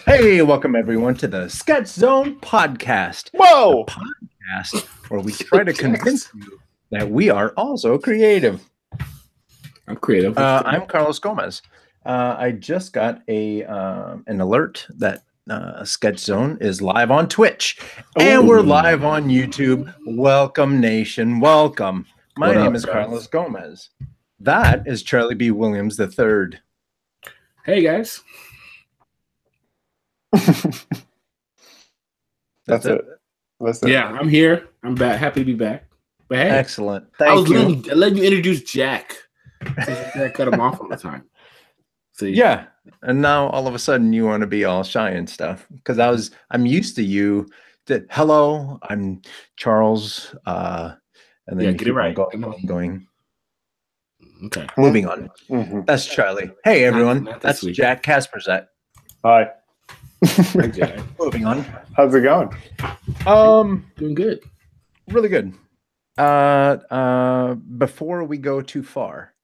Hey, welcome everyone to the Sketch Zone podcast. Whoa! The podcast where we try to convince you that we are also creative. I'm creative. I'm Carlos Gomez. I just got an alert that Sketch Zone is live on Twitch, and we're live on YouTube. Welcome, nation. Welcome. My name is Carlos Gomez. That is Charlie B. Williams III. Hey, guys. That's it. Yeah, I'm here. I'm back. Happy to be back. But hey, excellent. Thank you. Letting you introduce Jack. I cut him off all the time. See? Yeah, and now all of a sudden you want to be all shy and stuff because I'm used to you. Hello, I'm Charles. And then get it right. Going. Okay. Moving on. Mm-hmm. That's Charlie. Hey everyone, that's Jack Kasperzak. Hi. Hi, Jack. Moving on. How's it going? Doing good. Really good. Before we go too far,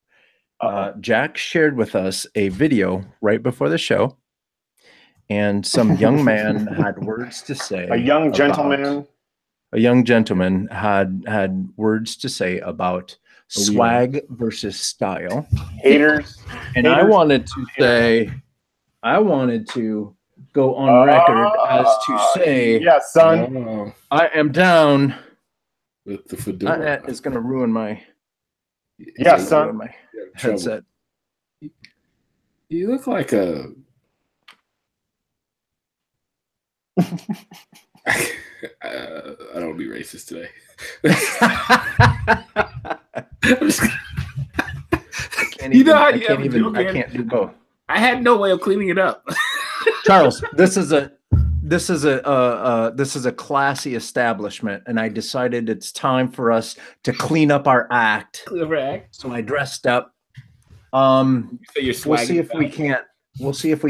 Jack shared with us a video right before the show, and some young man had words to say. A young gentleman had words to say about swag versus style. Haters. And I wanted to go on record as to say, yeah, son, I am down with the fedora. It's going to ruin my son. My headset. You look like a I don't be racist today. I can't do both. I had no way of cleaning it up. Charles, this is a classy establishment, and I decided it's time for us to clean up our act. So I dressed up. We'll see if we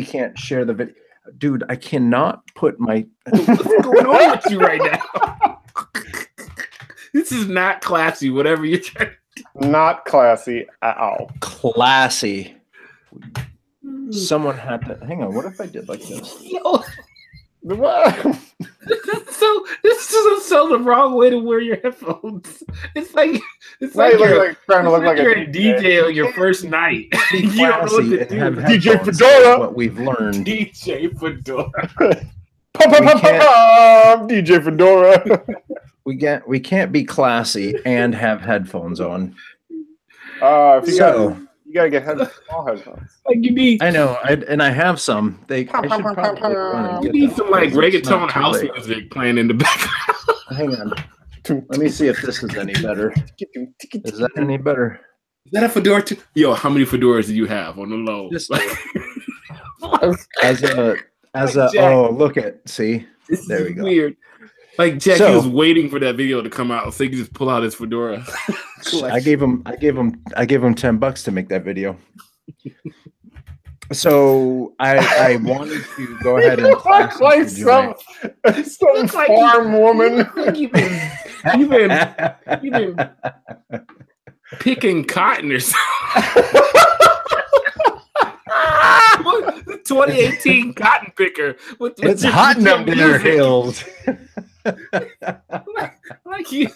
can't share the video. Dude, I cannot put my what's going on with you right now? This is not classy, whatever you're trying to do. Not classy at all. Classy. Someone had to hang on. What if I did like this? So this is so the wrong way to wear your headphones. It's like you're trying to look like you're a DJ on your first night. You don't know what to do. DJ Fedora. What we've learned. DJ Fedora. DJ Fedora. We can't be classy and have headphones on. You gotta get small headphones. Like you need. I know, and I have some. I should probably you need some like reggaeton house music playing in the background. Hang on. Let me see if this is any better. Is that any better? Is that a fedora too? Yo, how many fedoras do you have on the low? See, there we go. Weird. Like Jack, he was waiting for that video to come out so he could just pull out his fedora. I gave him $10 to make that video. So I wanted to go ahead and like some farm woman. You've been picking cotton or something. 2018 cotton picker. It's hot in them there hills. like you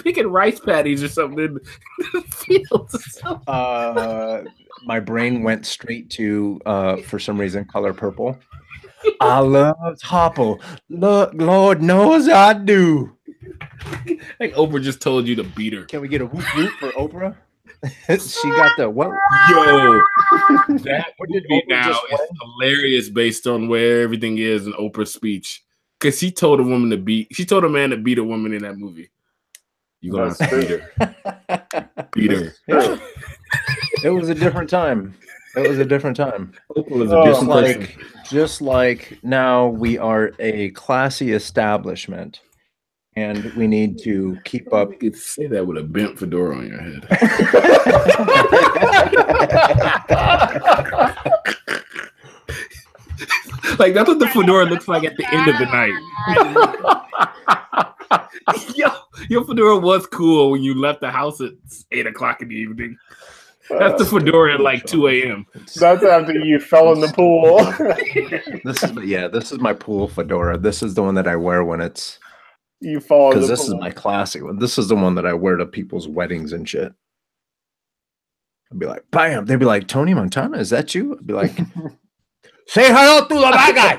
picking rice patties or something in the fields. My brain went straight to for some reason color purple. I love Topple. Look, Lord knows I do. Like Oprah just told you to beat her. Can we get a whoop whoop for Oprah? She got the what? Yo, that movie now is hilarious based on where everything is in Oprah's speech. Because she told a man to beat a woman in that movie. You gonna have to beat her. Beat her. Yeah. It was a different time. Oprah was a different person. Just like now we are a classy establishment. And we need to keep up. You could say that with a bent fedora on your head. Like that's what the fedora looks like at the end of the night. Your fedora was cool when you left the house at 8:00 in the evening. That's the fedora at like 2 a.m. That's after you fell in the pool. This is my pool fedora. This is the one that I wear when it's You fall in the because this pool. is my classic one. This is the one that I wear to people's weddings and shit. I'd be like, bam. They'd be like, Tony Montana, is that you? I'd be like, say hello to the bad guy.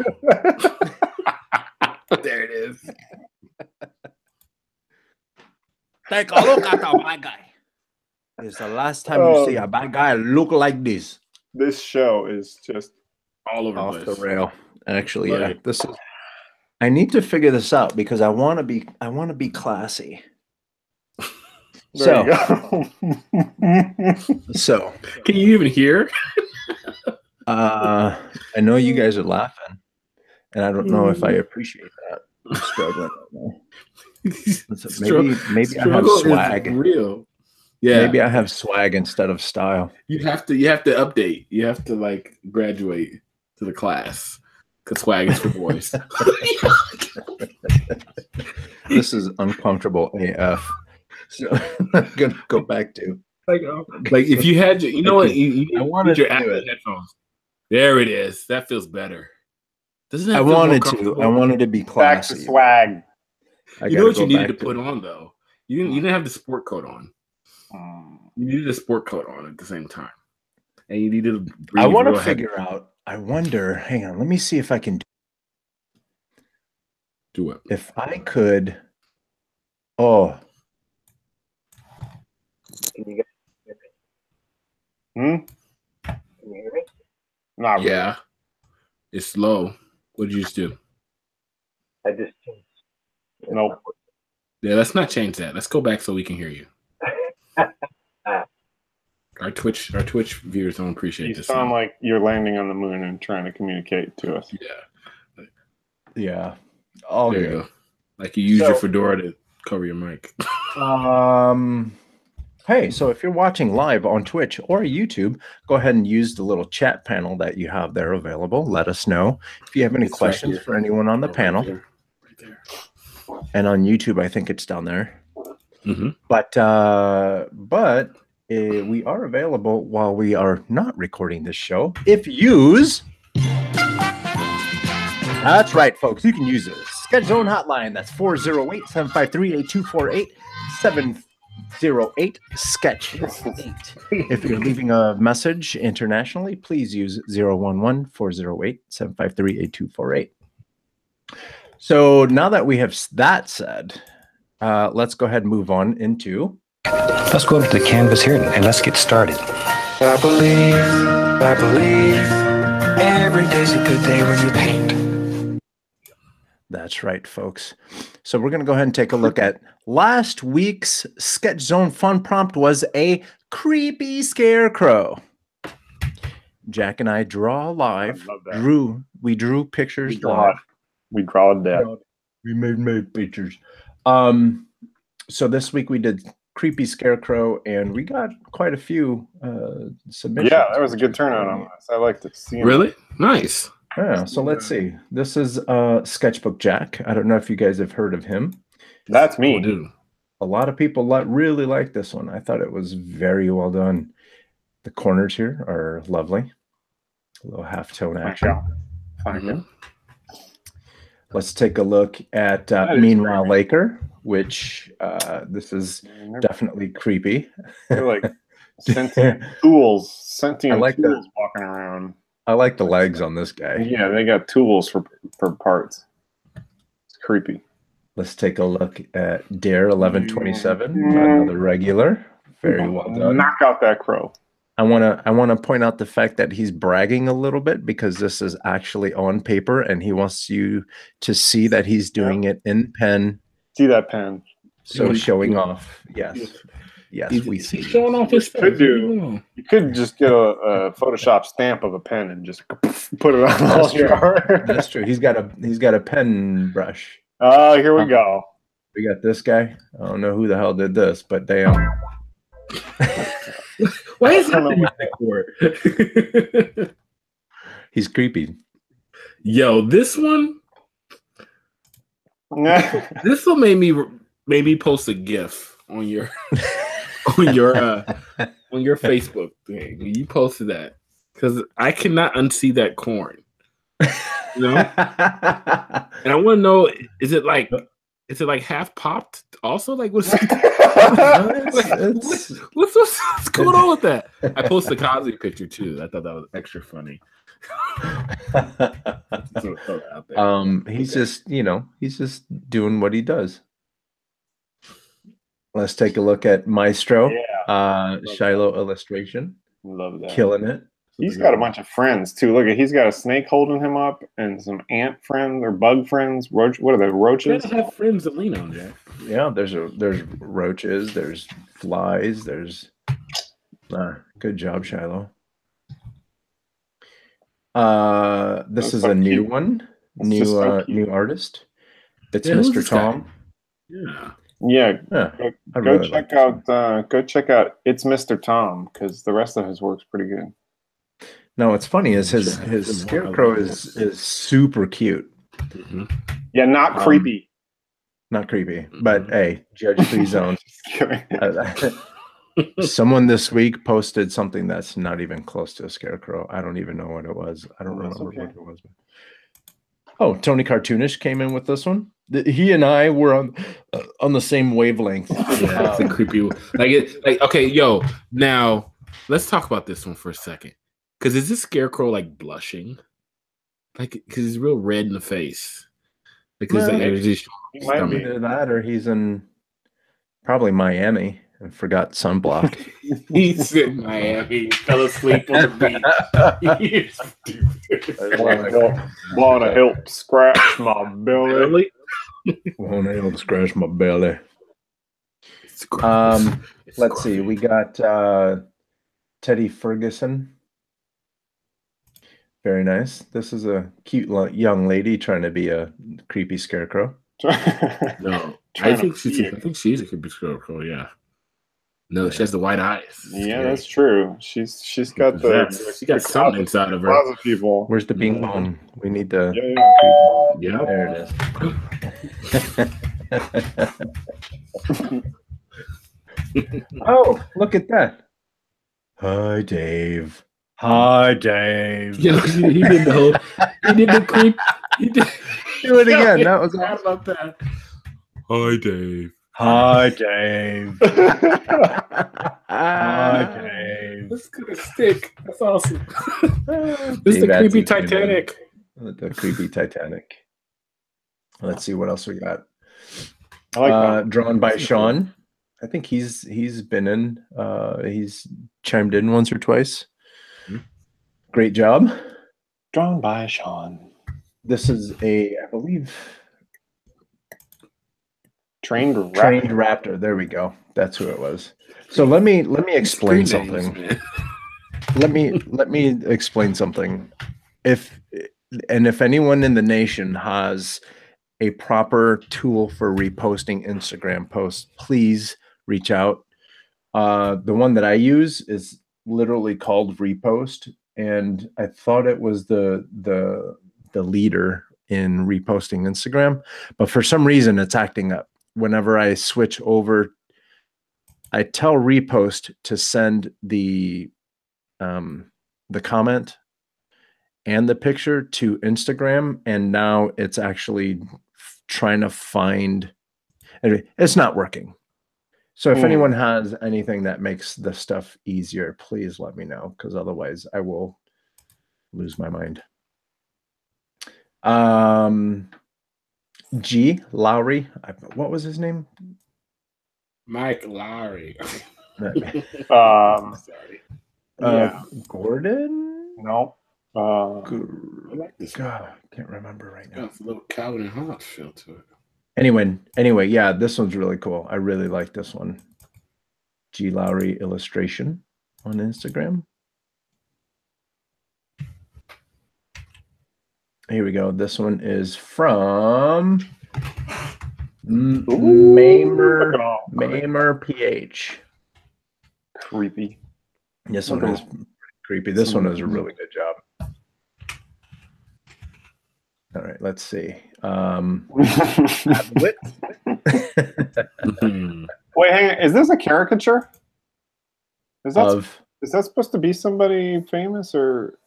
There it is. Take a look at the bad guy. It's the last time you see a bad guy look like this. This show is just All over Off the the place. rail. Actually, yeah. Right. This is. I need to figure this out because I want to be classy. there you go. So, can you even hear? I know you guys are laughing, and I don't know if I appreciate that. I'm struggling right now. Maybe I have swag. Real. Yeah. Maybe I have swag instead of style. You have to update. You have to like graduate to the class because swag is for boys. This is uncomfortable AF. So I'm gonna go back to like if you had your, you know what? I wanted your to do Apple it. headphones. There it is. That feels better. Doesn't that I feel more wanted to. comfortable? I wanted to be Back to classy. swag. You know what you needed to put on though? You didn't have the sport coat on. You needed a sport coat on at the same time, and you needed to. I want to figure out. I wonder. Hang on. Let me see if I can do it. If I could. Oh. Can you hear me? Can you hear me? Not really. Yeah. It's slow. What did you just do? I just changed. Nope. Yeah, let's not change that. Let's go back so we can hear you. Our Twitch viewers don't appreciate this. You sound like you're landing on the moon and trying to communicate to us. Yeah. Yeah. Oh, there you go. Like you use your fedora to cover your mic. Hey, so if you're watching live on Twitch or YouTube, go ahead and use the little chat panel that you have there available. Let us know if you have any questions for anyone on the panel. Right there. And on YouTube, I think it's down there. Mm-hmm. But we are available while we are not recording this show. If you use, that's right, folks. You can use a Sketch Zone hotline. That's 408-753-8248. 708 Sketch 8. If you're leaving a message internationally, please use 011-408-753-8248. So now that we have that said, let's go ahead and move on into. Let's go up to the canvas here and let's get started. I believe every day's a good day when you paint. That's right, folks. So we're going to go ahead and take a look at last week's Sketch Zone fun prompt was a creepy scarecrow. Jack and I draw live. We drew pictures live. We drawed that. We made pictures. So this week we did creepy scarecrow, and we got quite a few submissions. Yeah, that was a good turnout on this. I liked it. Really? Nice. Yeah, so let's see. This is Sketchbook Jack. I don't know if you guys have heard of him. That's me. Oh, dude. A lot of people really like this one. I thought it was very well done. The corners here are lovely. A little halftone action. Mm-hmm. Let's take a look at Meanwhile Laker, which this is definitely creepy. They're like sentient tools walking around. I like the legs on this guy. Yeah, they got tools for parts. It's creepy. Let's take a look at Dare 1127, another regular. Very well done. Knock out that crow. I want to point out the fact that he's bragging a little bit because this is actually on paper, and he wants you to see that he's doing it in pen. See that pen? So showing off. Yes, we see. Showing off his face. You could just get a Photoshop stamp of a pen and just put it on all your art. That's true. He's got a pen brush. Oh, here we go. We got this guy. I don't know who the hell did this, but damn. Why is that? He's creepy. Yo, this one. This one made me post a GIF on your on your Facebook thing. You posted that because I cannot unsee that corn. You know, and I want to know: is it like half popped? Also, like what's going on with that? I posted the Cosby picture too. I thought that was extra funny. He's just, he's just doing what he does. Let's take a look at Maestro. Shiloh illustration. Love that. Killing it. He's got a bunch of friends too. Look, he's got a snake holding him up and some ant friends or bug friends. Roach. What are they? Roaches? You gotta have friends to lean on, Jack. Yeah, there's roaches. There's flies. There's. Good job, Shiloh. This is a new one. New artist. It's Mr. Tom. Yeah. Go check out. One. Go check out. It's Mr. Tom because the rest of his work's pretty good. No, what's funny is his scarecrow is super cute. Mm-hmm. Yeah, not creepy. Not creepy, but hey, judge-free zone. Someone this week posted something that's not even close to a scarecrow. I don't even know what it was. I don't remember what it was. Oh, Tony Cartoonish came in with this one. He and I were on the same wavelength. Yeah, it's a creepy. Okay, yo. Now let's talk about this one for a second. Because is this scarecrow like blushing? Like, because he's real red in the face. Because he might be either that or he's in probably Miami and forgot sunblock. He's in Miami. Fell asleep on the beach. Want to help scratch my belly? Want to help scratch my belly? Let's see. We got Teddy Ferguson. Very nice. This is a cute young lady trying to be a creepy scarecrow. No, I think she's a creepy scarecrow. Yeah. No, she has the white eyes. Yeah, that's true. She's got she got something inside of her. Closet people. Where's the bing bong? We need the. Yeah. There it is. Oh, look at that. Hi, Dave. Hi, Dave. Yeah, he did the whole. He did the creep. He did. Do it again. That was awesome. About that. Hi, Dave. Hi, Dave. Hi, Dave. This is gonna stick. That's awesome. This is the creepy Titanic. The creepy Titanic. Let's see what else we got. I like that. Drawn by Sean. I think he's been in. He's chimed in once or twice. Great job. Drawn by Sean. This is I believe. Trained raptor. There we go. That's who it was. So let me explain something. Let me explain something. If anyone in the nation has a proper tool for reposting Instagram posts, please reach out. The one that I use is literally called Repost, and I thought it was the leader in reposting Instagram, but for some reason it's acting up. Whenever I switch over, I tell Repost to send the comment and the picture to Instagram, and now it's actually trying to find. It's not working. So if anyone has anything that makes this stuff easier, please let me know, because otherwise I will lose my mind. G. Lowry. What was his name? Mike Lowry. Sorry. Gordon? No. I like this. God, I can't remember right now. It's a little Calvin and Hobbes feel to it. Anyway, yeah, this one's really cool. I really like this one. G. Lowry illustration on Instagram. Here we go. This one is from Mamer PH. Creepy. This one is creepy. This one is a really good job. All right, let's see. Wait, hang on. Is this a caricature? Is that supposed to be somebody famous or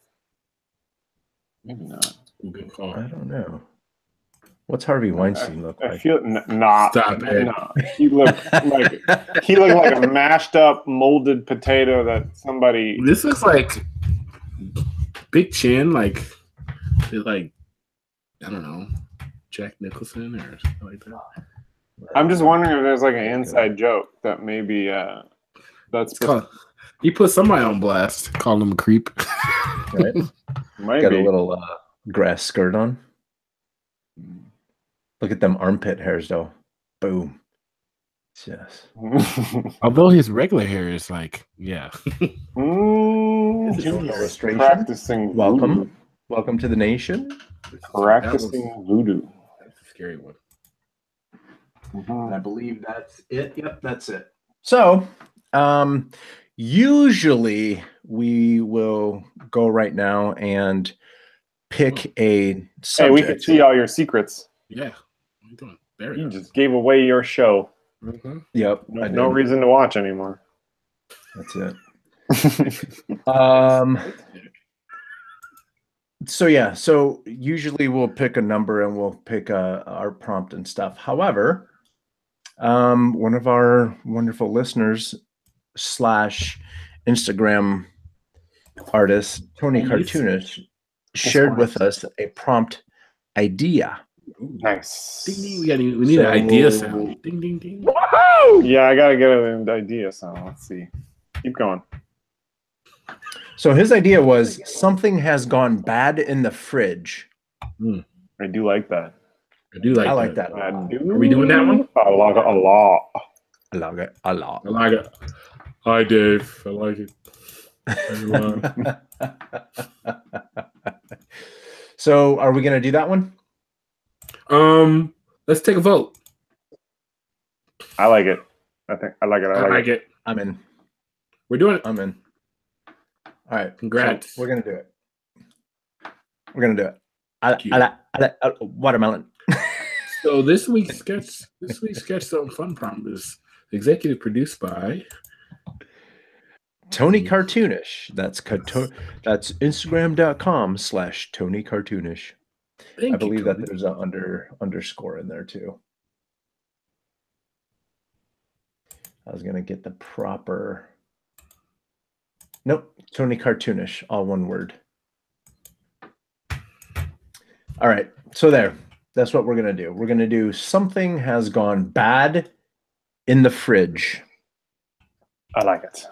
maybe not? Good call. I don't know. What's Harvey Weinstein look like? I feel not. Stop it. No. He looked like a mashed up molded potato that somebody. This looks like big chin, like I don't know, Jack Nicholson or something like that. I'm just wondering if there's like an inside joke that maybe that's he put somebody on blast, calling him a creep. Right? maybe. Got a little grass skirt on. Look at them armpit hairs, though. Boom. Yes. Although his regular hair is like, yeah. Illustration. Practicing. Welcome. Voodoo. Welcome to the nation. Practicing voodoo. That's a scary one. And I believe that's it. Yep, that's it. So, usually we will go right now and pick a subject. Hey, we can see all your secrets. Yeah. What are you doing? There You just gave away your show. Mm-hmm. Yep. No reason to watch anymore. That's it. So usually we'll pick a number and we'll pick our prompt and stuff. However, one of our wonderful listeners / Instagram artist, Tony Cartoonish, shared with us a prompt idea. Nice. Ding, ding. We need an idea sound. Ding, ding, ding. Woohoo! Yeah, I gotta get an idea sound. Let's see. Keep going. So his idea was something has gone bad in the fridge. I do like that. I like that. I do. Are we doing that one? I like it a lot. I like it a lot. I like it. Hi, Dave. I like it. So are we going to do that one? Let's take a vote. I like it. I like it. I like it. I'm in. We're doing it. I'm in. All right. Congrats. So we're going to do it. We're going to do it. I like watermelon. So this week's sketch something fun prompt is executive produced by Tony Cartoonish. That's Instagram.com/Tony Cartoonish. I believe that there's an underscore in there too. I was gonna get the proper. Nope, Tony Cartoonish, all one word. All right, so there. That's what we're gonna do. We're gonna do something has gone bad in the fridge. I like it.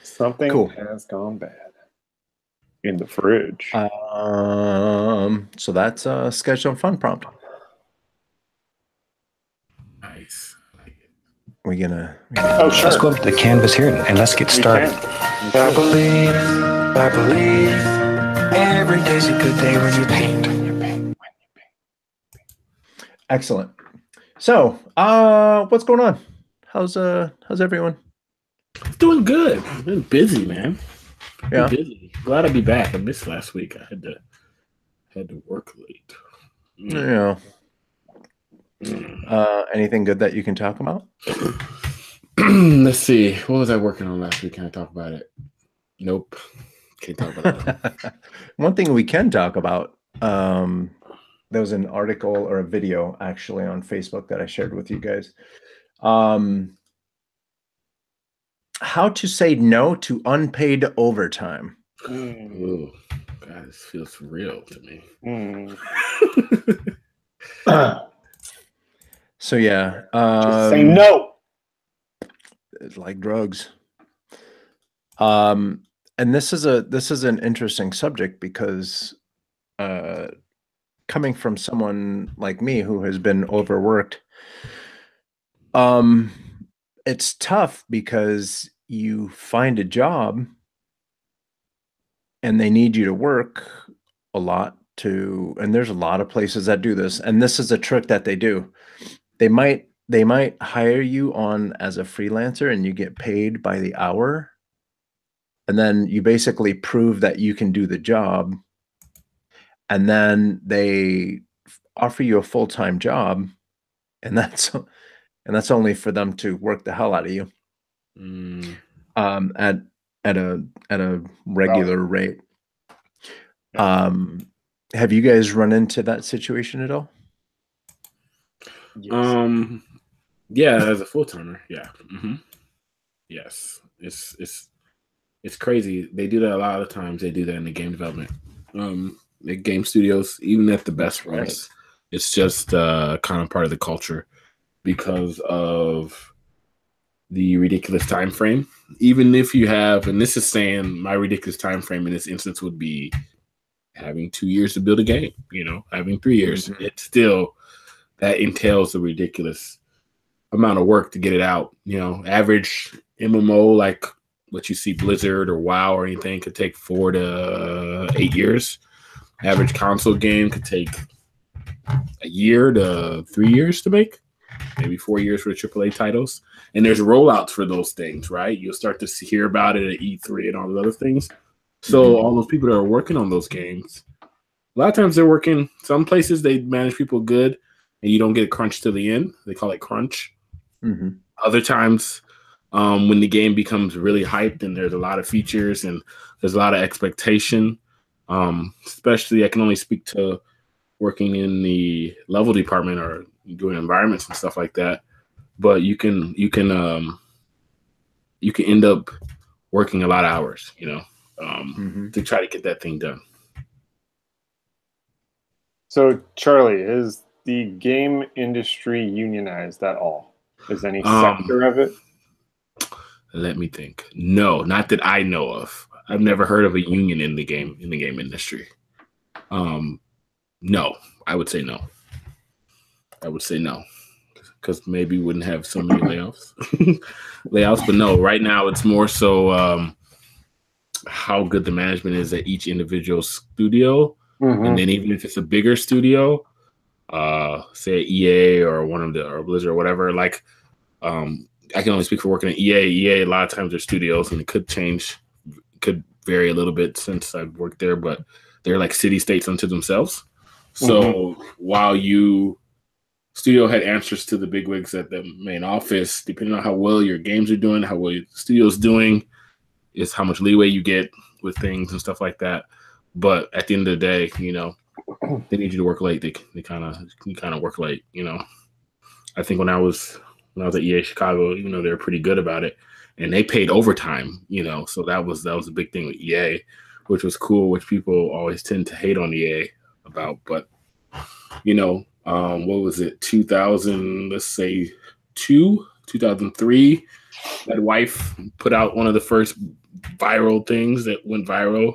Something has gone bad in the fridge. So that's a sketch on fun prompt. Nice. We're gonna Oh, sure. Let's go up to the canvas here and let's get started. I believe every day's a good day when you paint. Excellent. So, what's going on? How's everyone? Doing good. I've been busy, man. Yeah. Busy. Glad to be back. I missed last week. I had to work late. Yeah. Anything good that you can talk about? Let's see. What was I working on last week? Can I talk about it? Nope. Can't talk about it. One thing we can talk about, there was an article or a video actually on Facebook that I shared with you guys. How to say no to unpaid overtime. Ooh, God, this feels real to me. So yeah, Just say no. It's like drugs. And this is an interesting subject because coming from someone like me who has been overworked, it's tough because you find a job and they need you to work a lot and there's a lot of places that do this, and this is a trick that they do. They might hire you on as a freelancer and you get paid by the hour, and then you basically prove that you can do the job, and then they offer you a full-time job, and that's only for them to work the hell out of you. at a regular rate. Have you guys run into that situation at all? Yes. Yeah, as a full-timer, yeah. Yes, it's crazy. They do that a lot of times. They do that in the game development, the game studios, even at the best ones. It's just kind of part of the culture because of the ridiculous time frame. Even if you have, and this is saying my ridiculous time frame in this instance would be having 2 years to build a game. Having 3 years, it's still that entails a ridiculous amount of work to get it out. Average MMO like what you see Blizzard or WoW or anything could take 4 to 8 years. Average console game could take a year to 3 years to make, maybe 4 years for the AAA titles. And there's rollouts for those things, right? You'll start to hear about it at E3 and all those other things. So all those people that are working on those games, a lot of times they're working, some places they manage people good and you don't get a crunch to the end. They call it crunch. Other times when the game becomes really hyped and there's a lot of features and there's a lot of expectation, especially I can only speak to working in the level department or doing environments and stuff like that. But you can end up working a lot of hours, to try to get that thing done. So, Charlie, is the game industry unionized at all? Is any sector of it? Let me think. No, not that I know of. I've never heard of a union in the game industry. No, I would say no. Because maybe we wouldn't have so many layoffs. But no, right now it's more so how good the management is at each individual studio. And then even if it's a bigger studio, say EA or or Blizzard or whatever, like I can only speak for working at EA. EA, a lot of times their studios, and it could change, could vary a little bit since I've worked there, but they're like city states unto themselves. So while studio had answers to the bigwigs at the main office, depending on how well your games are doing, how well your studio's doing, is how much leeway you get with things and stuff like that. But at the end of the day, they need you to work late. They kind of work late. I think when I was at EA Chicago, they were pretty good about it, and they paid overtime. So that was a big thing with EA, which was cool, which people always tend to hate on EA about. But what was it? 2003. That wife put out one of the first viral things that went viral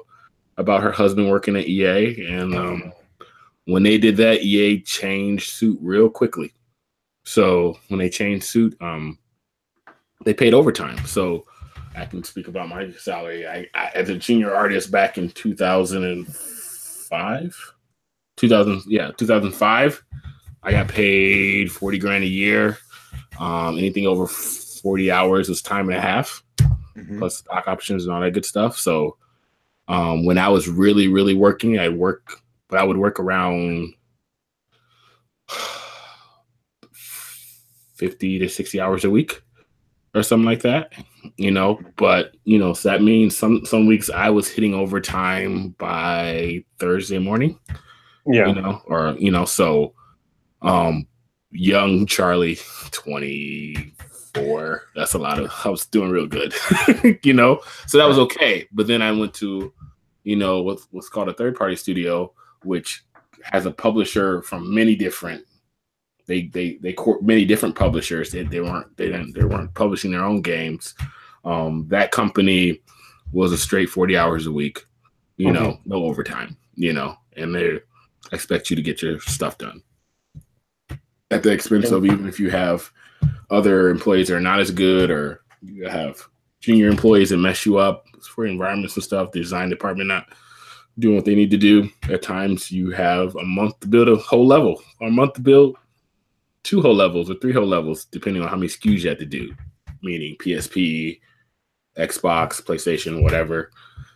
about her husband working at EA, and when they did that, EA changed suit real quickly. So when they changed suit, they paid overtime. So I can speak about my salary. I as a junior artist back in 2005, I got paid $40,000 a year. Anything over 40 hours was time and a half, plus stock options and all that good stuff. So when I was really, really working, I would work around 50 to 60 hours a week or something like that, but so that means some weeks I was hitting overtime by Thursday morning, so young Charlie, 24, that's a lot I was doing real good, so that was okay. But then I went to, what's called a third party studio, which has a publisher from many different, they court many different publishers. They weren't publishing their own games. That company was a straight 40 hours a week, no overtime, and they expect you to get your stuff done at the expense of, even if you have other employees that are not as good, or you have junior employees that mess you up for environments and stuff, the design department not doing what they need to do. At times you have a month to build a whole level, or a month to build 2 whole levels or 3 whole levels, depending on how many SKUs you have to do, meaning PSP, Xbox, PlayStation, whatever.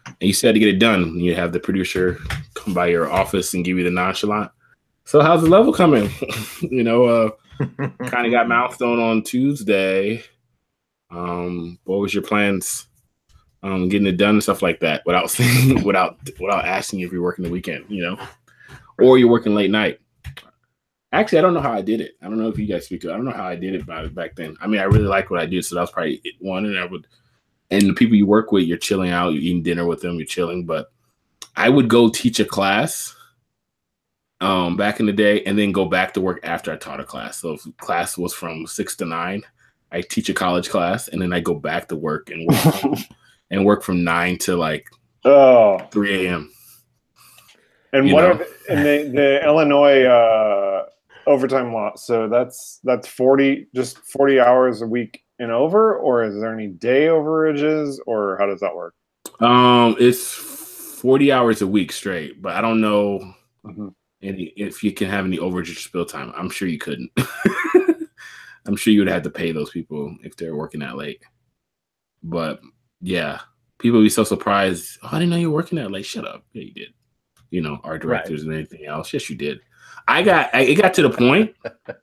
And you said to get it done, you have the producer come by your office and give you the nonchalant, so how's the level coming? Kind of got milestone on Tuesday. What was your plans getting it done and stuff like that without saying, without asking if you're working the weekend, you know, or you're working late night. Actually, I don't know how I did it. I don't know if you guys speak to it. I don't know how I did it back then. I mean, I really liked what I did, so that was probably one. And the people you work with, you're chilling out, you're eating dinner with them, you're chilling. But I would go teach a class back in the day and then go back to work after I taught a class. So if the class was from 6 to 9, I teach a college class, and then I go back to work and work from 9 to like 3 a.m. And the Illinois overtime law? So that's 40 hours a week and over, or is there any day overages, or how does that work? It's 40 hours a week straight, but I don't know if you can have any overage or spill time. I'm sure you couldn't. I'm sure you would have to pay those people if they're working that late. But yeah, people would be so surprised. Oh, I didn't know you were working that late. Shut up. Yeah, you did. You know, our directors and anything else. Yes, you did. It got to the point,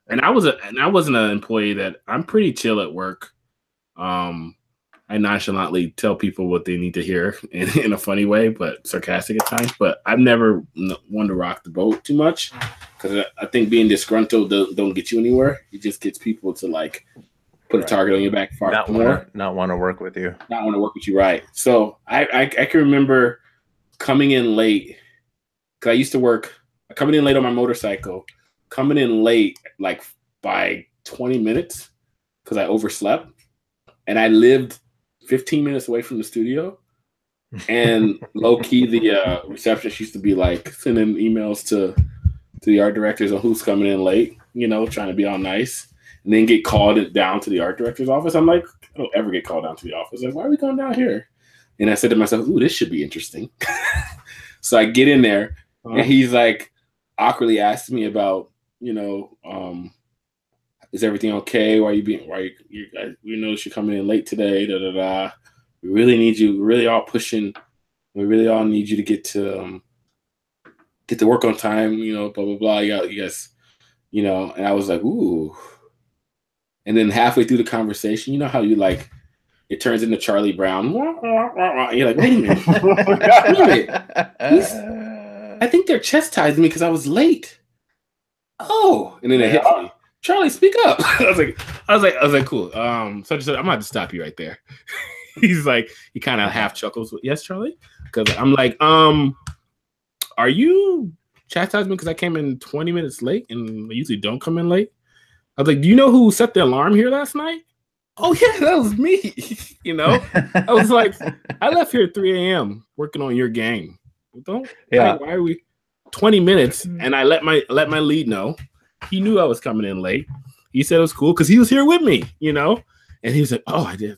and I wasn't an employee that I'm pretty chill at work. I nonchalantly tell people what they need to hear in a funny way, but sarcastic at times. But I've never wanted to rock the boat too much, because I think being disgruntled don't get you anywhere. It just gets people to like put a target on your back far more. Not want to work with you. Not want to work with you, right? So I can remember coming in late, because I used to work. Coming in late on my motorcycle, coming in late like by 20 minutes because I overslept, and I lived 15 minutes away from the studio. And low key, the receptionist used to be like sending emails to the art directors on who's coming in late, you know, trying to be all nice, and then get called down to the art director's office. I'm like, I don't ever get called down to the office. Like, why are we going down here? And I said to myself, ooh, this should be interesting. So I get in there, and he's like, awkwardly asked me about, you know, is everything okay? Why you notice you're coming in late today? Da da da. We really need you. We're really all pushing. We really all need you to get to work on time. You know, blah blah blah. You guys, you know. And I was like, ooh. And then halfway through the conversation, you know how you like, it turns into Charlie Brown. And you're like, wait a minute, wait a minute. I think they're chastising me because I was late. Oh, and then it hit me. Charlie, speak up. I was like, cool. So I just said, I'm gonna have to stop you right there. He's like, he kind of half chuckles. Yes, Charlie, because I'm like, are you chastising me because I came in 20 minutes late and I usually don't come in late? I was like, do you know who set the alarm here last night? Oh yeah, that was me. You know, I was like, I left here at 3 a.m. working on your game. Why are we 20 minutes? And I let my lead know. He knew I was coming in late. He said it was cool because he was here with me, you know. And he was like, "Oh, I did,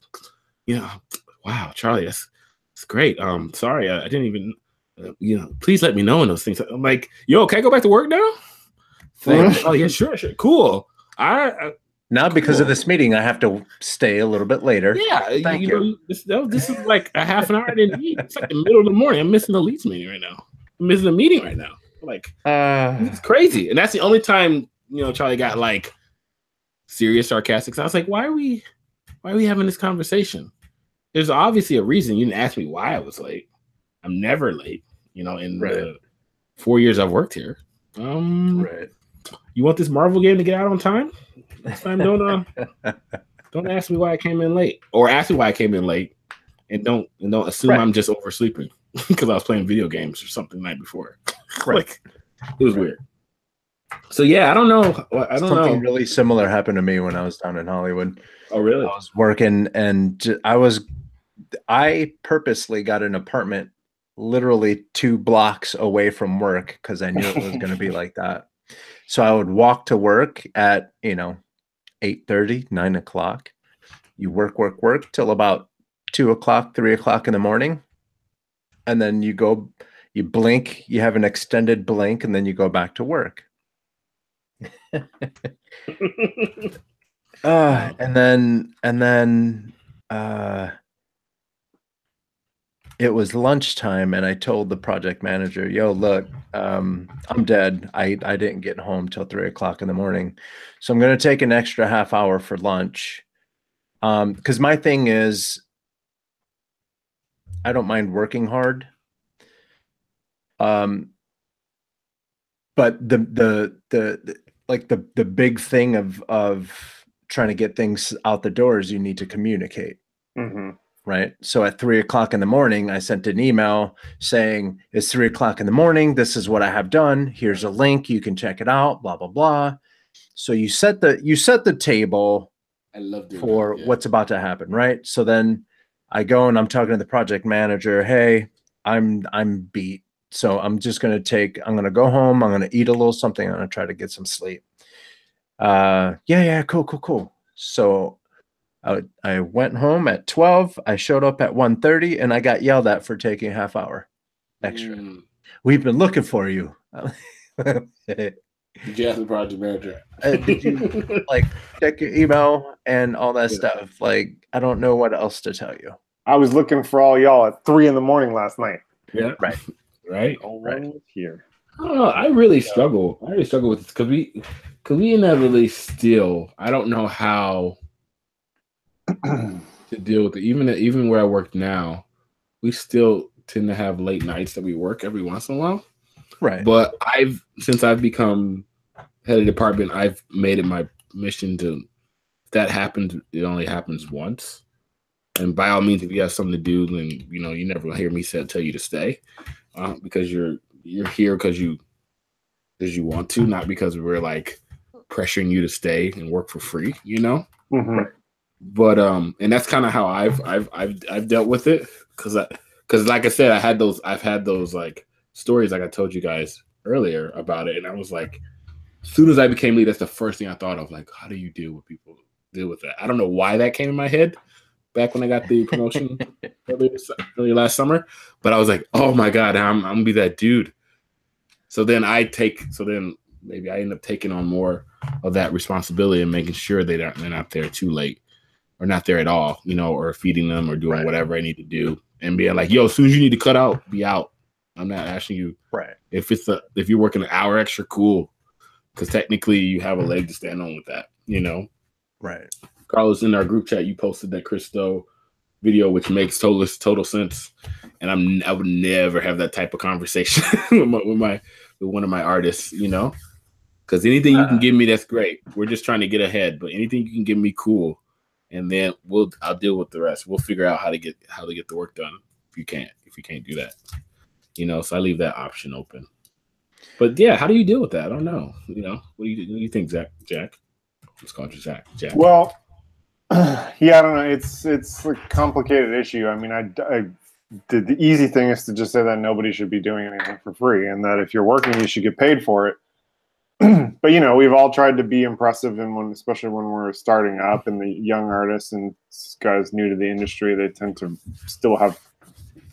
you know. Wow, Charlie, that's great. Sorry, I didn't even, you know. Please let me know in those things." I'm like, "Yo, can I go back to work now?" Oh yeah, sure, cool. Now, because of this meeting, I have to stay a little bit later. Yeah, Thank you. Know, this is like a half an hour I didn't eat. It's like the middle of the morning. I'm missing the leads meeting right now. I'm missing a meeting right now. Like, it's crazy. And that's the only time, you know, Charlie got like serious sarcastic. So I was like, why are we having this conversation? There's obviously a reason. You didn't ask me why I was late. I'm never late, you know, in the 4 years I've worked here. You want this Marvel game to get out on time? Next time, don't ask me why I came in late, or ask me why I came in late, and don't assume I'm just oversleeping because I was playing video games or something the night before. Like, it was weird. So yeah, I don't know. Something really similar happened to me when I was down in Hollywood. Oh really? I was working, and I purposely got an apartment literally 2 blocks away from work because I knew it was going to be like that. So I would walk to work at, you know, 8:30, 9 o'clock. You work till about 2 o'clock, 3 o'clock in the morning. And then you blink, you have an extended blink, and then you go back to work. And then it was lunchtime, and I told the project manager, yo, look, I'm dead. I didn't get home till 3 o'clock in the morning. So I'm going to take an extra half hour for lunch. Because my thing is, I don't mind working hard. But the big thing of trying to get things out the door is you need to communicate. Mm-hmm. Right. So at 3 o'clock in the morning, I sent an email saying, it's 3 o'clock in the morning. This is what I have done. Here's a link. You can check it out, blah, blah, blah. So you set the table for what's about to happen. Right. So then I go and I'm talking to the project manager. Hey, I'm beat. So I'm going to go home. I'm going to eat a little something. I'm going to try to get some sleep. Yeah. Cool. So I went home at 12. I showed up at 1:30 and I got yelled at for taking a half hour extra. We've been looking for you. Did you ask the project manager? Did you check your email and all that stuff? I don't know what else to tell you. I was looking for all y'all at 3 a.m. last night. Yeah. Right. No one was here. I don't know. I really struggle. with this because we inevitably still. I don't know how to deal with it. Even where I work now, we still tend to have late nights that we work every once in a while. Right. But since I've become head of department, I've made it my mission to, if that happens, it only happens once. And by all means, if you have something to do, then you never will hear me tell you to stay, because you're here because you want to, not because we're pressuring you to stay and work for free. Mm-hmm. But and that's kind of how I've dealt with it, because like I said, I've had those stories like I told you guys earlier about it, and I was like, as soon as I became lead, that's the first thing I thought of, how do you deal with that? I don't know why that came in my head back when I got the promotion early last summer, but I was like, oh my God, I'm gonna be that dude. So then maybe I end up taking on more of that responsibility and making sure they're not there too late or not there at all, or feeding them or doing whatever I need to do, and being like, yo, as soon as you need to cut out, be out. I'm not asking you. Right. If you're working an hour extra, cool. Because technically you have a leg to stand on with that, Right. Carlos, in our group chat, you posted that Christo video, which makes total sense. And I would never have that type of conversation with one of my artists, because anything you can give me, that's great. We're just trying to get ahead, but anything you can give me, cool. And then I'll deal with the rest. We'll figure out how to get the work done if you can't do that. So I leave that option open. But yeah, how do you deal with that? I don't know. What do you think, Jack? Let's call you Jack. Well, yeah, I don't know. It's a complicated issue. I mean, the easy thing is to just say that nobody should be doing anything for free, and that if you're working, you should get paid for it. But we've all tried to be impressive, and especially when we're starting up, and the young artists and guys new to the industry, they tend to still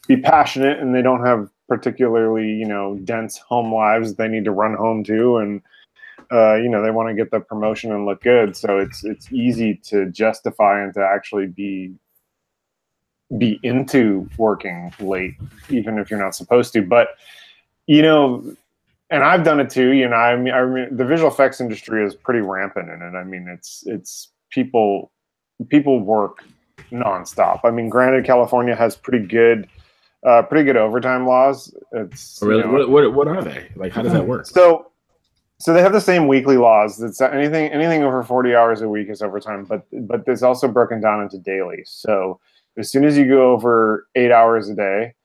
be passionate, and they don't have particularly dense home lives they need to run home to, and they want to get the promotion and look good. So it's easy to justify and to actually be into working late, even if you're not supposed to. But and I've done it too. I mean, the visual effects industry is pretty rampant in it. I mean, it's people work nonstop. I mean, granted, California has pretty good overtime laws. It's really what are they like? How does that work? So they have the same weekly laws. That's anything over 40 hours a week is overtime, but it's also broken down into daily. So as soon as you go over 8 hours a day,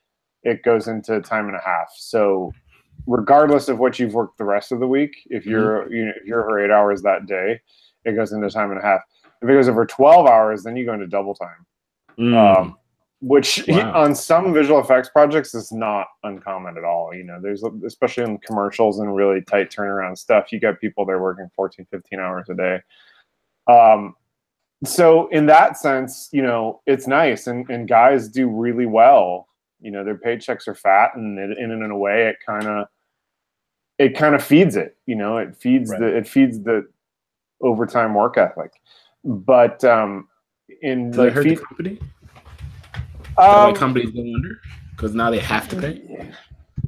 it goes into time and a half. So regardless of what you've worked the rest of the week, if you're over 8 hours that day, it goes into time and a half. If it goes over 12 hours, then you go into double time. Which on some visual effects projects is not uncommon at all. There's, especially in commercials and really tight turnaround stuff, you got people there working 14, 15 hours a day. So in that sense, it's nice, and guys do really well. Their paychecks are fat, and in a way, it kind of feeds it. It feeds the overtime work ethic. But in does it hurt the company? Companies go under because now they have to pay.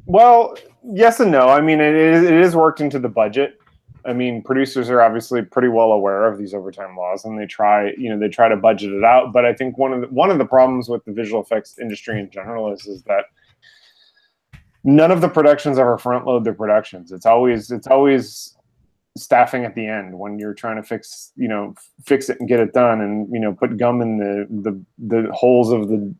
Well, yes and no. I mean, it is worked into the budget. I mean, producers are obviously pretty well aware of these overtime laws, and they try to budget it out. But I think one of the problems with the visual effects industry in general is that none of the productions ever front load their productions. It's always staffing at the end when you're trying to fix it and get it done, and put gum in the holes of the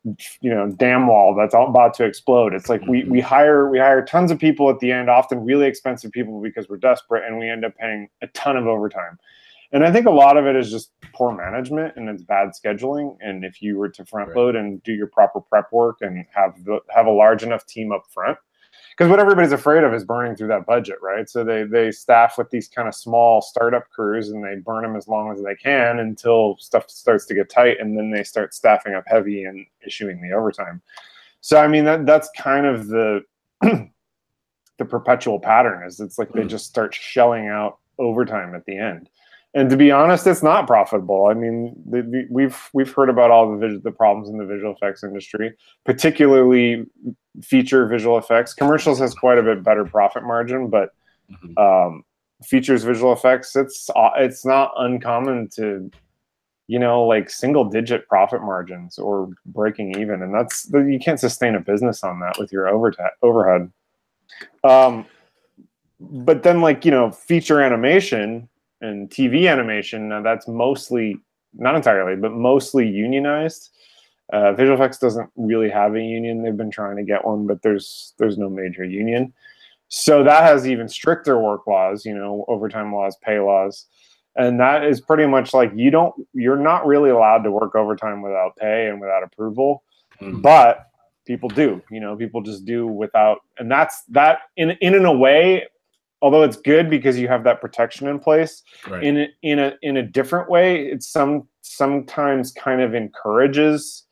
dam wall that's all about to explode. It's like we hire tons of people at the end, often really expensive people because we're desperate, and we end up paying a ton of overtime. And I think a lot of it is just poor management and it's bad scheduling. And if you were to front load and do your proper prep work and have a large enough team up front, because what everybody's afraid of is burning through that budget, right? So they staff with these kind of small startup crews, and they burn them as long as they can until stuff starts to get tight, and then they start staffing up heavy and issuing the overtime. So I mean that's kind of the the perpetual pattern. Is it's like they just start shelling out overtime at the end. And to be honest, it's not profitable. I mean, we've heard about all the problems in the visual effects industry, particularly feature visual effects. Commercials has quite a bit better profit margin, but features visual effects, it's not uncommon to like single-digit profit margins or breaking even, and you can't sustain a business on that with your overhead. But then feature animation and TV animation, now that's mostly, not entirely, but mostly unionized. Visual effects doesn't really have a union. They've been trying to get one, but there's no major union. So that has even stricter work laws, overtime laws, pay laws. And that is pretty much like you're not really allowed to work overtime without pay and without approval. But people do, people just do without, and that's that in a way. Although it's good because you have that protection in place, right. In a different way, it sometimes kind of encourages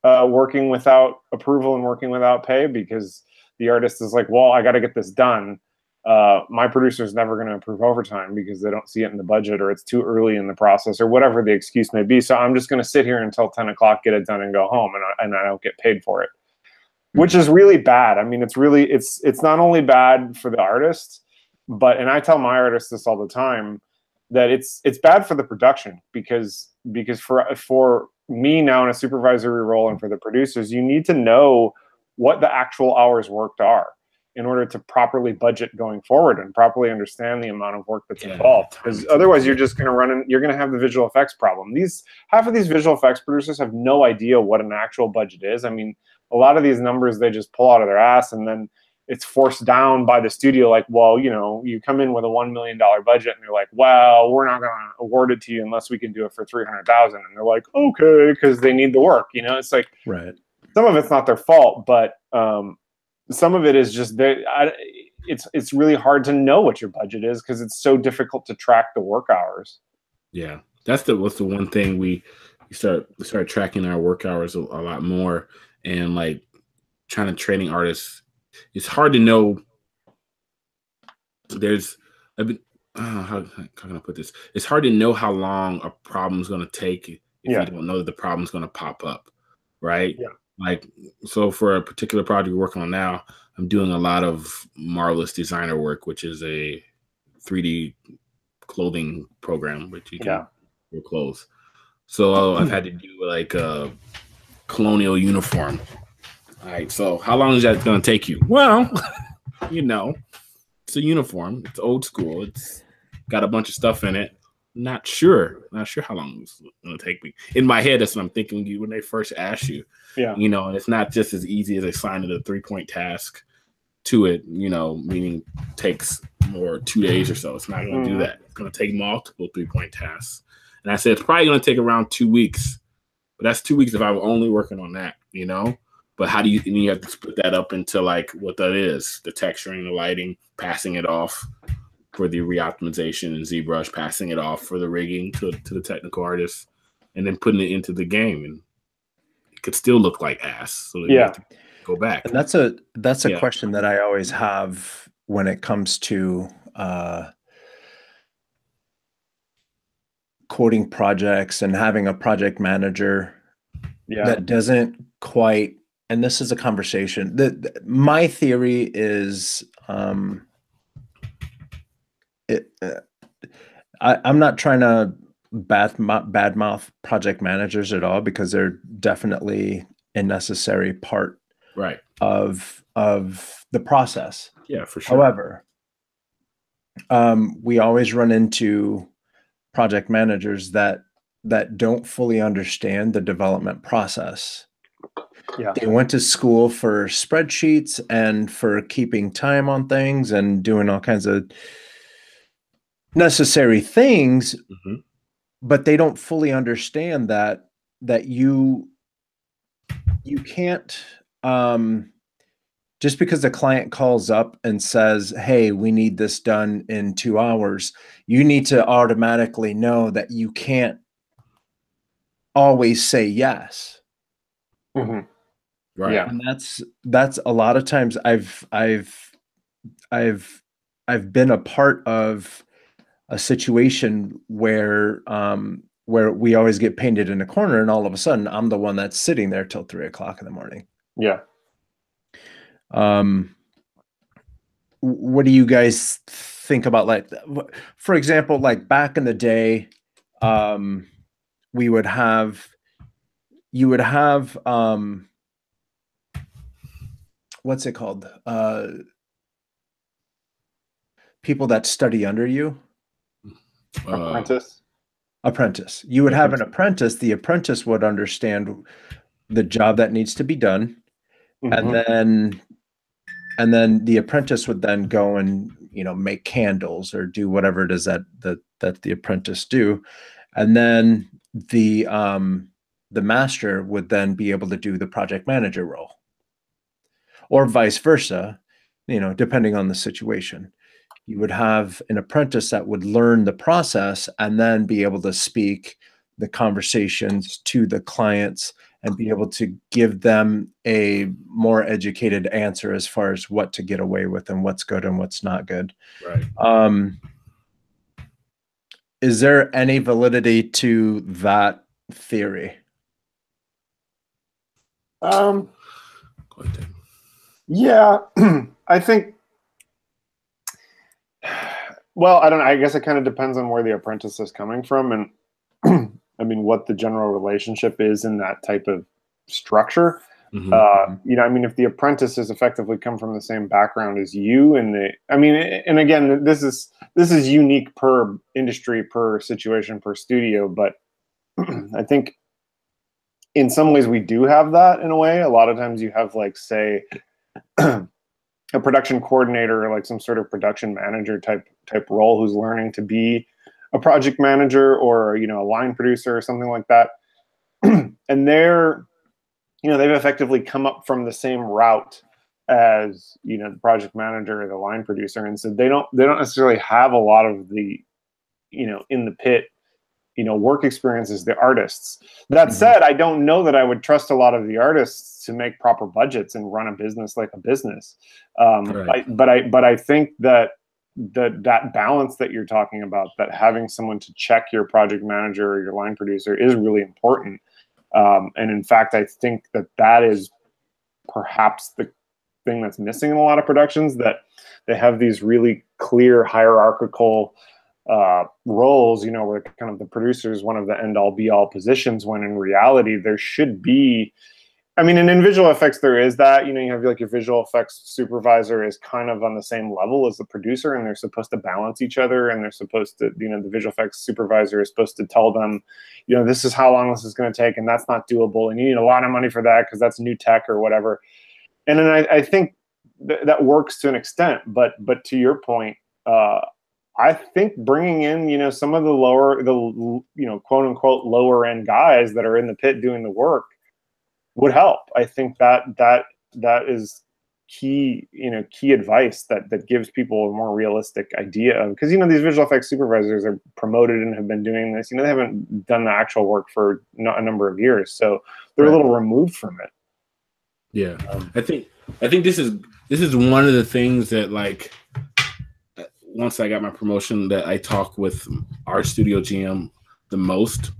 working without approval and working without pay, because the artist is like, well, I got to get this done. My producer is never going to approve overtime because they don't see it in the budget, or it's too early in the process, or whatever the excuse may be. So I'm just going to sit here until 10 o'clock, get it done, and go home, and I don't get paid for it, which is really bad. I mean, it's not only bad for the artist, and I tell my artists this all the time, that it's bad for the production, because for me now in a supervisory role and for the producers, you need to know what the actual hours worked are in order to properly budget going forward and properly understand the amount of work that's involved. Because otherwise you're just going to you're going to have the visual effects problem. Half of these visual effects producers have no idea what an actual budget is. I mean, a lot of these numbers they just pull out of their ass, and then it's forced down by the studio, like, well, you come in with a $1 million budget, and they're like, well, we're not going to award it to you unless we can do it for $300,000. And they're like, okay, because they need the work. It's like, right. Some of it's not their fault, but some of it is just it's really hard to know what your budget is because it's so difficult to track the work hours. Yeah, what's the one thing we start tracking our work hours a lot more, and like trying to training artists. It's hard to know. How can I put this? It's hard to know how long a problem's going to take if you don't know that the problem's going to pop up, right? Yeah. Like, so for a particular project we're working on now, I'm doing a lot of Marvelous Designer work, which is a 3D clothing program, which you can your clothes. So I've had to do like a colonial uniform. All right, so how long is that going to take you? Well, it's a uniform. It's old school. It's got a bunch of stuff in it. Not sure how long it's going to take me. In my head, that's what I'm thinking when they first ask you. Yeah. And it's not just as easy as assigning a 3-point task to it, meaning takes more 2 days or so. It's not going to do that. It's going to take multiple 3-point tasks. And I said, it's probably going to take around 2 weeks. But that's 2 weeks if I'm only working on that, But how do you have to split that up into like what that is, the texturing, the lighting, passing it off for the reoptimization and ZBrush, passing it off for the rigging to the technical artists, and then putting it into the game, and it could still look like ass. So you have to go back. And that's a question that I always have when it comes to coding projects and having a project manager that doesn't quite. And this is a conversation that my theory is I'm not trying to badmouth project managers at all, because they're definitely a necessary part of the process. Yeah, for sure. However, we always run into project managers that don't fully understand the development process. Yeah. They went to school for spreadsheets and for keeping time on things and doing all kinds of necessary things, but they don't fully understand that you can't, just because the client calls up and says, hey, we need this done in 2 hours, you need to automatically know that you can't always say yes. Right. Yeah. And that's a lot of times I've been a part of a situation where we always get painted in a corner, and all of a sudden I'm the one that's sitting there till 3 o'clock in the morning. Yeah. What do you guys think about, like, for example, like back in the day, you would have what's it called? People that study under you. Apprentice. You would have an apprentice. The apprentice would understand the job that needs to be done. And then the apprentice would then go and, make candles or do whatever it is that the apprentice do. And then the master would then be able to do the project manager role, or vice versa, depending on the situation. You would have an apprentice that would learn the process and then be able to speak the conversations to the clients and be able to give them a more educated answer as far as what to get away with and what's good and what's not good. Right. Is there any validity to that theory? Yeah, I think, well, I don't know. I guess it kind of depends on where the apprentice is coming from, and I mean, what the general relationship is in that type of structure. If the apprentice has effectively come from the same background as you, and again, this is unique per industry, per situation, per studio, but I think in some ways we do have that in a way. A lot of times you have, like, say, a production coordinator, or like some sort of production manager type role, who's learning to be a project manager, or a line producer or something like that. And they've effectively come up from the same route as the project manager or the line producer, and so they don't necessarily have a lot of the in the pit work experience as the artists. That said, I don't know that I would trust a lot of the artists to make proper budgets and run a business like a business. But I think that that balance that you're talking about, that having someone to check your project manager or your line producer, is really important. And in fact, I think that is perhaps the thing that's missing in a lot of productions, that they have these really clear hierarchical roles, where kind of the producer is one of the end-all be-all positions, when in reality there should be, and in visual effects there is that, you have like your visual effects supervisor is kind of on the same level as the producer, and they're supposed to balance each other, and they're supposed to, the visual effects supervisor is supposed to tell them, this is how long this is going to take, and that's not doable, and you need a lot of money for that because that's new tech or whatever. And then I think that works to an extent, but to your point, I think bringing in, some of the quote unquote lower end guys that are in the pit doing the work would help. I think that is key, key advice that gives people a more realistic idea of, because, these visual effects supervisors are promoted and have been doing this, they haven't done the actual work for a number of years. So they're a little removed from it. Yeah. I think this is one of the things that, like, once I got my promotion, that I talk with our studio GM the most,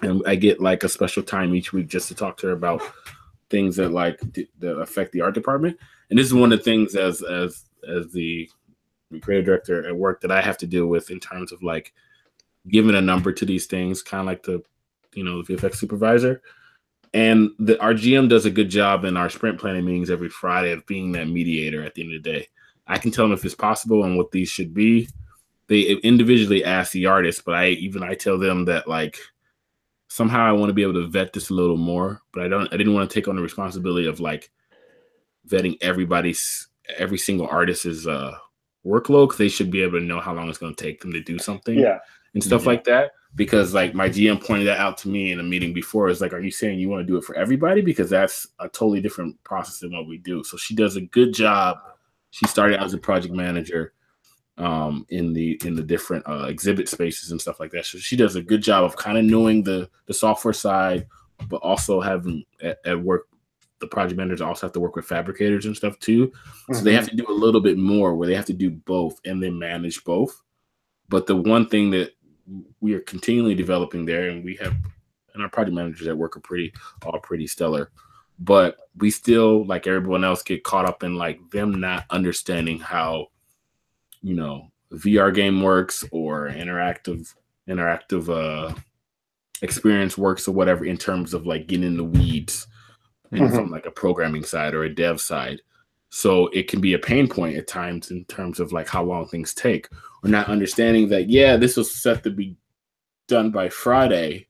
and I get like a special time each week just to talk to her about things that that affect the art department. And this is one of the things as the creative director at work that I have to deal with in terms of like giving a number to these things, kind of like the VFX supervisor. And our GM does a good job in our sprint planning meetings every Friday of being that mediator at the end of the day. I can tell them if it's possible and what these should be. They individually ask the artist, but I tell them that like somehow I want to be able to vet this a little more, but I didn't want to take on the responsibility of like vetting every single artist's workload, because they should be able to know how long it's going to take them to do something and stuff like that. Because like my GM pointed that out to me in a meeting before. It's like, are you saying you want to do it for everybody? Because that's a totally different process than what we do. So she does a good job. She started out as a project manager in the different exhibit spaces and stuff like that. So she does a good job of kind of knowing the software side, but also having at work, the project managers also have to work with fabricators and stuff too. So they have to do a little bit more where they have to do both and then manage both. But the one thing that we are continually developing there, and our project managers at work are pretty stellar, but we still, like everyone else, get caught up in like them not understanding how, VR game works or interactive experience works or whatever, in terms of like getting in the weeds from like a programming side or a dev side. So it can be a pain point at times in terms of like how long things take, or not understanding that, this was set to be done by Friday.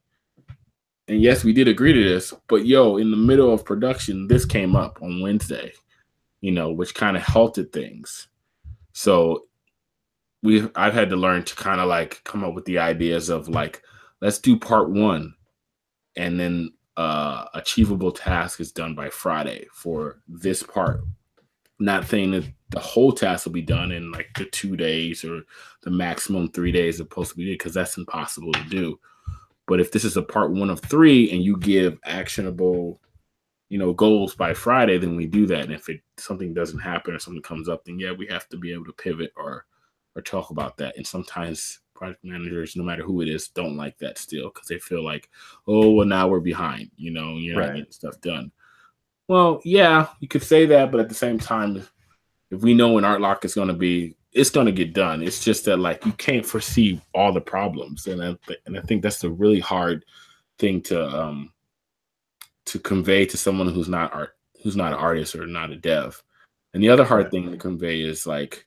And yes, we did agree to this, but in the middle of production, this came up on Wednesday, which kind of halted things. So I've had to learn to kind of like come up with the ideas of like, let's do part 1, and then achievable task is done by Friday for this part. Not saying that the whole task will be done in like the 2 days or the maximum 3 days supposed to be, because that's impossible to do. But if this is a part 1 of 3 and you give actionable, goals by Friday, then we do that. And if something doesn't happen or something comes up, then we have to be able to pivot or talk about that. And sometimes project managers, no matter who it is, don't like that still, because they feel like, oh, well, now we're behind, you're not getting stuff done. Well, yeah, you could say that, but at the same time, if we know when art lock is going to be, it's going to get done. It's just that like you can't foresee all the problems, and I think that's the really hard thing to convey to someone who's not an artist or not a dev. And the other hard thing to convey is like,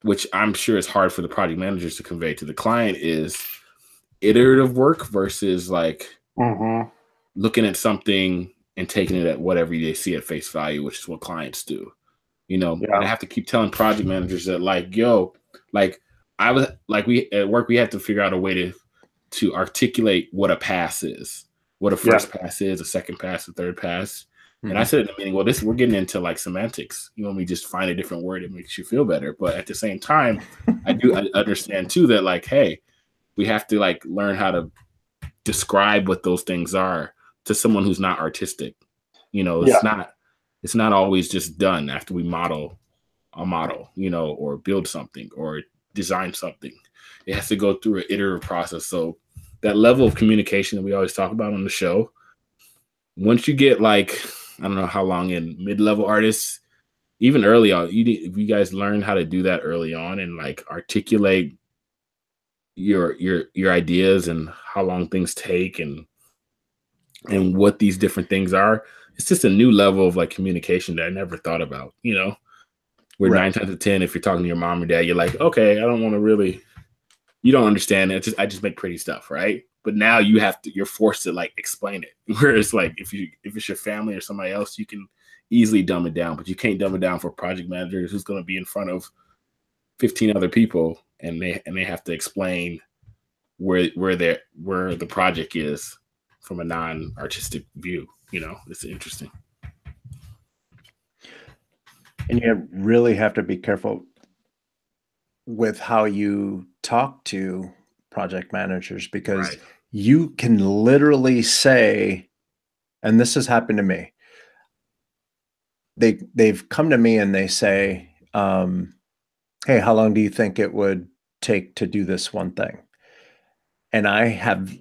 which I'm sure is hard for the project managers to convey to the client, is iterative work versus like looking at something and taking it at whatever they see at face value, which is what clients do. And I have to keep telling project managers that like, we at work, we have to figure out a way to articulate what a pass is, what a first pass is, a second pass, a third pass. And I said in the meeting, well, we're getting into like semantics. We just find a different word that makes you feel better. But at the same time, I understand too that like, hey, we have to like learn how to describe what those things are to someone who's not artistic. It's not always just done after we model a model, or build something or design something. It has to go through an iterative process. So that level of communication that we always talk about on the show, once you get like, I don't know how long in mid-level artists, even early on, if you guys learn how to do that early on and like articulate your ideas and how long things take and what these different things are, it's just a new level of like communication that I never thought about, where 9 times out of 10, if you're talking to your mom or dad, you're like, okay, I don't want to really, you don't understand it. I just make pretty stuff. Right. But now you're forced to like explain it. Whereas like, if it's your family or somebody else, you can easily dumb it down, but you can't dumb it down for project managers who's going to be in front of 15 other people and they have to explain where the project is from a non-artistic view. It's interesting. And you really have to be careful with how you talk to project managers, because you can literally say, and this has happened to me, they've come to me and they say, hey, how long do you think it would take to do this one thing? And I have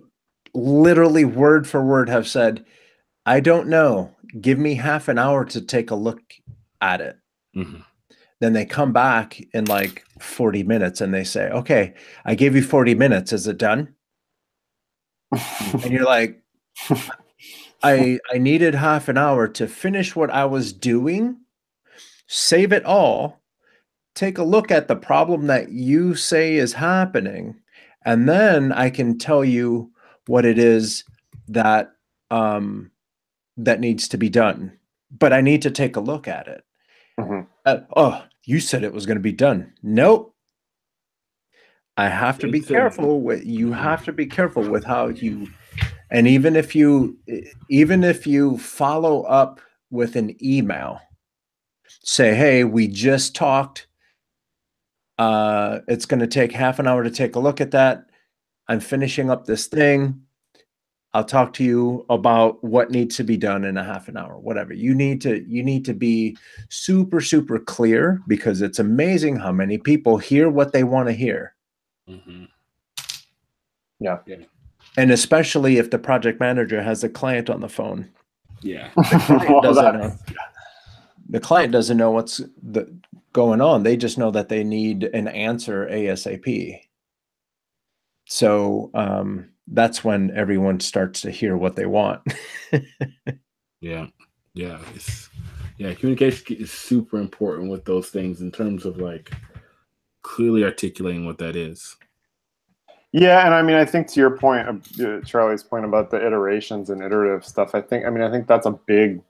literally word for word have said, I don't know. Give me half an hour to take a look at it. then they come back in like 40 minutes and they say, okay, I gave you 40 minutes. Is it done? And you're like, I needed half an hour to finish what I was doing, save it all, take a look at the problem that you say is happening, and then I can tell you what it is that that needs to be done. But I need to take a look at it. Oh, you said it was going to be done. Nope. I have to be careful with you. Have to be careful with how you. And even if you follow up with an email, say, hey, we just talked. It's going to take half an hour to take a look at that. I'm finishing up this thing. I'll talk to you about what needs to be done in a half an hour, whatever. You need to be super, super clear, because it's amazing how many people hear what they want to hear. Yeah. And especially if the project manager has a client on the phone. Yeah. The client doesn't know what's going on. They just know that they need an answer ASAP. So that's when everyone starts to hear what they want. Yeah. Communication is super important with those things in terms of like clearly articulating what that is. Yeah, and I mean, I think to your point, Charlie's point about the iterations and iterative stuff, I think that's a big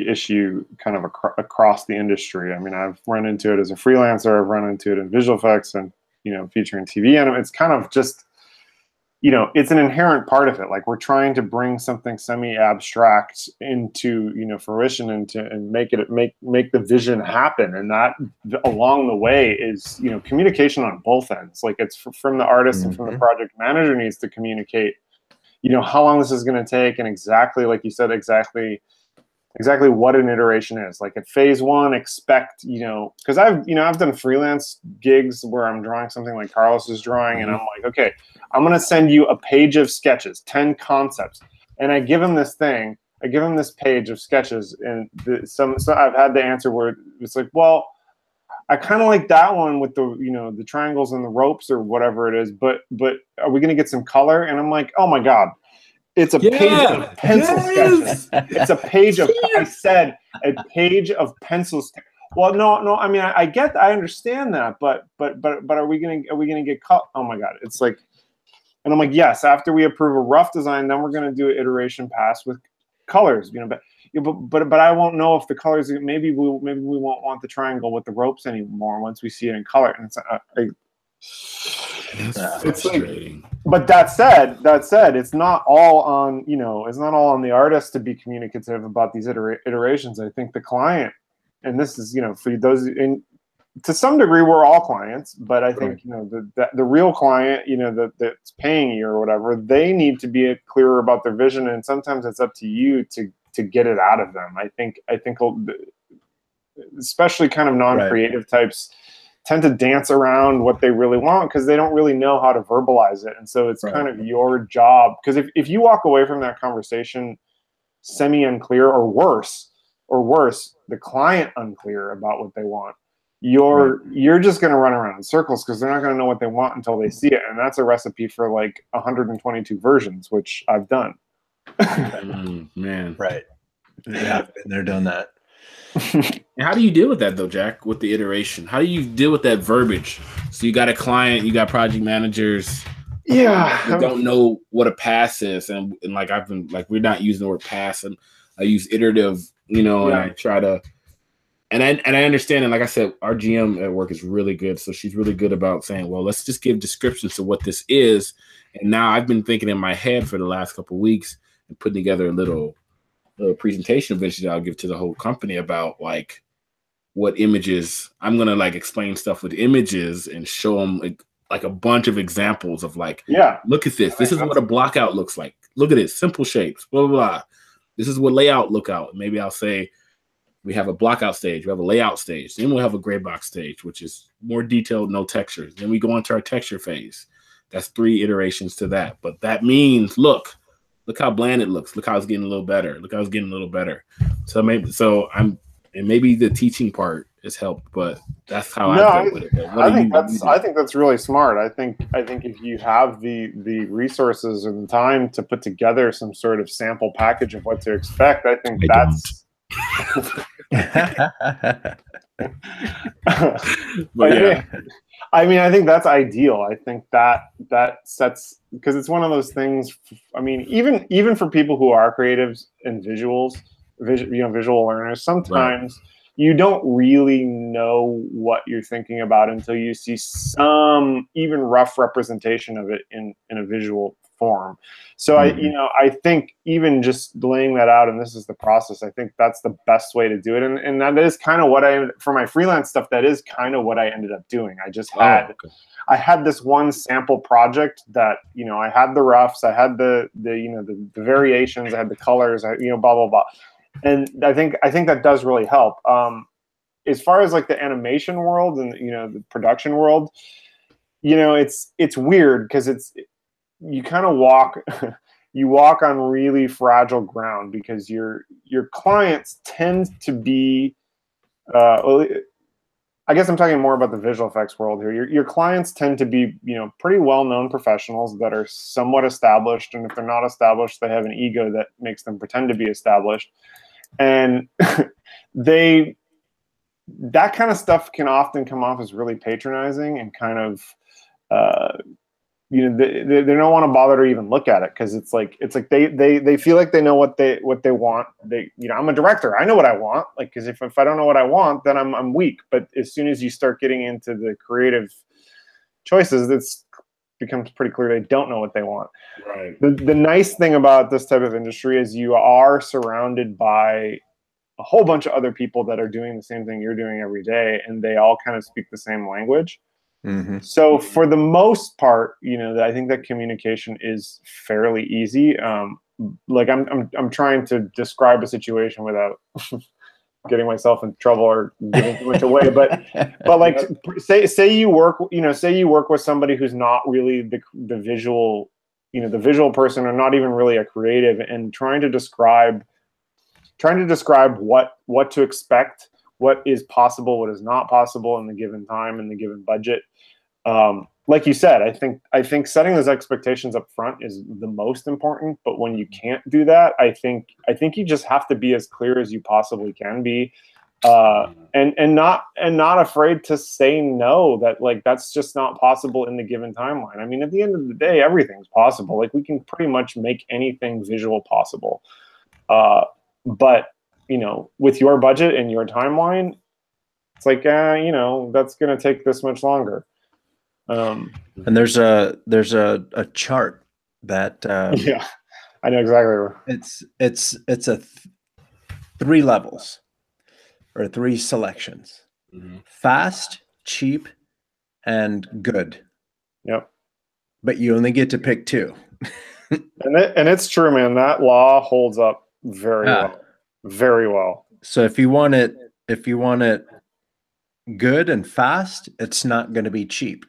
issue kind of across the industry. I mean, I've run into it as a freelancer. I've run into it in visual effects and, featuring TV. And it's kind of just, it's an inherent part of it. Like, we're trying to bring something semi-abstract into, fruition and make the vision happen. And that along the way is, communication on both ends. Like, it's from the artist and from the project manager needs to communicate, how long this is going to take, and exactly, like you said, exactly what an iteration is. Like, at phase one, expect, because I've done freelance gigs where I'm drawing something like Carlos is drawing, and I'm like, okay, I'm going to send you a page of sketches, 10 concepts. And I give him this page of sketches, and so I've had the answer where it's like, well, I kind of like that one with the, the triangles and the ropes or whatever it is, but are we going to get some color? And I'm like, oh my God. It's a page of pencil sketches. It's a page of, I said, a page of pencil sketches. Well, no. I mean, I understand that, but are we gonna get cut? Oh my God, it's like, and I'm like, yes. After we approve a rough design, then we're gonna do an iteration pass with colors. But I won't know if the colors. Maybe we won't want the triangle with the ropes anymore once we see it in color. And it's frustrating. But that said, it's not all on the artist to be communicative about these iterations. I think the client, and this is for those to some degree we're all clients, but I think the real client that's paying you or whatever, they need to be clearer about their vision, and sometimes it's up to you to get it out of them. I think especially kind of non-creative types tend to dance around what they really want because they don't really know how to verbalize it. And so it's kind of your job. Because if you walk away from that conversation semi-unclear or worse, the client unclear about what they want, you're just going to run around in circles because they're not going to know what they want until they see it. And that's a recipe for like 122 versions, which I've done. Man. Right. Yeah, I've been there, done that. How do you deal with that though, Jack, with the iteration? How do you deal with that verbiage? So you got a client, you got project managers. Yeah. Who don't know what a pass is. And like I've been like, we're not using the word pass, and I use iterative, and I try to and I understand, and like I said, our GM at work is really good. So she's really good about saying, well, let's just give descriptions of what this is. And now I've been thinking in my head for the last couple of weeks and putting together a little presentation eventually I'll give to the whole company about like what images I'm gonna like explain stuff with images and show them like a bunch of examples of like, look at this. This is what a blockout looks like. Look at it, simple shapes, blah blah blah. This is what layout look out. Maybe I'll say we have a blockout stage, we have a layout stage, then we'll have a gray box stage, which is more detailed, no textures. Then we go into our texture phase. That's 3 iterations to that. But that means look how bland it looks. Look how it's getting a little better. So maybe the teaching part it's helped, but that's how I dealt with it. I think that's really smart. I think if you have the resources and the time to put together some sort of sample package of what to expect, I think that's. But yeah. I mean, I think that's ideal. I think that sets, because it's one of those things. I mean, even for people who are creatives and visual learners, sometimes you don't really know what you're thinking about until you see some even rough representation of it in a visual form. So I think even just laying that out, and this is the process, I think that's the best way to do it. And that is kind of what for my freelance stuff, that is kind of what I ended up doing. I just had, I had this one sample project that, I had the roughs, I had the variations, I had the colors, blah, blah, blah. And I think that does really help. As far as like the animation world and, the production world, it's weird because you kind of walk on really fragile ground, because your clients tend to be, I guess I'm talking more about the visual effects world here. Your clients tend to be, pretty well-known professionals that are somewhat established. And if they're not established, they have an ego that makes them pretend to be established. And that kind of stuff can often come off as really patronizing and kind of, they don't want to bother to even look at it, because it's like they feel like they know what they want. I'm a director, I know what I want. Like, because if I don't know what I want, then I'm weak. But as soon as you start getting into the creative choices, it becomes pretty clear they don't know what they want. Right. The nice thing about this type of industry is you are surrounded by a whole bunch of other people that are doing the same thing you're doing every day, and they all kind of speak the same language. Mm-hmm. So for the most part, I think that communication is fairly easy. Like I'm trying to describe a situation without getting myself in trouble or giving too much away. But like, say you work with somebody who's not really the visual, the visual person, or not even really a creative, and trying to describe what to expect, what is possible, what is not possible in the given time and the given budget. Like you said, I think setting those expectations up front is the most important. But when you can't do that, I think you just have to be as clear as you possibly can be, and not afraid to say no. That, like, that's just not possible in the given timeline. I mean, at the end of the day, everything's possible. Like, we can pretty much make anything visual possible. But with your budget and your timeline, it's like, that's going to take this much longer. And there's a chart that yeah, I know exactly. It's a 3 levels or 3 selections: fast, cheap, and good. Yep. But you only get to pick 2. and it's true, man. That law holds up very well. So if you want it good and fast, it's not going to be cheap.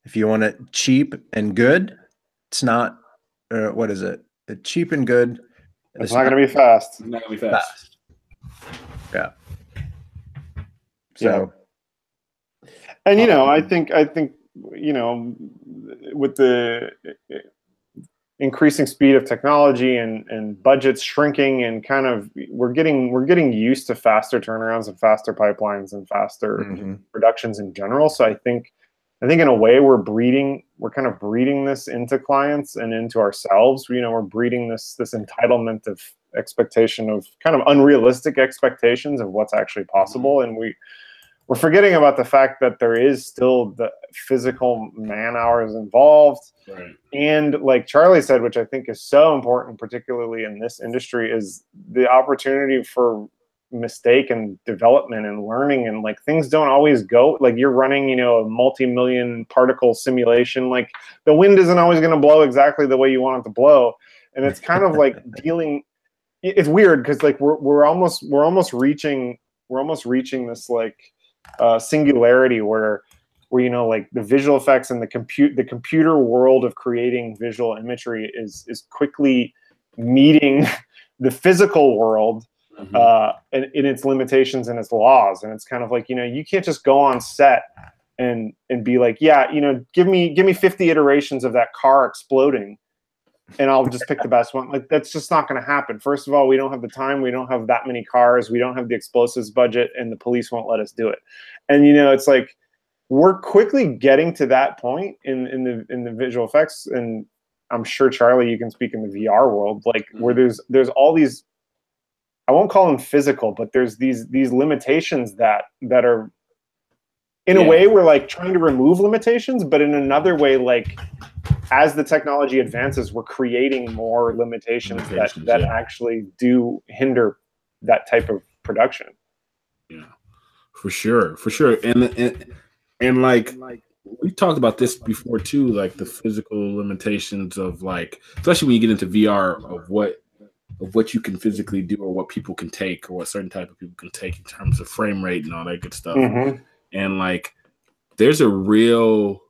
If you want it cheap and good, it's not. What is it? Cheap and good. It's not going to be fast. It's not going to be fast. Yeah. So. And I think with the increasing speed of technology and budgets shrinking, and kind of we're getting used to faster turnarounds and faster pipelines and faster productions in general. So I think in a way we're kind of breeding this into clients and into ourselves. We're breeding this entitlement of expectation, of kind of unrealistic expectations of what's actually possible. And we're forgetting about the fact that there is still the physical man hours involved. Right. And like Charlie said, which I think is so important, particularly in this industry, is the opportunity for mistake and development and learning. And like, things don't always go like you're running, a multi-million particle simulation. Like, the wind isn't always going to blow exactly the way you want it to blow. And it's kind of like it's weird, because like we're almost reaching this like singularity where like the visual effects and the computer world of creating visual imagery is quickly meeting the physical world in its limitations and its laws. And it's kind of like, you know, you can't just go on set and be like, yeah, you know, give me 50 iterations of that car exploding and I'll just pick the best one. Like, that's just not going to happen. First of all, we don't have the time. We don't have that many cars. We don't have the explosives budget, and the police won't let us do it. And, you know, it's like, we're quickly getting to that point in the visual effects. And I'm sure, Charlie, you can speak in the VR world, like where there's all these, I won't call them physical, but there's these limitations that are, in a way, we're like trying to remove limitations, but in another way, like, as the technology advances, we're creating more limitations that actually do hinder that type of production. Yeah, for sure. And like we talked about this before too, like the physical limitations of, like, especially when you get into VR, of what you can physically do, or what people can take, or what certain type of people can take in terms of frame rate and all that good stuff. And like, there's a real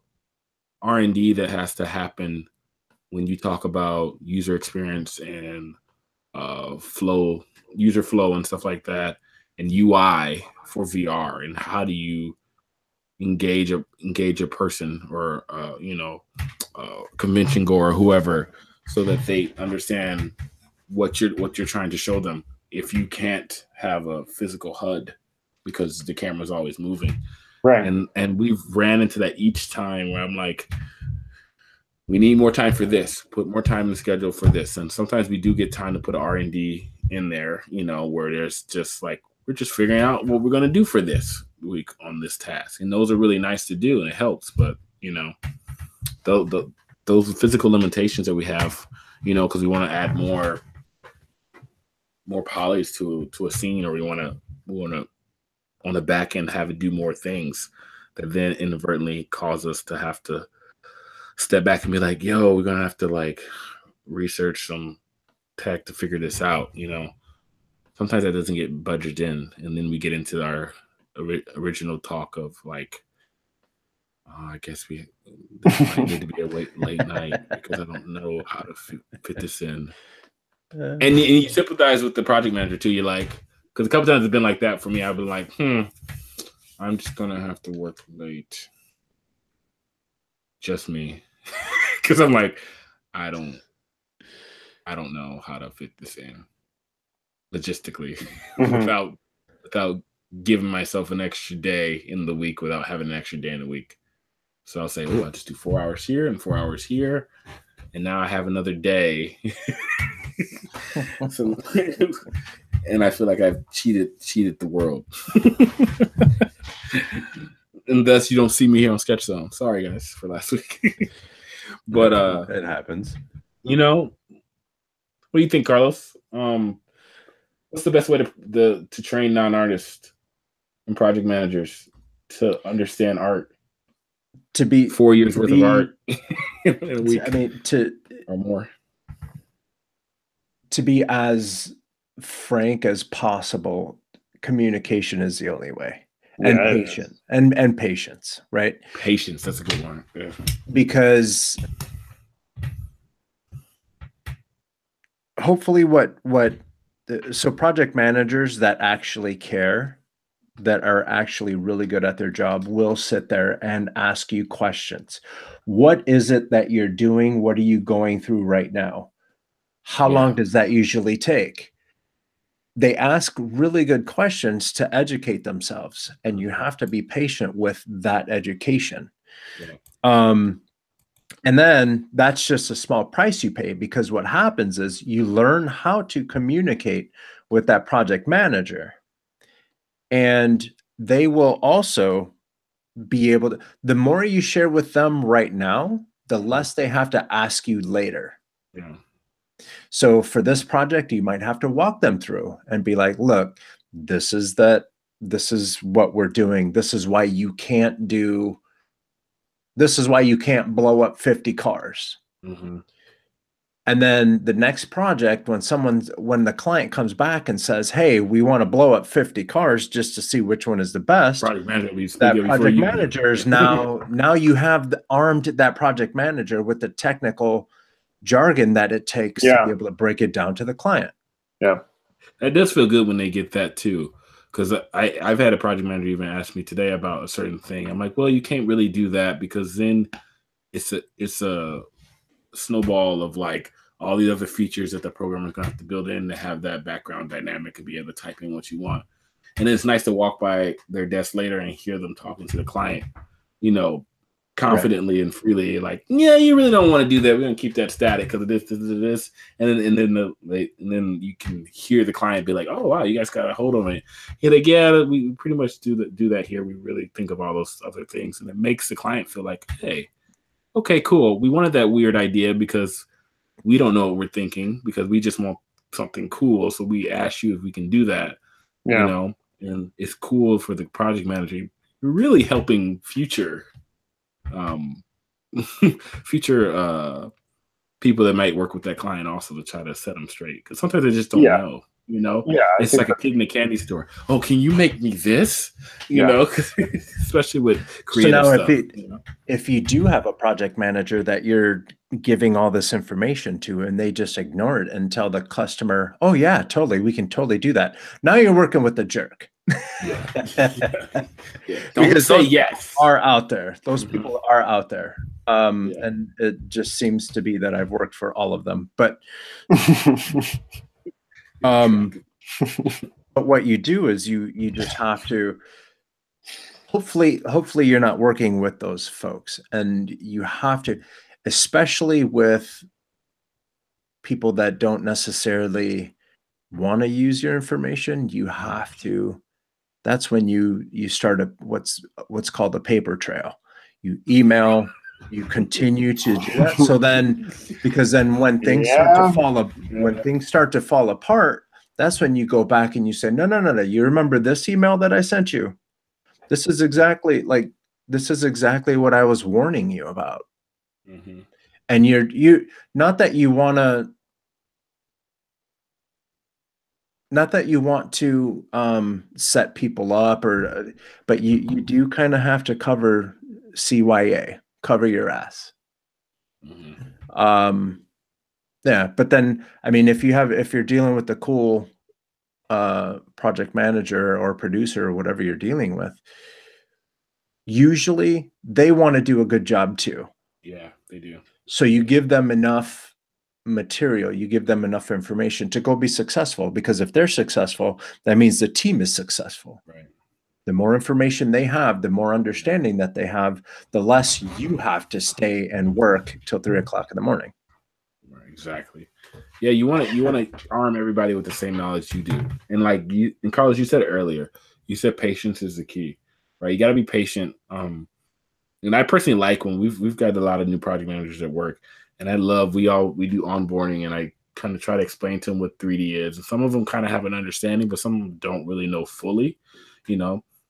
R&D that has to happen when you talk about user experience and user flow and stuff like that, and UI for VR, and how do you engage a person, or convention goer or whoever, so that they understand what you're trying to show them, if you can't have a physical HUD because the camera's always moving. Right. And we've ran into that each time, where I'm like, we need more time for this, put more time in the schedule for this. And sometimes we do get time to put R&D in there, you know, where there's just like, we're just figuring out what we're going to do for this week on this task. And those are really nice to do, and it helps. But, you know, those physical limitations that we have, you know, because we want to add more polys to a scene, or we want to on the back end have it do more things, that then inadvertently cause us to have to step back and be like, yo, we're gonna have to like research some tech to figure this out. You know, sometimes that doesn't get budgeted in, and then we get into our original talk of like, I guess this might need to be a late night because I don't know how to fit this in. And you sympathize with the project manager too. You're like, because a couple times it's been like that for me. I've been like, I'm just gonna have to work late. Just me, because I'm like, I don't know how to fit this in logistically without giving myself an extra day in the week, without having an extra day in the week. So I'll say, I'll just do 4 hours here and 4 hours here, and now I have another day. So, and I feel like I've cheated the world. And thus you don't see me here on Sketch Zone. Sorry guys for last week. But it happens. You know, what do you think, Carlos? What's the best way to train non-artists and project managers to understand art? To be 4 years worth of art in a week. I mean, or more. To be as frank as possible, communication is the only way. And patience. And patience, right? Patience, that's a good one. Yeah. Because hopefully so project managers that actually care, that are actually really good at their job, will sit there and ask you questions. What is it that you're doing? What are you going through right now? How long does that usually take? They ask really good questions to educate themselves, and you have to be patient with that education. And then that's just a small price you pay, because what happens is you learn how to communicate with that project manager, and they will also be able to, the more you share with them right now, the less they have to ask you later. Yeah. So for this project, you might have to walk them through and be like, look, this is what we're doing. This is why you can't blow up 50 cars. Mm-hmm. And then the next project, when the client comes back and says, hey, we want to blow up 50 cars just to see which one is the best, project managers now you have armed that project manager with the technical jargon that it takes to be able to break it down to the client. Yeah. That does feel good when they get that too. Because I've had a project manager even ask me today about a certain thing. I'm like, well, you can't really do that because then it's a snowball of like all the other features that the programmer's gonna have to build in to have that background dynamic and be able to type in what you want. And it's nice to walk by their desk later and hear them talking to the client, confidently and freely, like, yeah, you really don't want to do that. We're gonna keep that static because of this, and then you can hear the client be like, oh wow, you guys got a hold of it. You're like, yeah, we pretty much do that here. We really think of all those other things, and it makes the client feel like, hey, okay, cool. We wanted that weird idea because we don't know what we're thinking because we just want something cool. So we asked you if we can do that, and it's cool for the project manager. You're really helping future people that might work with that client also to try to set them straight. Because sometimes they just don't know. It's like a kid in a candy store. Oh, can you make me this? Especially with creative stuff. If you do have a project manager that you're giving all this information to and they just ignore it and tell the customer, oh yeah, totally, we can totally do that. Now you're working with the jerk. Because say yes are out there. Those people are out there. And it just seems to be that I've worked for all of them. But but what you do is you just have to hopefully you're not working with those folks, and you have to, especially with people that don't necessarily want to use your information, you have to, that's when you start what's called a paper trail. You email, you continue to do that. So then, because then when things start to fall apart, that's when you go back and you say, no, you remember this email that I sent you? This is exactly what I was warning you about. And you not that you want to set people up, but you do kind of have to cover CYA, cover your ass. But then, I mean, if you're dealing with the cool project manager or producer or whatever you're dealing with, usually they want to do a good job too. Yeah, they do. So you give them enough material, you give them enough information to go be successful, because if they're successful, that means the team is successful. Right. The more information they have, the more understanding that they have, the less you have to stay and work till 3 o'clock in the morning. Right, exactly. Yeah, you want to arm everybody with the same knowledge you do. And like you, and Carlos, you said it earlier. You said patience is the key, right? You got to be patient. And I personally like when we've got a lot of new project managers at work, and I love we do onboarding, and I kind of try to explain to them what 3D is. And some of them kind of have an understanding, but some of them don't really know fully,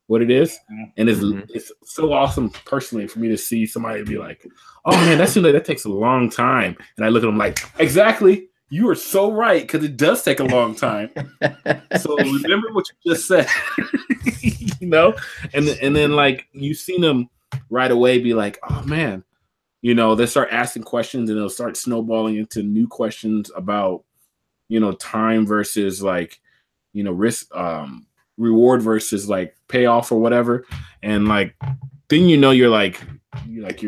what it is. And it's so awesome personally for me to see somebody be like, oh man, that seems like that takes a long time. And I look at them like, exactly, you are so right, because it does take a long time. So remember what you just said. And then like you've seen them right away be like, oh man, they start asking questions, and they'll start snowballing into new questions about time versus like risk, reward versus like payoff or whatever. And like then you're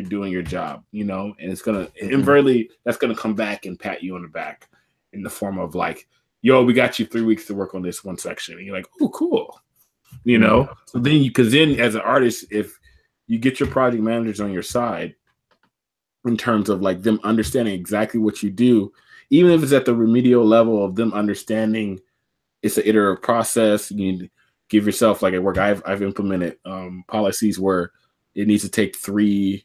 doing your job, and it's gonna invariably, that's gonna come back and pat you on the back in the form of like, yo, we got you 3 weeks to work on this one section, and you're like, oh cool. So then because then as an artist, if you get your project managers on your side in terms of like them understanding exactly what you do, even if it's at the remedial level of them understanding it's an iterative process, you give yourself, like at work, I've implemented policies where it needs to take 3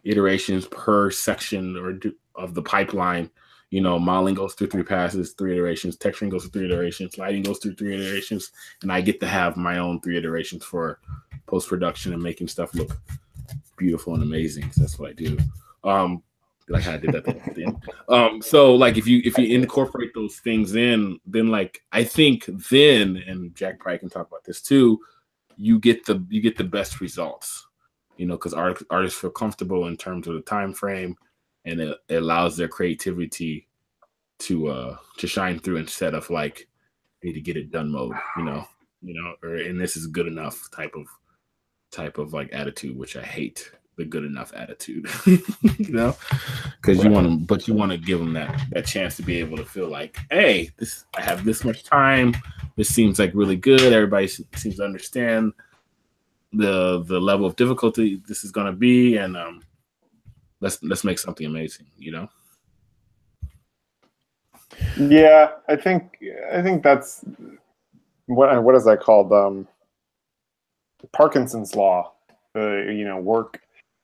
iterations per section of the pipeline. Modeling goes through 3 passes, 3 iterations, texturing goes through 3 iterations, lighting goes through 3 iterations, and I get to have my own 3 iterations for post-production and making stuff look beautiful and amazing. So that's what I do. Like I did that at the end. So like if you incorporate those things in, then like I think then, and Jack probably can talk about this too, you get the best results, because artists feel comfortable in terms of the time frame, and it allows their creativity to shine through, instead of like need to get it done mode, or and this is good enough type of like attitude, which I hate the good enough attitude, because you want to give them that chance to be able to feel like, hey, I have this much time. This seems like really good. Everybody seems to understand the level of difficulty this is going to be, and let's make something amazing, Yeah, I think that's what is that called? Parkinson's law.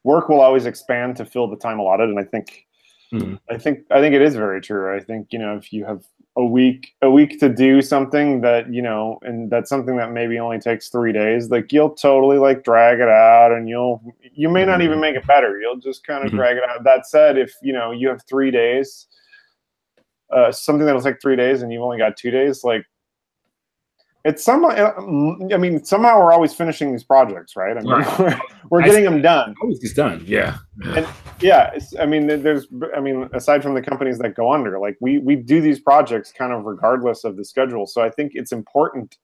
Work will always expand to fill the time allotted, and I think it is very true. I think if you have a week to do something that and that's something that maybe only takes 3 days, like you'll totally like drag it out, and you may not even make it better. You'll just kind of drag it out. That said, if you have 3 days, something that'll take 3 days, and you've only got 2 days, like. It's somehow we're always finishing these projects, right? I mean, we're getting them done. Always gets done, yeah. And yeah, aside from the companies that go under, like we do these projects kind of regardless of the schedule. So I think it's important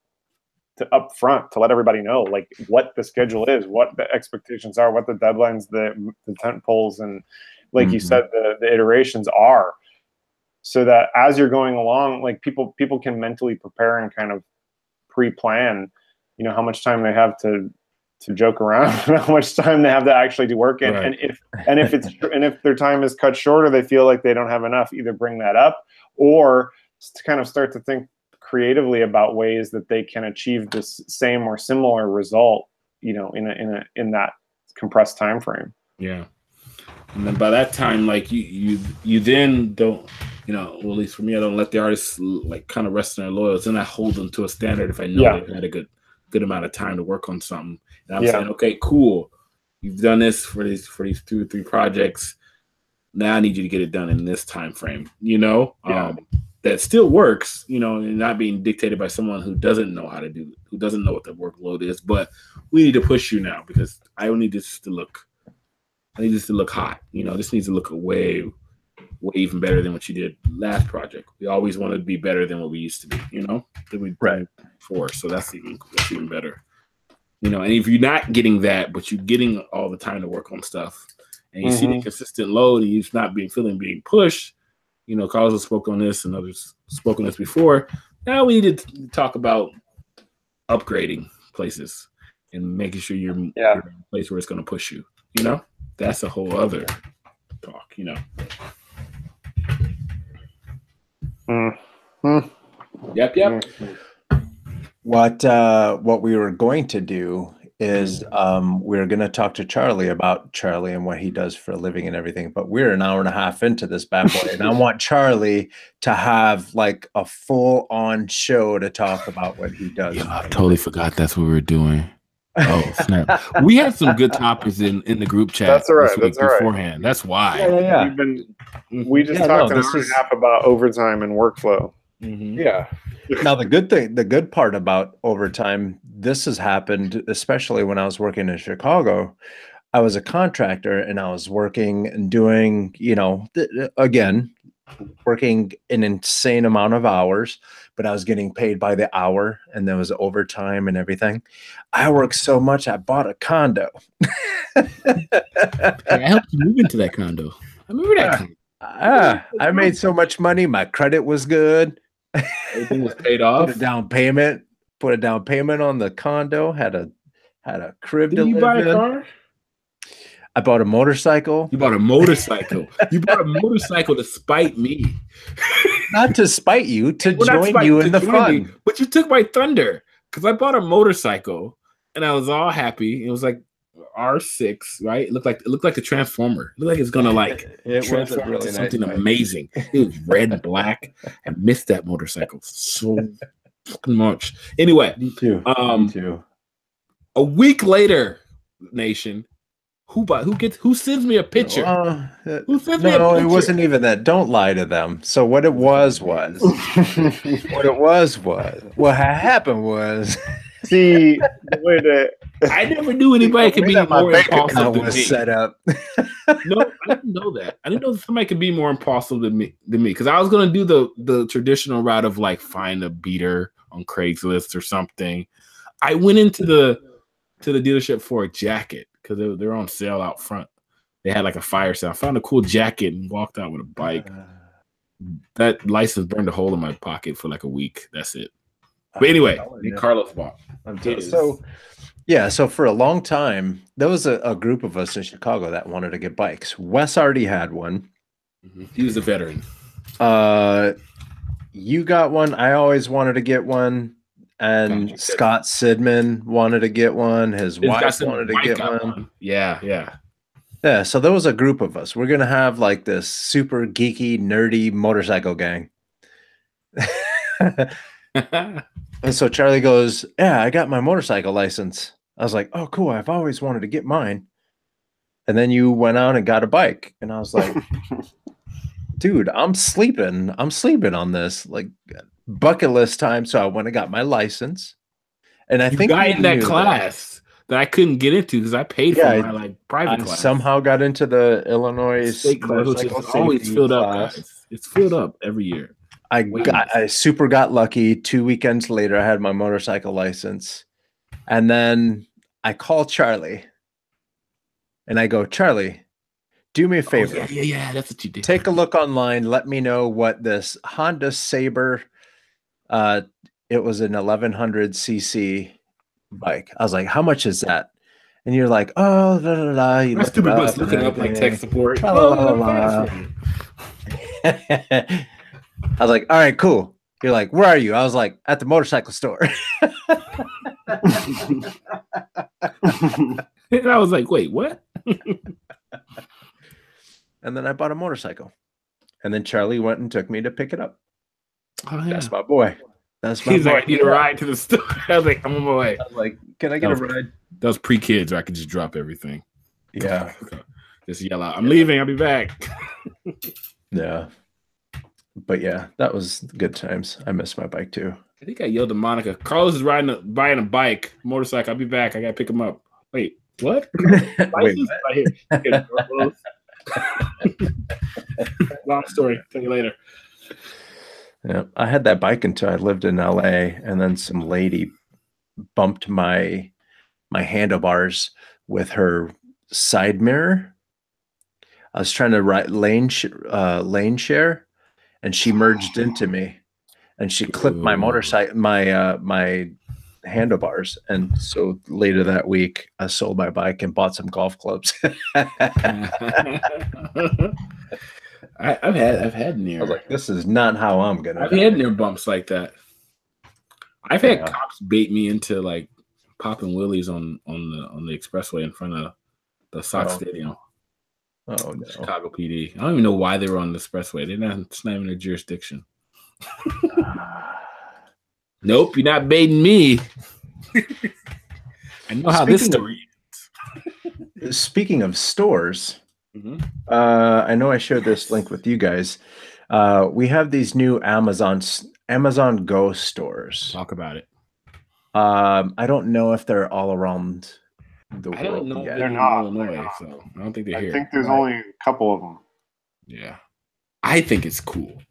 to upfront to let everybody know like what the schedule is, what the expectations are, what the deadlines, the tent poles, and like you said, the iterations are, so that as you're going along, like people can mentally prepare and kind of pre-plan, how much time they have to joke around, and how much time they have to actually do work. And if their time is cut short, or they feel like they don't have enough, either bring that up, or to kind of start to think creatively about ways that they can achieve this same or similar result, in that compressed time frame. Yeah. And then by that time, like you then don't, well, at least for me, I don't let the artists like kind of rest in their laurels, and I hold them to a standard if I know they've had a good amount of time to work on something. And I'm saying, okay, cool, you've done this for these 2 or 3 projects. Now I need you to get it done in this time frame. That still works, and not being dictated by someone who doesn't know how to do, who doesn't know what the workload is. But we need to push you now, because I need this to look hot. This needs to look way even better than what you did last project. We always want to be better than what we used to be, than we did before. So that's even better. And if you're not getting that, but you're getting all the time to work on stuff, and you see the consistent load, and you're not being pushed, Carlos has spoken on this, and others spoken on this before. Now we need to talk about upgrading places and making sure you're in a place where it's going to push you. That's a whole other talk. Yep. What we were going to do is we were going to talk to Charlie about Charlie and what he does for a living and everything, but we're an hour and a half into this bad boy, and I want Charlie to have like a full-on show to talk about what he does. Yeah, I totally forgot that's what we were doing. Oh snap! We had some good topics in the group chat. That's all right. That's beforehand. Right. That's why. Yeah. We just talked an hour and a half about overtime and workflow. Yeah. Now the good part about overtime, this has happened, especially when I was working in Chicago. I was a contractor, and I was working and doing, working an insane amount of hours, but I was getting paid by the hour, and there was overtime and everything. I worked so much, I bought a condo. I helped you move into that condo. I remember that. I made so much money. My credit was good. Everything was paid off. Put a down payment on the condo. Had a crib to live in. Did you buy a car? I bought a motorcycle. You bought a motorcycle. You bought a motorcycle to spite me. Not to spite you, to join you in the fun. But you took my thunder, because I bought a motorcycle and I was all happy. It was like R6, right? It looked like the Transformer. It looked like it's gonna transform into something amazing. It was red and black. I missed that motorcycle so fucking much. Anyway, me too. Me too. A week later, nation. Who sends me a picture? Who sends me a picture? No, it wasn't even that. Don't lie to them. So what it was what happened was. See, the way that I never knew anybody could be more impulsive than me. Set up. No, I didn't know that. I didn't know somebody could be more impulsive than me. Because I was going to do the traditional route of like find a beater on Craigslist or something. I went into the dealership for a jacket because they're on sale out front. They had like a fire sale. I found a cool jacket and walked out with a bike. That license burned a hole in my pocket for like a week. That's it. But anyway, Carlos bought. So for a long time, there was a group of us in Chicago that wanted to get bikes. Wes already had one. He was a veteran. You got one. I always wanted to get one. And Scott Sidman wanted to get one. His wife wanted to get one. Yeah. Yeah, so there was a group of us. We're going to have like this super geeky, nerdy motorcycle gang. And so Charlie goes, yeah, I got my motorcycle license. I was like, oh, cool. I've always wanted to get mine. And then you went out and got a bike. And I was like, dude, I'm sleeping on this. Like bucket list time. So I went and got my license. And I think got in that class that I couldn't get into because I paid for my like private class. Somehow got into the Illinois State class, which is always filled up, guys. It's filled up every year. I super got lucky. 2 weekends later, I had my motorcycle license. And then I call Charlie and I go, Charlie, do me a favor. Yeah, that's what you did. Take a look online. Let me know what this Honda Sabre, it was an 1100cc bike. I was like, how much is that? And you're like, oh, da, da, da. You my stupid bus looking up like tech support. I was like, all right, cool. You're like, where are you? I was like, at the motorcycle store. And I was like, wait, what? And then I bought a motorcycle. And then Charlie went and took me to pick it up. Oh, yeah. That's my boy. He's like, I need a ride to the store. I was like, I'm on my way. I was like, can I get a ride? That was pre-kids where I could just drop everything. Yeah. Just yell out, I'm leaving. I'll be back. Yeah. But yeah, that was good times. I miss my bike too. I think I yelled to Monica, Carlos is buying a bike, motorcycle. I'll be back. I got to pick him up. Wait, what? Wait, right here. Long story. Tell you later. Yeah, I had that bike until I lived in LA, and then some lady bumped my handlebars with her side mirror. I was trying to lane share, and she merged into me, and she clipped my motorcycle, my handlebars. And so later that week, I sold my bike and bought some golf clubs. I've had near. I was like, this is not how I'm gonna. I've had near bumps like that. I've had cops bait me into like popping wheelies on the expressway in front of the Sox Stadium. Oh no, Chicago PD. I don't even know why they were on the expressway. It's not even their jurisdiction. Nope, you're not baiting me. I know how this story ends. Speaking of stores. I know I shared this link with you guys. We have these new Amazon Go stores. Talk about it. I don't know if they're all around the world. I don't know. They're not. Illinois, so I don't think they're here. I think there's only a couple of them. Yeah, I think it's cool.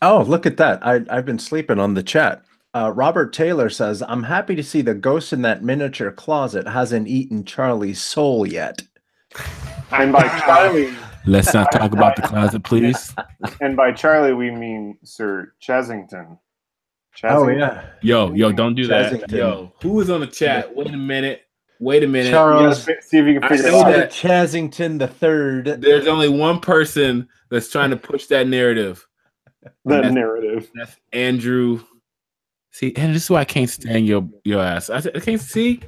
Oh, look at that! I've been sleeping on the chat. Robert Taylor says, "I'm happy to see the ghost in that miniature closet hasn't eaten Charlie's soul yet." And by Charlie, let's not talk about the closet, please. And by Charlie, we mean Sir Chasington. Oh yeah. Yo, don't do that. Yo, who is on the chat? Wait a minute. Charles, see if you can figure it out. That Chasington the third. There's only one person that's trying to push that narrative. Narrative. That's Andrew. See, and this is why I can't stand your ass. I can't see.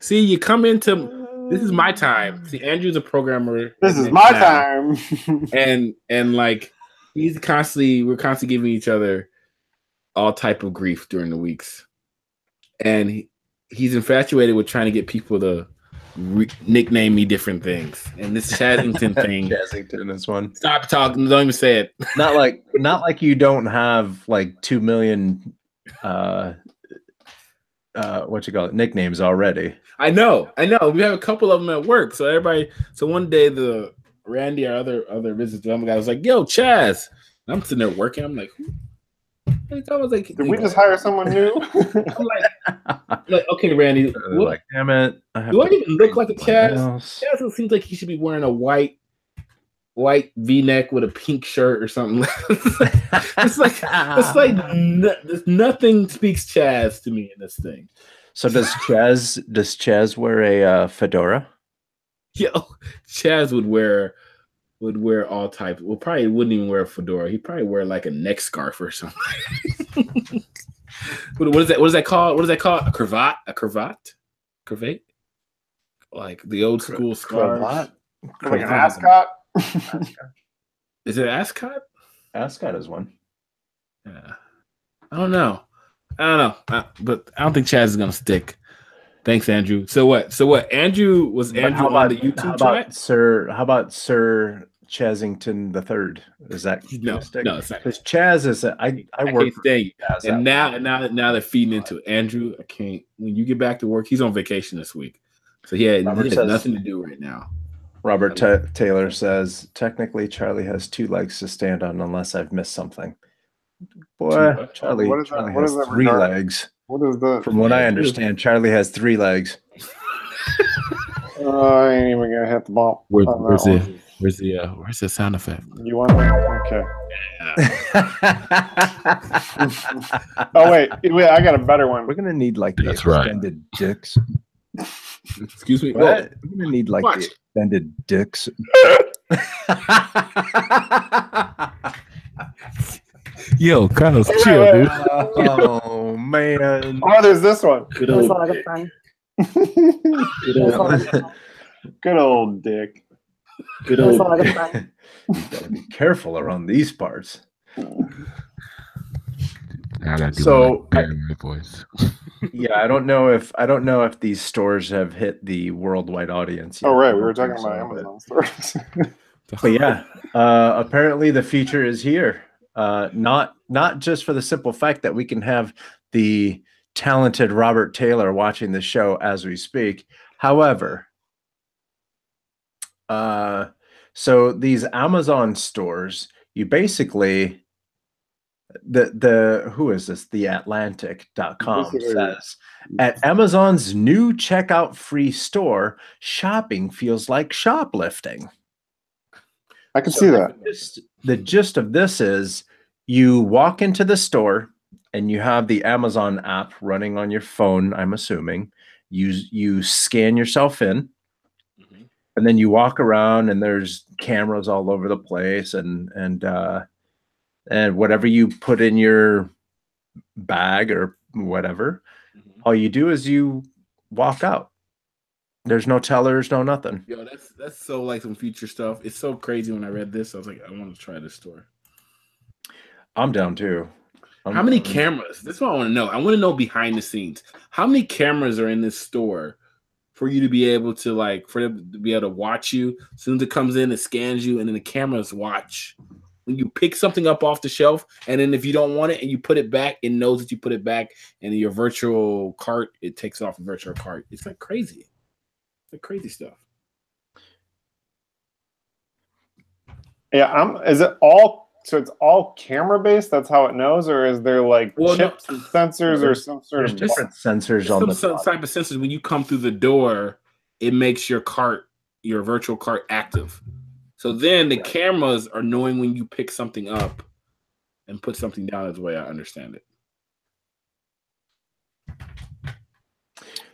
You come into. This is my time. See, Andrew's a programmer. This is my time. and like we're constantly giving each other all type of grief during the weeks. And he's infatuated with trying to get people to nickname me different things. And this Chasington thing. Chasington is one. Stop talking. Don't even say it. Not like you don't have like 2 million nicknames already. I know. We have a couple of them at work. So one day the Randy, our other business development guy, was like, "Yo, Chaz." And I'm sitting there working. I'm like, I was like, did we just hire someone new? I'm like, okay, Randy. What? Like, damn it! Do I even look like a Chaz? Chaz seems like he should be wearing a white V-neck with a pink shirt or something. it's like nothing speaks Chaz to me in this thing. So does Chaz wear a fedora? Yo, Chaz would wear all types. Well, probably wouldn't even wear a fedora. He'd probably wear like a neck scarf or something. What is that? What is that called? What is that called? A cravat? A cravat? Cravat? Like the old school scarf. Like an ascot? Is it an ascot? Ascot is one. Yeah. I don't know. But I don't think Chaz is gonna stick. Thanks, Andrew. So what? Andrew on the YouTube chat? How about Sir Chazington III? Is that no? It's not. Because Chaz is I work for Chaz. And now they're feeding into it. Andrew, I can't. When you get back to work, he's on vacation this week, so he has nothing to do right now. Robert Taylor says, technically, Charlie has 2 legs to stand on unless I've missed something. Boy, Charlie has 3 legs. What is that? From what I understand, Charlie has 3 legs. I ain't even gonna hit the ball. Where's the sound effect? You want that? Okay. Oh wait, I got a better one. We're gonna need like the extended dicks. Excuse me. What? We're gonna need like the extended dicks. Yo, Kyle's chill, dude. Oh man. Oh, there's this one. Good old fun. Good old dick. Good old fun. You gotta be careful around these parts. So voice. Yeah, I don't know if these stores have hit the worldwide audience yet. Oh right, we were talking about Amazon stores. But yeah, apparently the feature is here. Not just for the simple fact that we can have the talented Robert Taylor watching the show as we speak. However, so these Amazon stores, you basically who is this? The Atlantic.com says at Amazon's new checkout free store, shopping feels like shoplifting. I can see that. The gist of this is you walk into the store and you have the Amazon app running on your phone, I'm assuming. You scan yourself in, and then you walk around and there's cameras all over the place and whatever you put in your bag or whatever, all you do is you walk out. There's no tellers, no nothing. Yo, that's so like some future stuff. It's so crazy. When I read this, I was like, I want to try this store. I'm down too. How many cameras? That's what I want to know. I want to know behind the scenes. How many cameras are in this store for you to be able to for them to be able to watch you? As soon as it comes in, it scans you, and then the cameras watch. When you pick something up off the shelf, and then if you don't want it and you put it back, it knows that you put it back, and in your virtual cart, it takes off the virtual cart. It's like crazy. It's like crazy stuff. Yeah, is it all? So it's all camera based. That's how it knows, or is there chips and sensors or some sort of different sensors on some type of sensors? When you come through the door, it makes your cart, your virtual cart, active. So then the cameras are knowing when you pick something up and put something down. Is the way I understand it.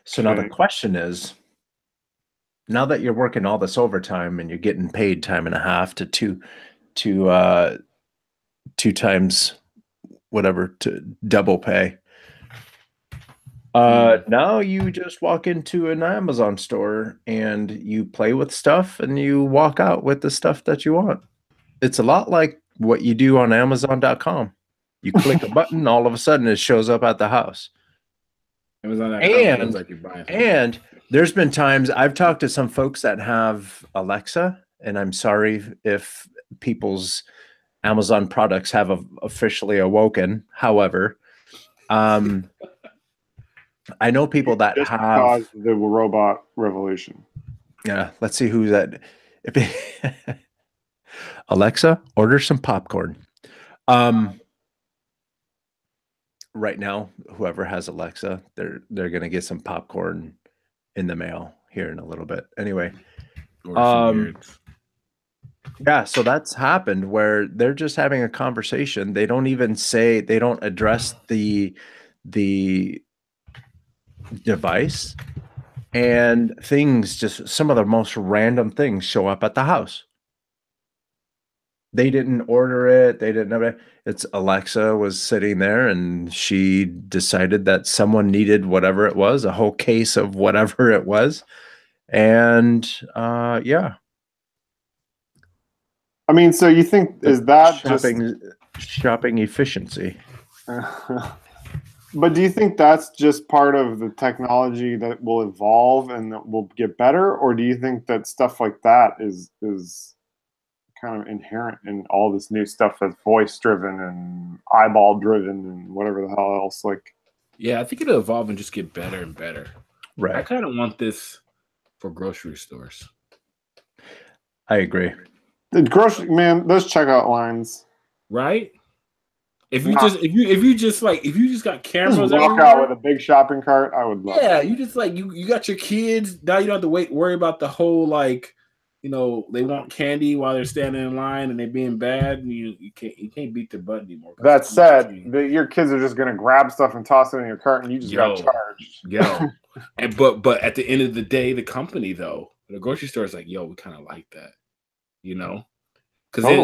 So now the question is, now that you're working all this overtime and you're getting paid time and a half to two times whatever to double pay. Now you just walk into an Amazon store and you play with stuff and you walk out with the stuff that you want. It's a lot like what you do on Amazon.com. You click a button, all of a sudden it shows up at the house. And there's been times I've talked to some folks that have Alexa, and I'm sorry if people's Amazon products have officially awoken. However, I know people that have caused the robot revolution. Yeah, let's see who's that. Alexa, order some popcorn. right now, whoever has Alexa, they're gonna get some popcorn in the mail here in a little bit. Anyway, yeah, so that's happened where they're just having a conversation. They don't even say, they don't address the device, and things, just some of the most random things show up at the house. They didn't order it. They didn't have it. It's Alexa was sitting there and she decided that someone needed whatever it was, a whole case of whatever it was. And yeah. I mean, so you think, is that shopping efficiency? But do you think that's just part of the technology that will evolve and that will get better? Or do you think that stuff like that is kind of inherent in all this new stuff that's voice driven and eyeball driven and whatever the hell else? Like, yeah, I think it'll evolve and just get better and better. Right. I kind of want this for grocery stores. I agree. The grocery, man, those checkout lines, right? If you just got cameras, just walk out with a big shopping cart, I would love. Yeah, you just like you got your kids now. You don't have to worry about the whole like, you know, they want candy while they're standing in line and they're being bad, and you can't beat their butt anymore. That said, your kids are just gonna grab stuff and toss it in your cart, and you just got charged. Yo, and but at the end of the day, the company though, the grocery store is like, yo, we kind of like that, you know. Because then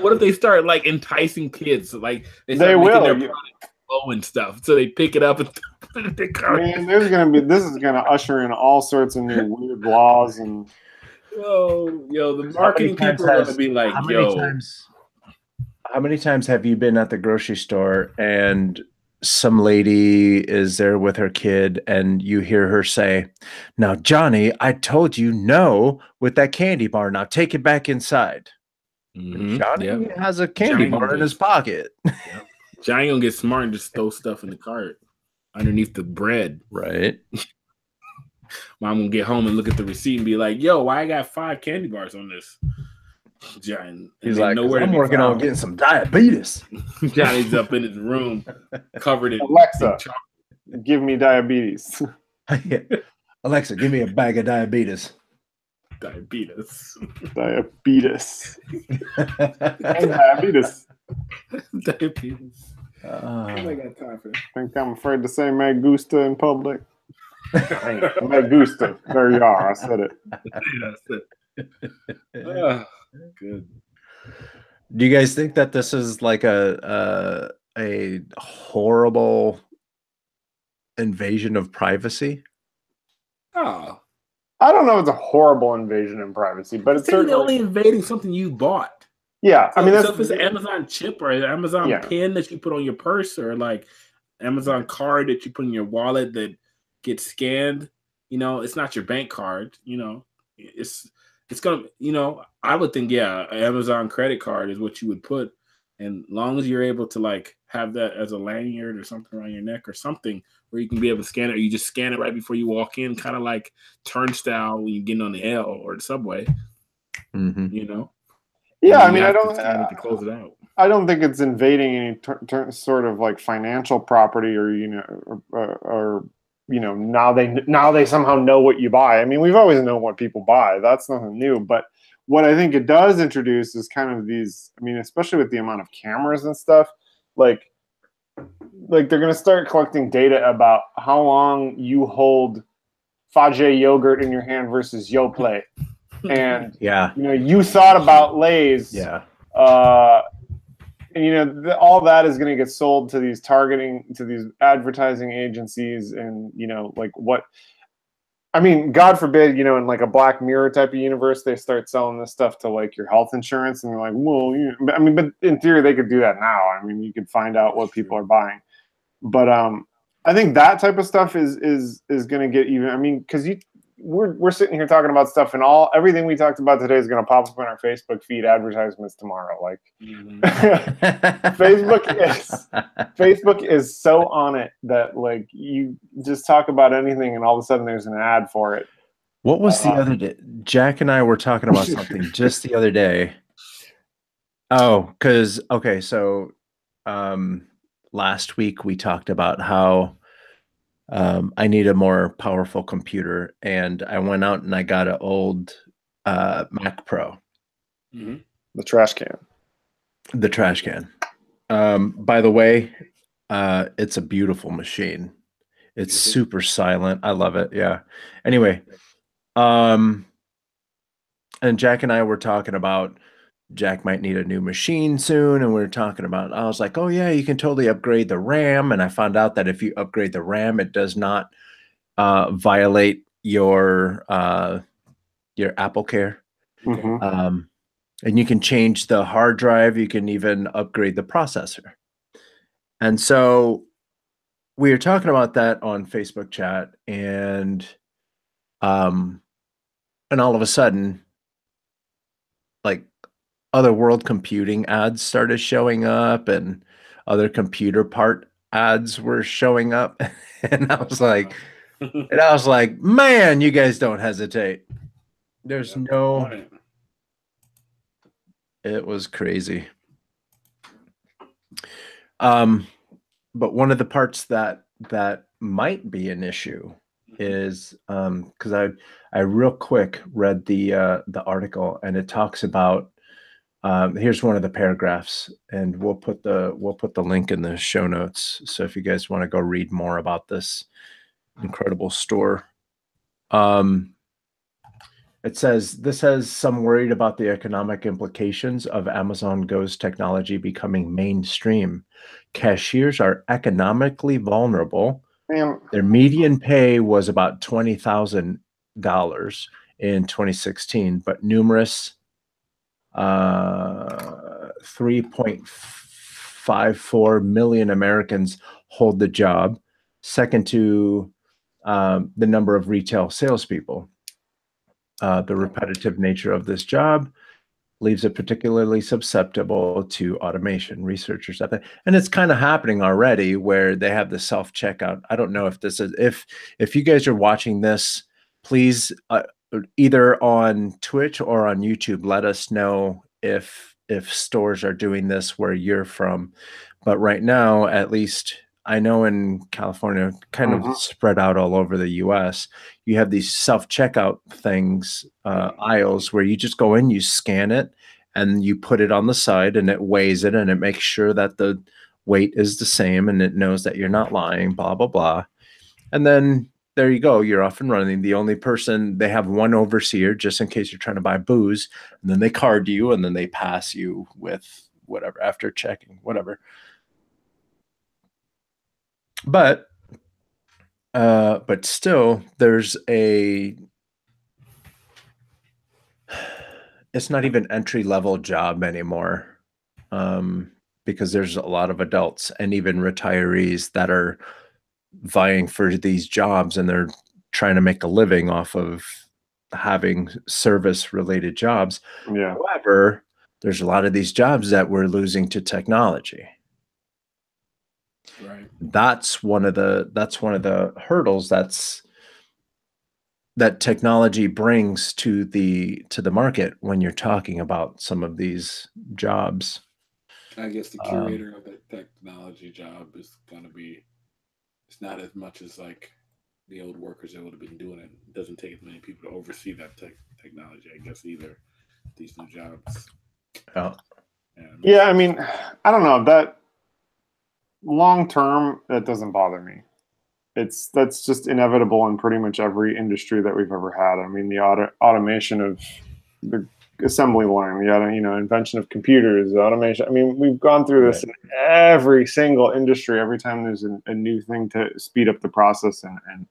what if they start like enticing kids? Like they will their product low and stuff, so they pick it up and put it in their car. Man, this is gonna usher in all sorts of new weird laws and. Yo, the marketing people are gonna be like, how many times have you been at the grocery store and some lady is there with her kid and you hear her say, "Now, Johnny, I told you no with that candy bar. Now take it back inside." Mm-hmm. Johnny has a candy bar in his pocket. Johnny gonna get smart and just throw stuff in the cart underneath the bread. Right. Mom gonna get home and look at the receipt and be like, "Yo, why I got 5 candy bars on this?" Johnny, he's like, "I'm working on getting some diabetes." Johnny's up in his room, covered in Alexa, give me diabetes. Alexa, give me a bag of diabetes. Diabetes. Diabetes. Diabetes. I got time for that. I think I'm afraid to say "me gusta" in public. Me gusta. There you are. I said it. Good. Do you guys think that this is like a horrible invasion of privacy? Oh. I don't know if it's a horrible invasion of privacy, but it's certainly only invading something you bought. Yeah, so, I mean, if it's an Amazon chip or an Amazon pin that you put on your purse, or like Amazon card that you put in your wallet that gets scanned, you know, it's not your bank card. You know, it's gonna, you know, I would think, an Amazon credit card is what you would put, and as long as you're able to like have that as a lanyard or something around your neck or something where you can be able to scan it, or you just scan it right before you walk in, kind of like turnstile when you're getting on the L or the subway. Mm-hmm. You know. Yeah, I mean, I don't to close it out. I don't think it's invading any sort of like financial property, or or now they somehow know what you buy. I mean, we've always known what people buy. That's nothing new. But what I think it does introduce is kind of these. I mean, especially with the amount of cameras and stuff, like they're going to start collecting data about how long you hold Fage yogurt in your hand versus Yoplait. And you thought about Lay's, and all that is going to get sold to these advertising agencies, and like what I mean, God forbid, in like a Black Mirror type of universe, they start selling this stuff to like your health insurance, and they're like, well, I mean, but in theory they could do that now. I mean, you could find out what people are buying, but I think that type of stuff is going to get even. I mean, because we're sitting here talking about stuff, and everything we talked about today is going to pop up in our Facebook feed advertisements tomorrow. Like, Facebook is so on it that like you just talk about anything, and all of a sudden there's an ad for it. What was the other day? Jack and I were talking about something just the other day. Oh, because so last week we talked about how I need a more powerful computer, and I went out and I got an old Mac Pro. Mm-hmm. The trash can. The trash can. By the way, it's a beautiful machine. It's super silent. I love it. Yeah. Anyway, and Jack and I were talking about Jack might need a new machine soon, and we were talking about, I was like, oh yeah, you can totally upgrade the RAM, and I found out that if you upgrade the RAM, it does not violate your Apple Care. Mm-hmm. And you can change the hard drive. You can even upgrade the processor. And so we were talking about that on Facebook chat, and all of a sudden, like, other world computing ads started showing up, and other computer part ads were showing up. And I was like, man, you guys don't hesitate. There's it was crazy. But one of the parts that might be an issue is because I real quick read the article, and it talks about here's one of the paragraphs, and we'll put the link in the show notes. So if you guys want to go read more about this incredible store, it says, this has some worried about the economic implications of Amazon Go's technology becoming mainstream. Cashiers are economically vulnerable. Their median pay was about $20,000 in 2016, but numerous 3.54 million Americans hold the job, second to the number of retail salespeople. The repetitive nature of this job leaves it particularly susceptible to automation. Researchers have that, and it's kind of happening already where they have the self-checkout. I don't know if this is, if you guys are watching this, please either on Twitch or on YouTube, let us know if stores are doing this where you're from. But right now, at least I know in California, kind of spread out all over the US, you have these self-checkout things, aisles, where you just go in, you scan it, and you put it on the side, and it weighs it, and it makes sure that the weight is the same, and it knows that you're not lying, blah, blah, blah. And then there you go. You're off and running. The only person, they have one overseer just in case you're trying to buy booze, and then they card you, and then they pass you with whatever after checking, whatever. But still, there's it's not even entry-level job anymore, because there's a lot of adults and even retirees that are vying for these jobs, and they're trying to make a living off of having service-related jobs. Yeah. However, there's a lot of these jobs that we're losing to technology. Right. That's one of the hurdles that technology brings to the market when you're talking about some of these jobs. I guess the curator of that technology job is going to be, it's not as much as like the old workers that would have been doing it. It doesn't take as many people to oversee that technology, I guess, either, these new jobs. Oh. Yeah, I mean, I don't know, that long term, that doesn't bother me. That's just inevitable in pretty much every industry that we've ever had. I mean, the automation of the assembly line, the invention of computers, the automation. I mean, we've gone through this in every single industry. Every time there's a new thing to speed up the process, and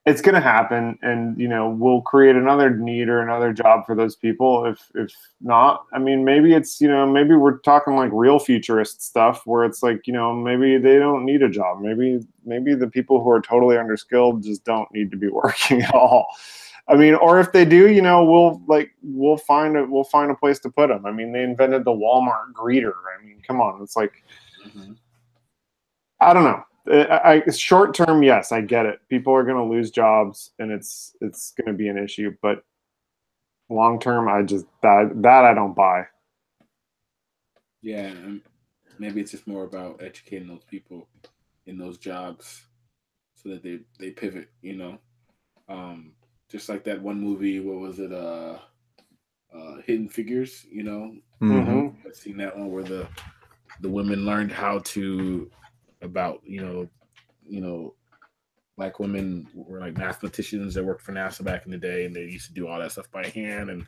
it's going to happen. And we'll create another need or another job for those people. If not, I mean, maybe it's maybe we're talking like real futurist stuff where it's like maybe they don't need a job. Maybe the people who are totally underskilled just don't need to be working at all. I mean, or if they do, we'll find a place to put them. I mean, they invented the Walmart greeter. I mean, come on, it's like, I don't know. Short term, yes, I get it. People are going to lose jobs, and it's going to be an issue. But long term, I just that I don't buy. Yeah, maybe it's just more about educating those people in those jobs so that they pivot, you know. Just like that one movie, what was it? Hidden Figures, you know. Mm-hmm. I've seen that one where the women learned how to about, you know, black women were like mathematicians that worked for NASA back in the day, and they used to do all that stuff by hand and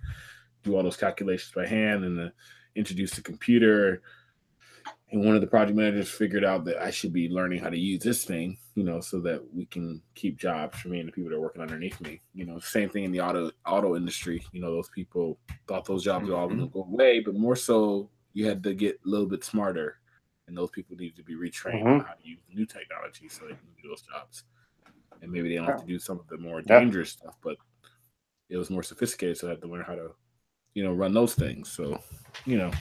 do all those calculations by hand, and introduce the computer. And one of the project managers figured out that I should be learning how to use this thing, you know, so that we can keep jobs for me and the people that are working underneath me. You know, same thing in the auto industry. You know, those people thought those jobs were all going to go away, but more so you had to get a little bit smarter, and those people needed to be retrained on how to use new technology so they can do those jobs. And maybe they don't have to do some of the more dangerous stuff, but it was more sophisticated, so they had to learn how to, you know, run those things. So, you know,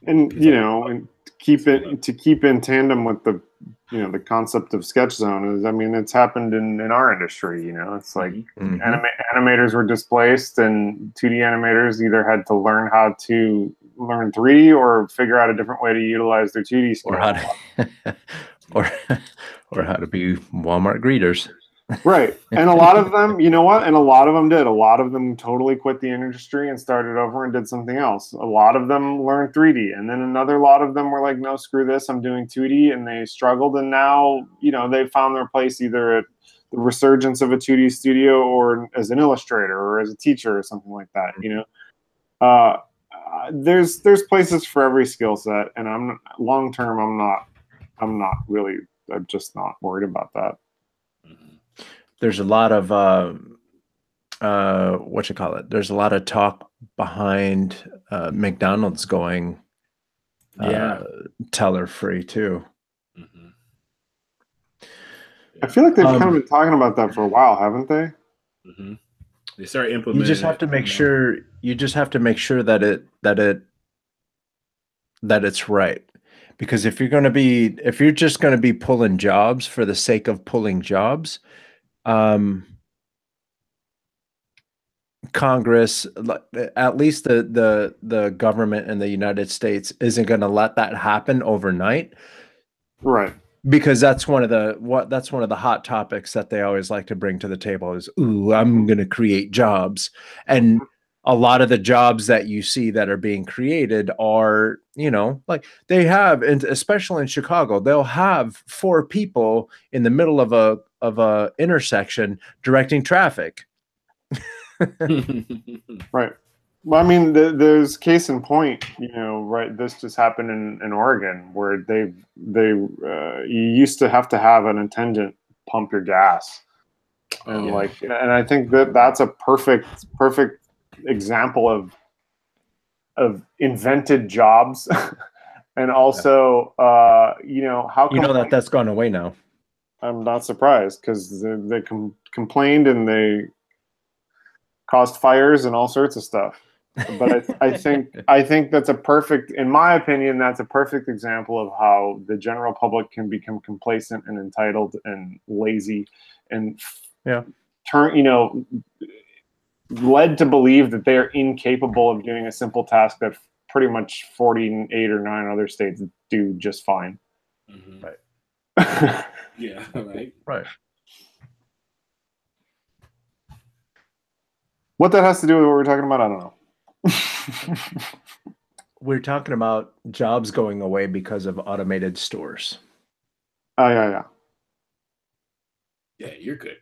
and you know, and keep in tandem with the, you know, the concept of sketch zone is, I mean, it's happened in our industry. You know, it's like animators were displaced, and 2D animators either had to learn how to learn 3D or figure out a different way to utilize their 2D skills, or how to be Walmart greeters. Right. And a lot of them, you know what? And a lot of them did. A lot of them totally quit the industry and started over and did something else. A lot of them learned 3D. And then another lot of them were like, no, screw this. I'm doing 2D. And they struggled. And now, you know, they found their place either at the resurgence of a 2D studio or as an illustrator or as a teacher or something like that, you know? There's places for every skill set. And I'm long term, I'm just not worried about that. There's a lot of there's a lot of talk behind McDonald's going teller free too. I feel like they've kind of been talking about that for a while, haven't they? They start implementing. You just have to make sure. You just have to make sure that it's right. Because if you're just going to be pulling jobs for the sake of pulling jobs, Congress, at least the government in the United States, isn't going to let that happen overnight, right? Because that's one of the hot topics that they always like to bring to the table is, ooh, I'm going to create jobs. And a lot of the jobs that you see that are being created are, you know, like they have, and especially in Chicago, they'll have 4 people in the middle of a intersection directing traffic. Right. Well, I mean, there's case in point, you know, right? This just happened in Oregon, where you used to have an attendant pump your gas, and and I think that's a perfect example of invented jobs, and also, you know, how come, you know that's gone away now. I'm not surprised, because they complained and they caused fires and all sorts of stuff. But I think that's in my opinion, that's a perfect example of how the general public can become complacent and entitled and lazy, and led to believe that they're incapable of doing a simple task that pretty much 48 or 9 other states do just fine. Right. Yeah. Right. Right. What that has to do with what we're talking about, I don't know. We're talking about jobs going away because of automated stores. Oh, yeah. Yeah, you're good.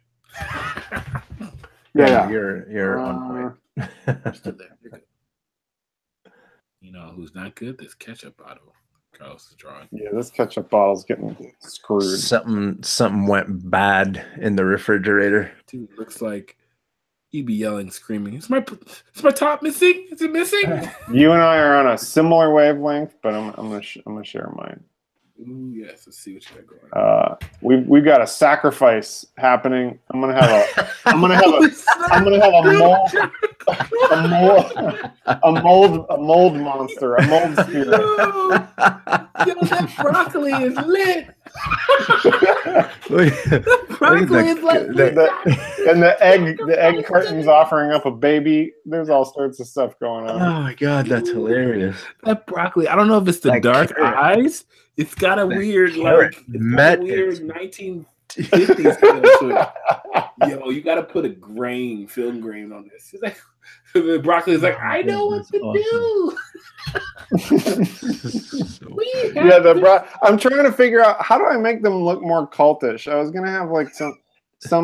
Yeah. You're on point. Still there. You're good. You know who's not good? This ketchup bottle Carlos is drawing. Yeah, this ketchup bottle's getting screwed. Something went bad in the refrigerator. Dude, looks like he'd be yelling, screaming, is my top missing? Is it missing? You and I are on a similar wavelength, but I'm gonna share mine. Ooh, yes, let's see what you got We've going. we've got a sacrifice happening. I'm gonna have a mole. a mold monster, a mold spirit. Yo, that broccoli is lit. That broccoli is like and the egg carton's offering up a baby. There's all sorts of stuff going on. Oh my god, that's hilarious. That broccoli. I don't know if it's the That dark carrot. eyes. It's got a weird carrot. like it's got a weird 1950s feel to it. Yo, you got to put a film grain on this. It's like the broccoli is like, I know what to do. I'm trying to figure out how do I make them look more cultish. I was gonna have like some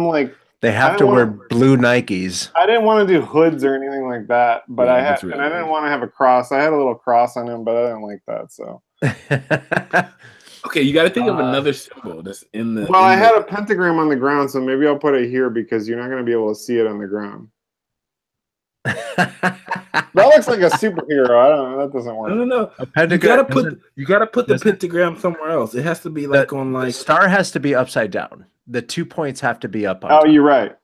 like they have to wear blue Nikes. I didn't want to do hoods or anything like that, but I didn't want to have a cross. I had a little cross on him, but I didn't like that. So okay, you got to think of another symbol that's in the. Well, I had a pentagram on the ground, so maybe I'll put it here because you're not going to be able to see it on the ground. That looks like a superhero. I don't know. That doesn't work. No. A pentagram. You gotta put the pentagram somewhere else. It has to be like on like. The star has to be upside down. The 2 points have to be up. On top. You're right.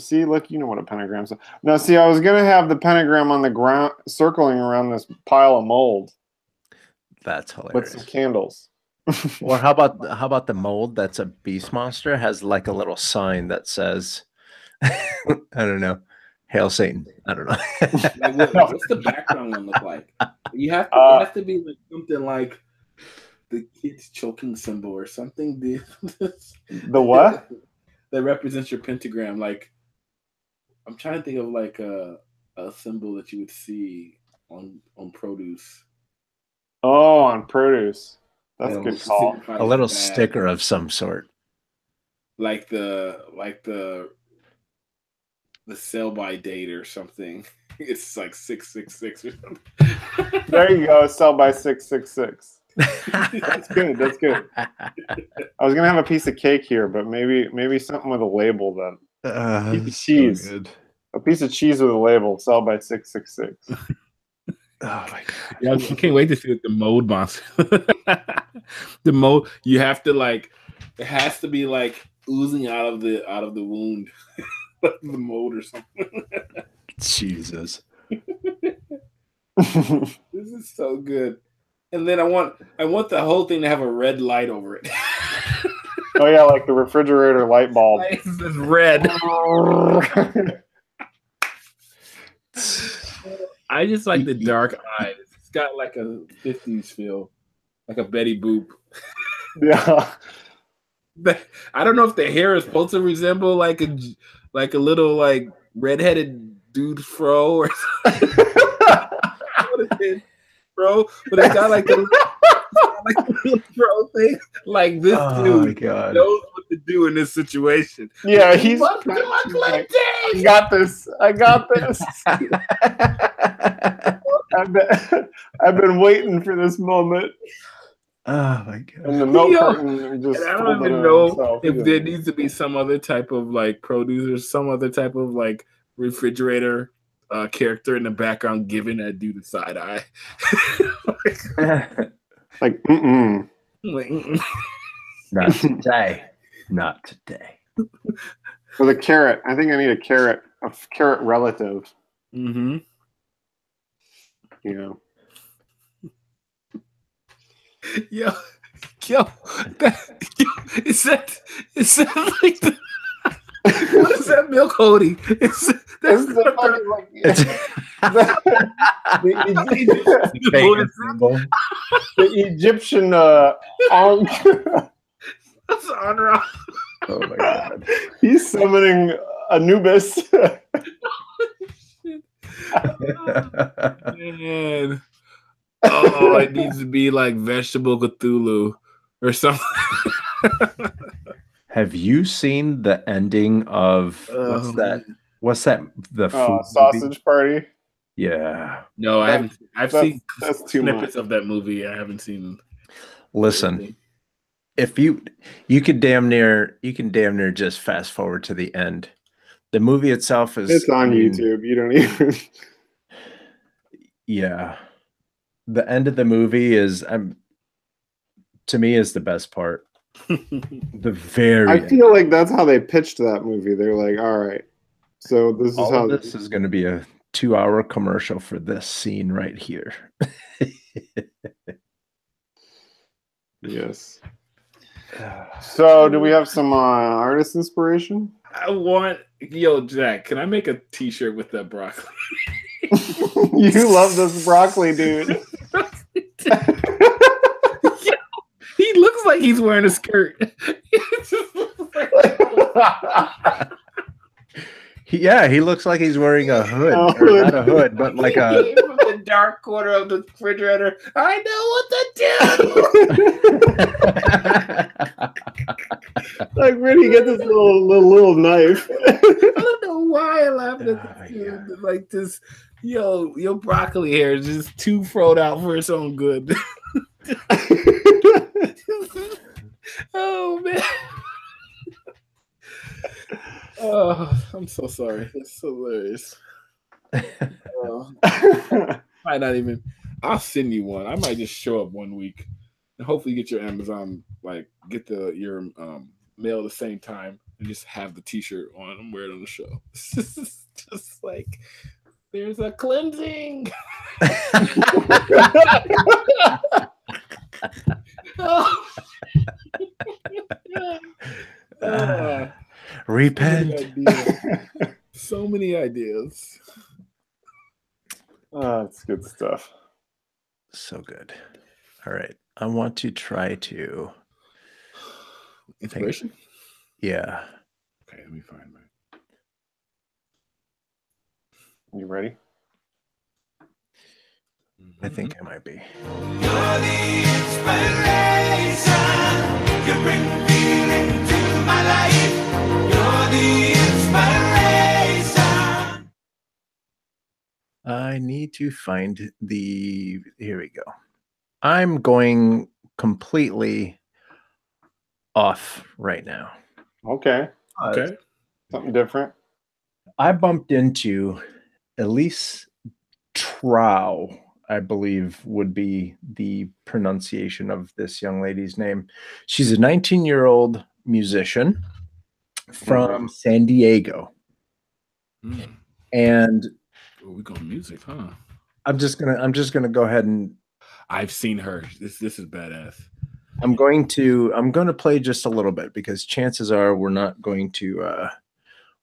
See, look, you know what a pentagram is. Now, see, I was gonna have the pentagram on the ground, circling around this pile of mold. That's hilarious. With some candles. Or how about the mold that's a beast monster has like a little sign that says, I don't know. Hail Satan. I don't know. Like, what's the background one look like? It has to be like something like the kid's choking symbol or something. The what? That represents your pentagram. Like, I'm trying to think of like a symbol that you would see on produce. Oh, on produce. That's a good call. A little sticker of some sort. Like the sell by date or something. It's like 666 or something. There you go. Sell by 666. That's good. That's good. I was gonna have a piece of cake here, but maybe something with a label then. Piece of cheese. So a piece of cheese with a label. Sell by 666. Oh my god! Yeah, I can't wait to see the mold monster. The mold. You have to like. It has to be like oozing out of the wound. The mold or something. Jesus. This is so good. And then I want the whole thing to have a red light over it. Oh yeah, like the refrigerator light bulb. This is red. I just like the dark eyes. It's got like a 50s feel. Like a Betty Boop. Yeah. I don't know if the hair is supposed to resemble like a little like redheaded dude fro or something. Bro, but it's got like a little fro thing. Like this dude knows what to do in this situation. Yeah, he's like, I got this. I've been waiting for this moment. Oh my god! And the milk carton just. I don't even know if there needs to be some other type of like produce or some other type of like refrigerator character in the background giving that dude a side eye. Like, Not today. Not today. With a carrot. I think I need a carrot relative. Mm-hmm. You know. Yo, is that like the, what is that milk hoodie? The Egyptian That's Honor. Oh my god. He's summoning Anubis. Man. Oh, it needs to be like Vegetable Cthulhu or something. Have you seen the ending of what's that? The food Sausage movie? Party? Yeah. No, I haven't. I've seen snippets of that movie. I haven't seen. Listen, if you can damn near just fast forward to the end. The movie itself is it's on YouTube. You don't even. Yeah. The end of the movie is to me is the best part. I feel like that's how they pitched that movie. They're like, all right, So this is how this is going to be a 2-hour commercial for this scene right here. Yes. So do we have some artist inspiration? I want Jack. Can I make a T-shirt with that broccoli? You love this broccoli, dude. He looks like he's wearing a skirt. He looks like he's wearing a hood. Or not a hood, but like a... From the dark corner of the refrigerator. I know what to do. Like, where do you get this little knife? I don't know why I laughed at this. Like this, your broccoli hair is just too froed out for its own good. Oh man. Oh, I'm so sorry. It's hilarious. Might not even. I'll send you one. I might just show up one week and hopefully get your Amazon, like get your mail at the same time and just have the T-shirt on and wear it on the show. Just like there's a cleansing. Repent. So many ideas. That's good stuff. So good. All right. I want to try to inspiration. Yeah. Okay, let me find mine. You ready? I think I might be. You're the inspiration. You bring feeling to my life. You're the inspiration. I need to find the... Here we go. I'm going completely off right now. Okay. Okay. Something different. I bumped into Elise Trow, I believe would be the pronunciation of this young lady's name. She's a 19-year-old musician from San Diego. And we go music, huh? I'm just gonna go ahead and I've seen her. This is badass. I'm going to play just a little bit because chances are we're not going to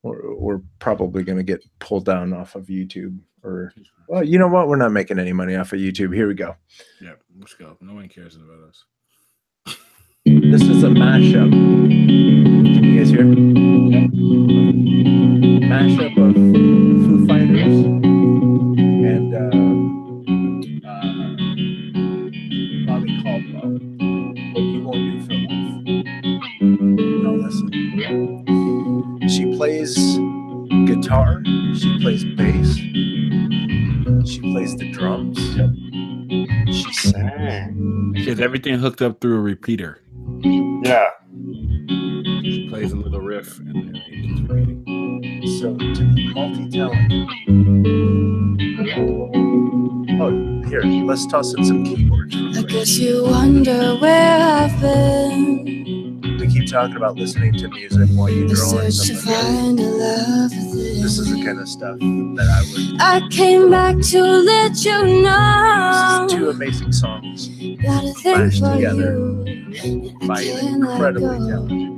we're probably going to get pulled down off of YouTube, or well, you know what? We're not making any money off of YouTube. Here we go. Yeah, let's go. No one cares about us. This is a mashup. Can you guys hear? Yeah. Mashup of Foo Fighters and Bobby Caldwell. What You Won't Do for Love. Now listen. She plays guitar. She plays bass. She plays the drums. She sings. She has everything hooked up through a repeater. Yeah. She plays a little riff and then it keeps repeating. So to be multi-talented. Oh, here, let's toss in some keyboards. I guess you wonder where I've been. We keep talking about listening to music while you draw on Search to something. find a love within. This is the kind of stuff that I would. I came back to let you know. This is two amazing songs Got a thing smashed for together you. by an incredibly talented young lady.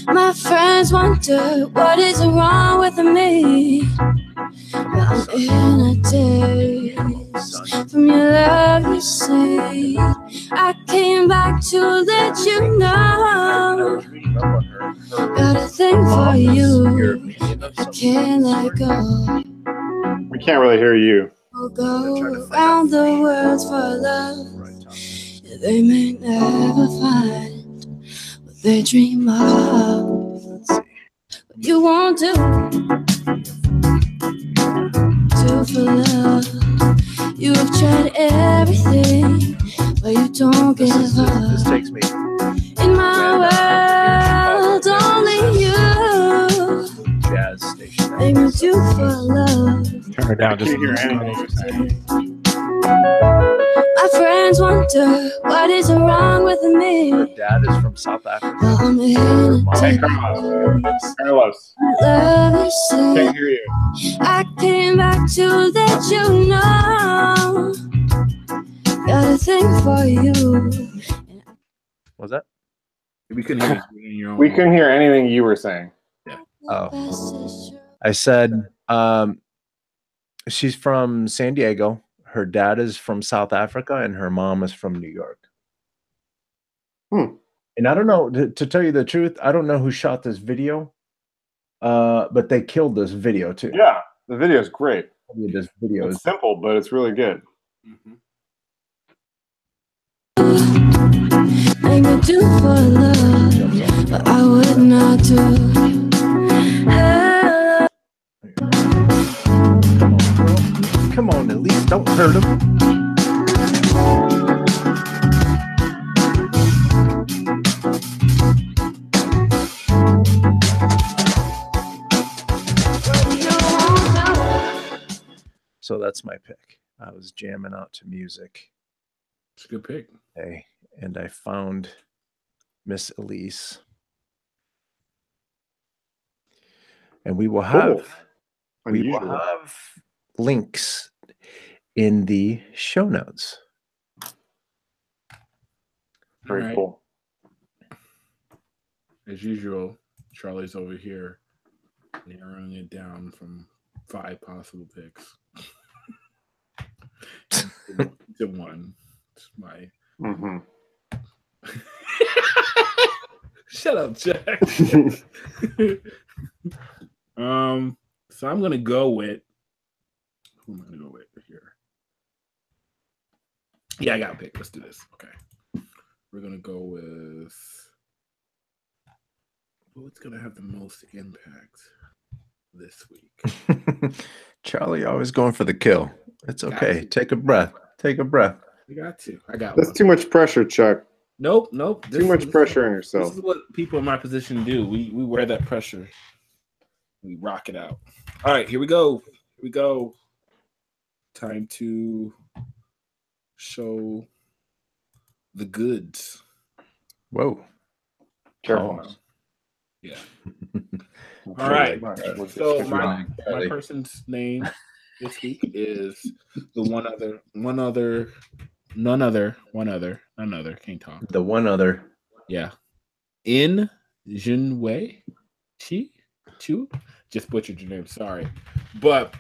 My friends wonder what is wrong with me. But I'm in a daze from your love, you see. I came back to let you know. Got a thing for you. I can't let it go. We can't really hear you. We'll go around the world for love. They may never find what they dream of. You won't do for love. You have tried everything, but you don't give up. This takes me. In my world, only you. Jazz station. They will do for love. Turn her down just a Your little. My My friends wonder what is wrong with me. Her dad is from South Africa. I'm Her in mom- Hey, Carlos. love is Can't sick. hear you. I came back to let you know. Got a thing for you. Was that? We couldn't hear you in your own. We couldn't hear anything you were saying. Oh. I said she's from San Diego. Her dad is from South Africa, and her mom is from New York. And I don't know, to tell you the truth, I don't know who shot this video, but they killed this video too. Yeah, the video is great. This video It's is simple, but it's really good. I could do for love, but I would not do. Come on, at least don't hurt him. So that's my pick. I was jamming out to music. It's a good pick. Hey, and I found Miss Elise. And we will have links in the show notes. Very cool. As usual, Charlie's over here narrowing it down from 5 possible picks to 1. It's my shut up, Jack. So I'm gonna go with who am I gonna go with here? Yeah, I got a pick. Let's do this. Okay, we're gonna go with what's gonna have the most impact this week. Charlie always going for the kill. It's okay. Take a breath. Take a breath. You got to. I got. That's too much pressure, Chuck. Nope. Too much pressure on yourself. This is what people in my position do. We wear that pressure. We rock it out. All right, here we go. Time to show the goods. Whoa. Careful now. Yeah. All right. So my person's name this week is the one other. Can't talk. The one other. Yeah. In Junwei Chu. Just butchered your name. Sorry. But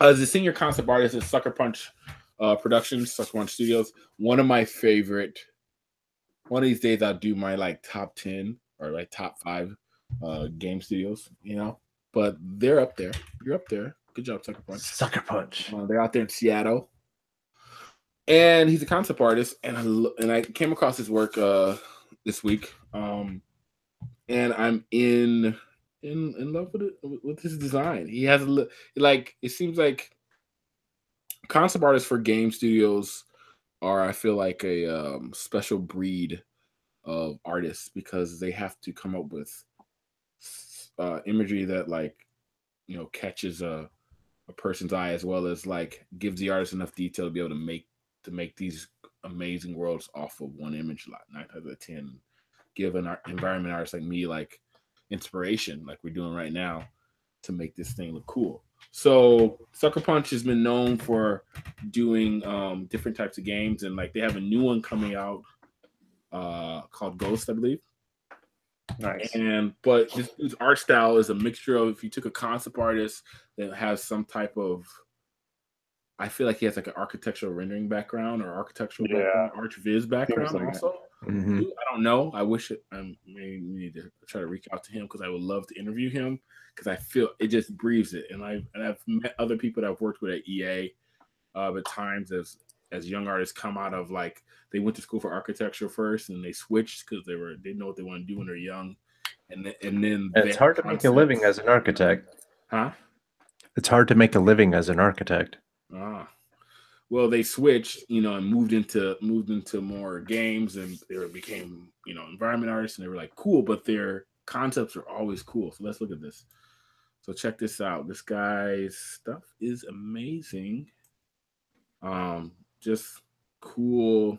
as a senior concept artist at Sucker Punch Productions, Sucker Punch Studios, one of my favorite. One of these days I'll do my top 10 or top 5 game studios, But they're up there. You're up there. Good job, Sucker Punch. Sucker Punch. They're out there in Seattle. And he's a concept artist, and I came across his work this week. And I'm in love with it, with his design. He has it seems like concept artists for game studios are, I feel like, a special breed of artists because they have to come up with imagery that catches a person's eye, as well as gives the artist enough detail to be able to make these amazing worlds off of one image. 9 times out of 10 give an environment artist like me inspiration, like we're doing right now, to make this thing look cool. So Sucker Punch has been known for doing different types of games, and they have a new one coming out called Ghost, I believe. Nice. But this dude's art style is a mixture of, if you took a concept artist that has some type of, I feel like he has an architectural rendering background or architectural background, ArchViz background also. Mm-hmm. I don't know. I wish I may need to try to reach out to him because I would love to interview him because I feel it just breathes it. And I've met other people that I've worked with at EA at times as young artists come out of they went to school for architecture first and they switched because they didn't know what they want to do when they're young. And then it's hard to make a living as an architect. Huh? It's hard to make a living as an architect. Well, they switched, and moved into more games, and they became, environment artists, and they were cool, but their concepts are always cool. So let's look at this. So check this out. This guy's stuff is amazing. Just cool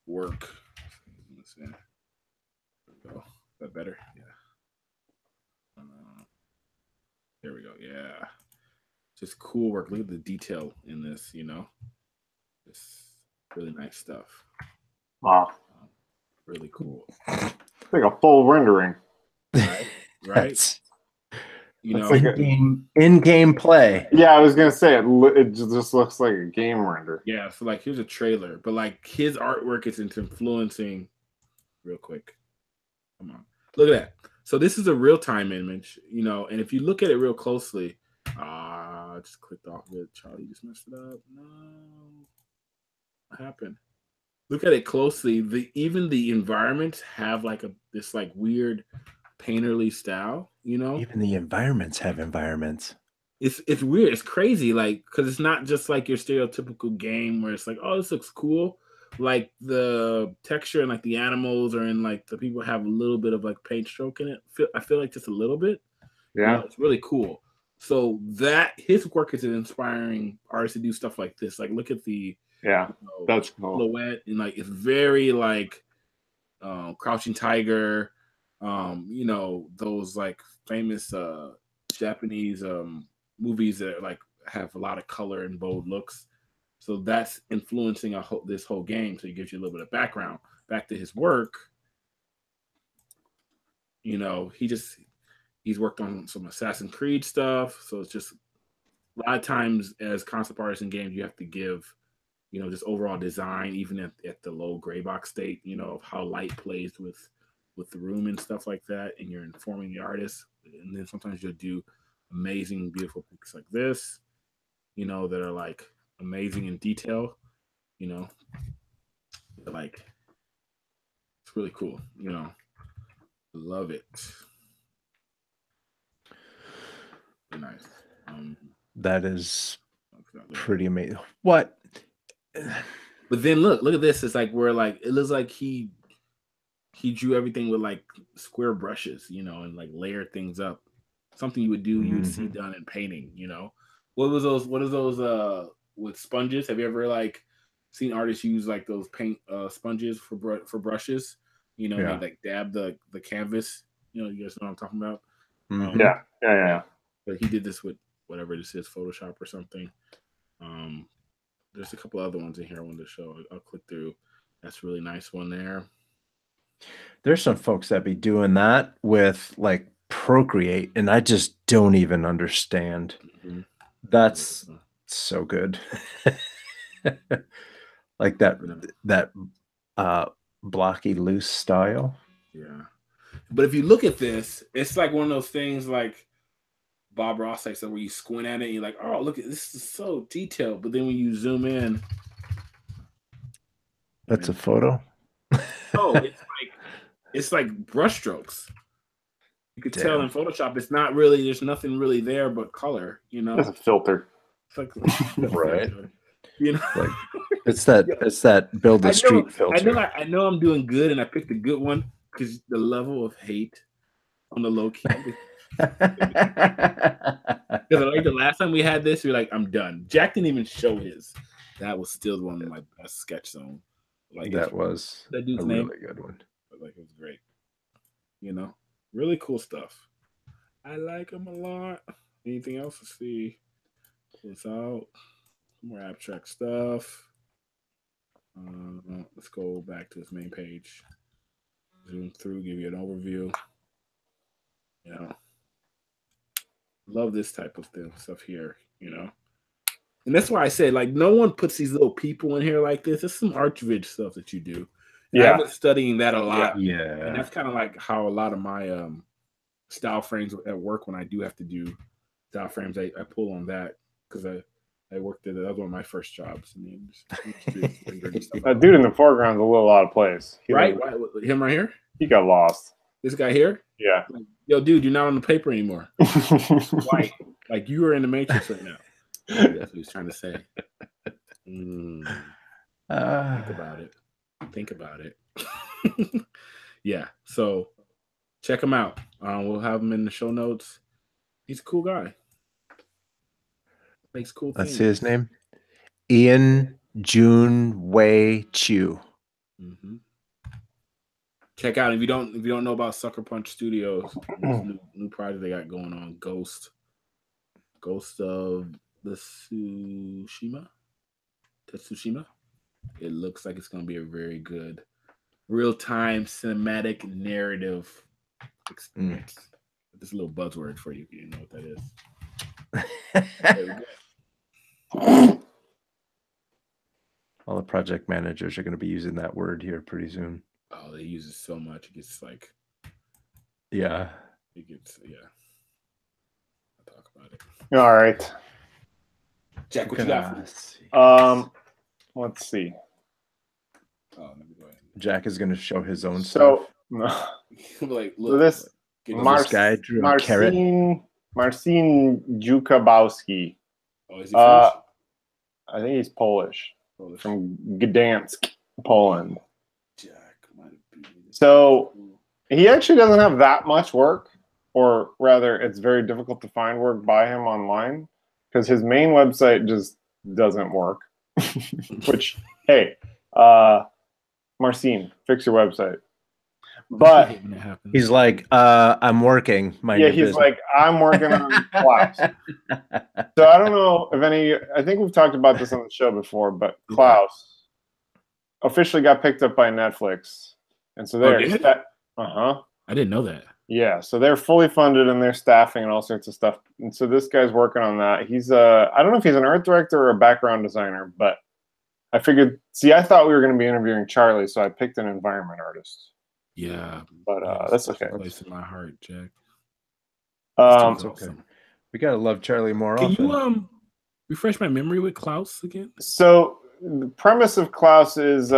work. Let's see. Oh, is that better? Yeah. There we go. Yeah. Just cool work. Look at the detail in this, you know. Just really nice stuff. Wow. Really cool. It's like a full rendering. Right? You know, like in-game play. Yeah, I was gonna say it just looks like a game render. Yeah, so like here's a trailer, but like his artwork is influeing. Real quick, come on, look at that. So this is a real-time image, you know, and if you look at it real closely, I just clicked off of it. Charlie just messed it up. No, what happened? Look at it closely. Even the environments have like this like weird painterly style, you know. Even the environments have environments. It's weird. It's crazy, like, because it's not just like your stereotypical game where it's like, oh, this looks cool. Like the texture and like the animals are in like the people have a little bit of like paint stroke in it. I feel like just a little bit. Yeah, you know, it's really cool. So that his work is inspiring artists to do stuff like this. Like, look at the that's cool. silhouette and like it's very like Crouching Tiger. You know, those like famous Japanese movies that like have a lot of color and bold looks. So that's influencing this whole game. So it gives you a little bit of background. Back to his work, you know, he's worked on some Assassin's Creed stuff. So it's just a lot of times as concept artists in games, you have to give, you know, just overall design, even at the low gray box state, you know, of how light plays with the room and stuff like that. And you're informing the artist. And then sometimes you'll do amazing, beautiful pictures like this, you know, that are like amazing in detail, you know, like it's really cool, you know. Love it. Nice. That is pretty amazing. What? But then look at this. It's like where like it looks like he drew everything with like square brushes, you know, and like layered things up. Something you would do, you would see done in painting, you know. What are those with sponges? Have you ever like seen artists use like those paint sponges for brushes? You know, they like dab the canvas. You know, you guys know what I'm talking about. Yeah. But he did this with whatever this is, Photoshop or something. There's a couple other ones in here I wanted to show. I'll click through. That's a really nice one there. There's some folks that be doing that with like Procreate, and I just don't even understand. That's so good. Like that blocky loose style. Yeah. But if you look at this, it's like one of those things like Bob Ross said, where you squint at it and you're like, oh, look at this is so detailed. But then when you zoom in, that's a photo. Oh, it's like brush strokes. You could tell in Photoshop it's not really, there's nothing really there but color, you know. It's a filter. It's like right. You know, like it's that build a street filter. I know I'm doing good and I picked a good one because the level of hate on the low key. Because like the last time we had this, we were like, I'm done. Jack didn't even show his. That was still one of my best sketch zone. Like that was that dude's a name. really good one. But like it was great. You know, really cool stuff. I like him a lot. Anything else to see? This out. More abstract stuff. Let's go back to his main page. Zoom through, give you an overview. You know, love this type of stuff here, you know. And that's why I said, like, no one puts these little people in here like this. It's some Archvidge stuff that you do. And I've been studying that a lot. Yeah. And that's kind of like how a lot of my style frames at work, when I do have to do style frames, I pull on that because I worked at that was one of my first jobs. And that dude in the foreground is a little out of place. Right? Him right here? He got lost. This guy here? Yeah. Like, yo, dude, you're not on the paper anymore. White. Like you are in the Matrix right now. That's what he's trying to say. Think about it. Yeah. So check him out. We'll have him in the show notes. He's a cool guy. Makes cool things. Let's see his name. Ian Jun Wei Chu. Mm-hmm. Check out if you don't know about Sucker Punch Studios, this new project they got going on, Ghost of the Tsushima. It looks like it's going to be a very good real-time cinematic narrative experience. This little buzzword for you if you didn't know what that is. All the project managers are going to be using that word here pretty soon. Oh, they use it so much. It gets like, yeah. I'll talk about it. All right. Jack, what you got? Let's see. Oh, let me go ahead. Jack is going to show his own stuff. Like, so look, this this guy drew a carrot. Marcin Jukabowski. Oh, is he French? I think he's Polish. From Gdansk, Poland. So he actually doesn't have that much work, or rather, it's very difficult to find work by him online because his main website just doesn't work. Which, hey, Marcin, fix your website. But he's like, I'm working. He's like, I'm working on Klaus. So I don't know if I think we've talked about this on the show before, but Klaus officially got picked up by Netflix. And so they're I didn't know that. Yeah, so they're fully funded and they're staffing and all sorts of stuff. And so this guy's working on that. He's I don't know if he's an art director or a background designer, but I figured, I thought we were going to be interviewing Charlie, so I picked an environment artist. Yeah, but that's okay. Place in my heart, Jack. It's okay. We gotta love Charlie more often. Can you refresh my memory with Klaus again? So the premise of Klaus is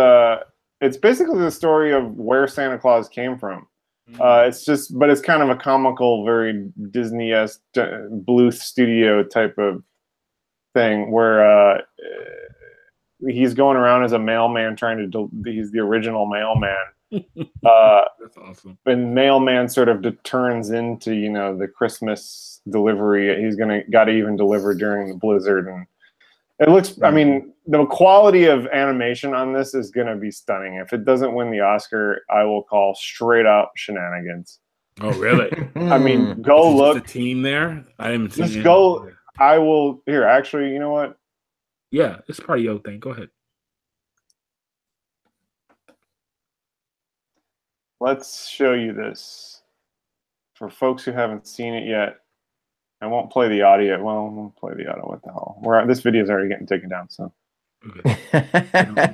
it's basically the story of where Santa Claus came from. But it's kind of a comical, very Disney-esque Bluth Studio type of thing where he's going around as a mailman he's the original mailman. That's awesome. And mailman sort of turns into the Christmas delivery. He's got to even deliver during the blizzard, and it looks. I mean, the quality of animation on this is going to be stunning. If it doesn't win the Oscar, I will call straight up shenanigans. Oh, really? I mean, go look. The team there. I haven't seen. Just go. I will. Here, actually, you know what? Yeah, it's part of your thing. Go ahead. Let's show you this for folks who haven't seen it yet. I won't play the audio. Well, I won't play the audio. What the hell? This video is already getting taken down. So okay. They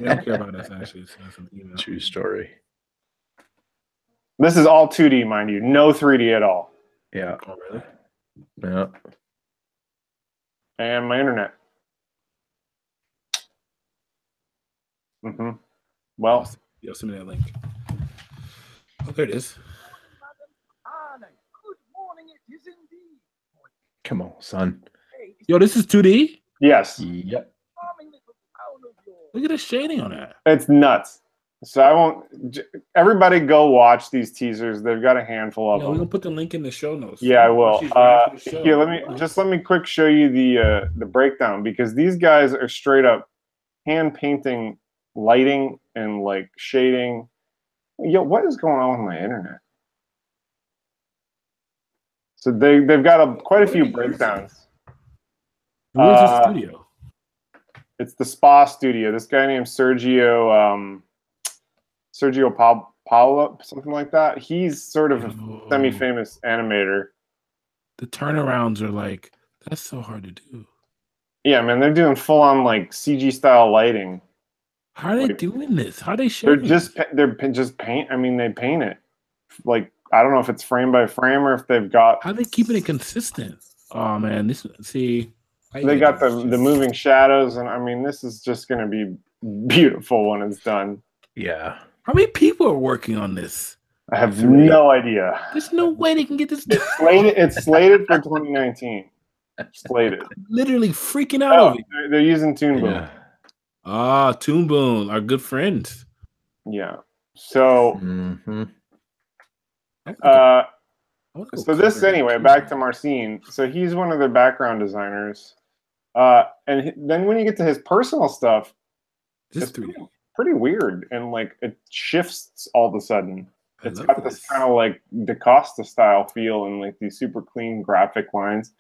don't care about us actually. True story. This is all 2D, mind you. No 3D at all. Yeah. Oh, really? Yeah. And my internet. Well, you'll send me that link. Oh, there it is. Come on, son. Yo, this is 2D? Yes. Yep. Look at the shading on that. It's nuts. So I won't. Everybody go watch these teasers. They've got a handful of them. We're gonna put the link in the show notes. Yeah, I will. Here, let me quick show you the breakdown, because these guys are straight up hand painting lighting and like shading. Yo, what is going on with my internet? So they've got quite a few breakdowns. Where's the studio? It's the Spa Studio. This guy named Sergio Paula, something like that. He's sort of a semi-famous animator. The turnarounds are like, that's so hard to do. Yeah, man, they're doing full-on like CG style lighting. How are they doing this? How are they showing? They're just paint. I mean, they paint it. Like, I don't know if it's frame by frame or if they've got. How are they keeping it consistent? Oh man, they got the moving shadows, and I mean, this is just going to be beautiful when it's done. Yeah. How many people are working on this? I have no idea. There's no way they can get this. It's slated for 2019. Slated. Literally freaking out over it. They're using Toon Boom. Yeah. Ah, Toon Boom, our good friends. Yeah. So. So this anyway, back to Marcin. So he's one of their background designers, and then when you get to his personal stuff, Just pretty weird, and like it shifts all of a sudden. It's got this kind of like DaCosta style feel and like these super clean graphic lines,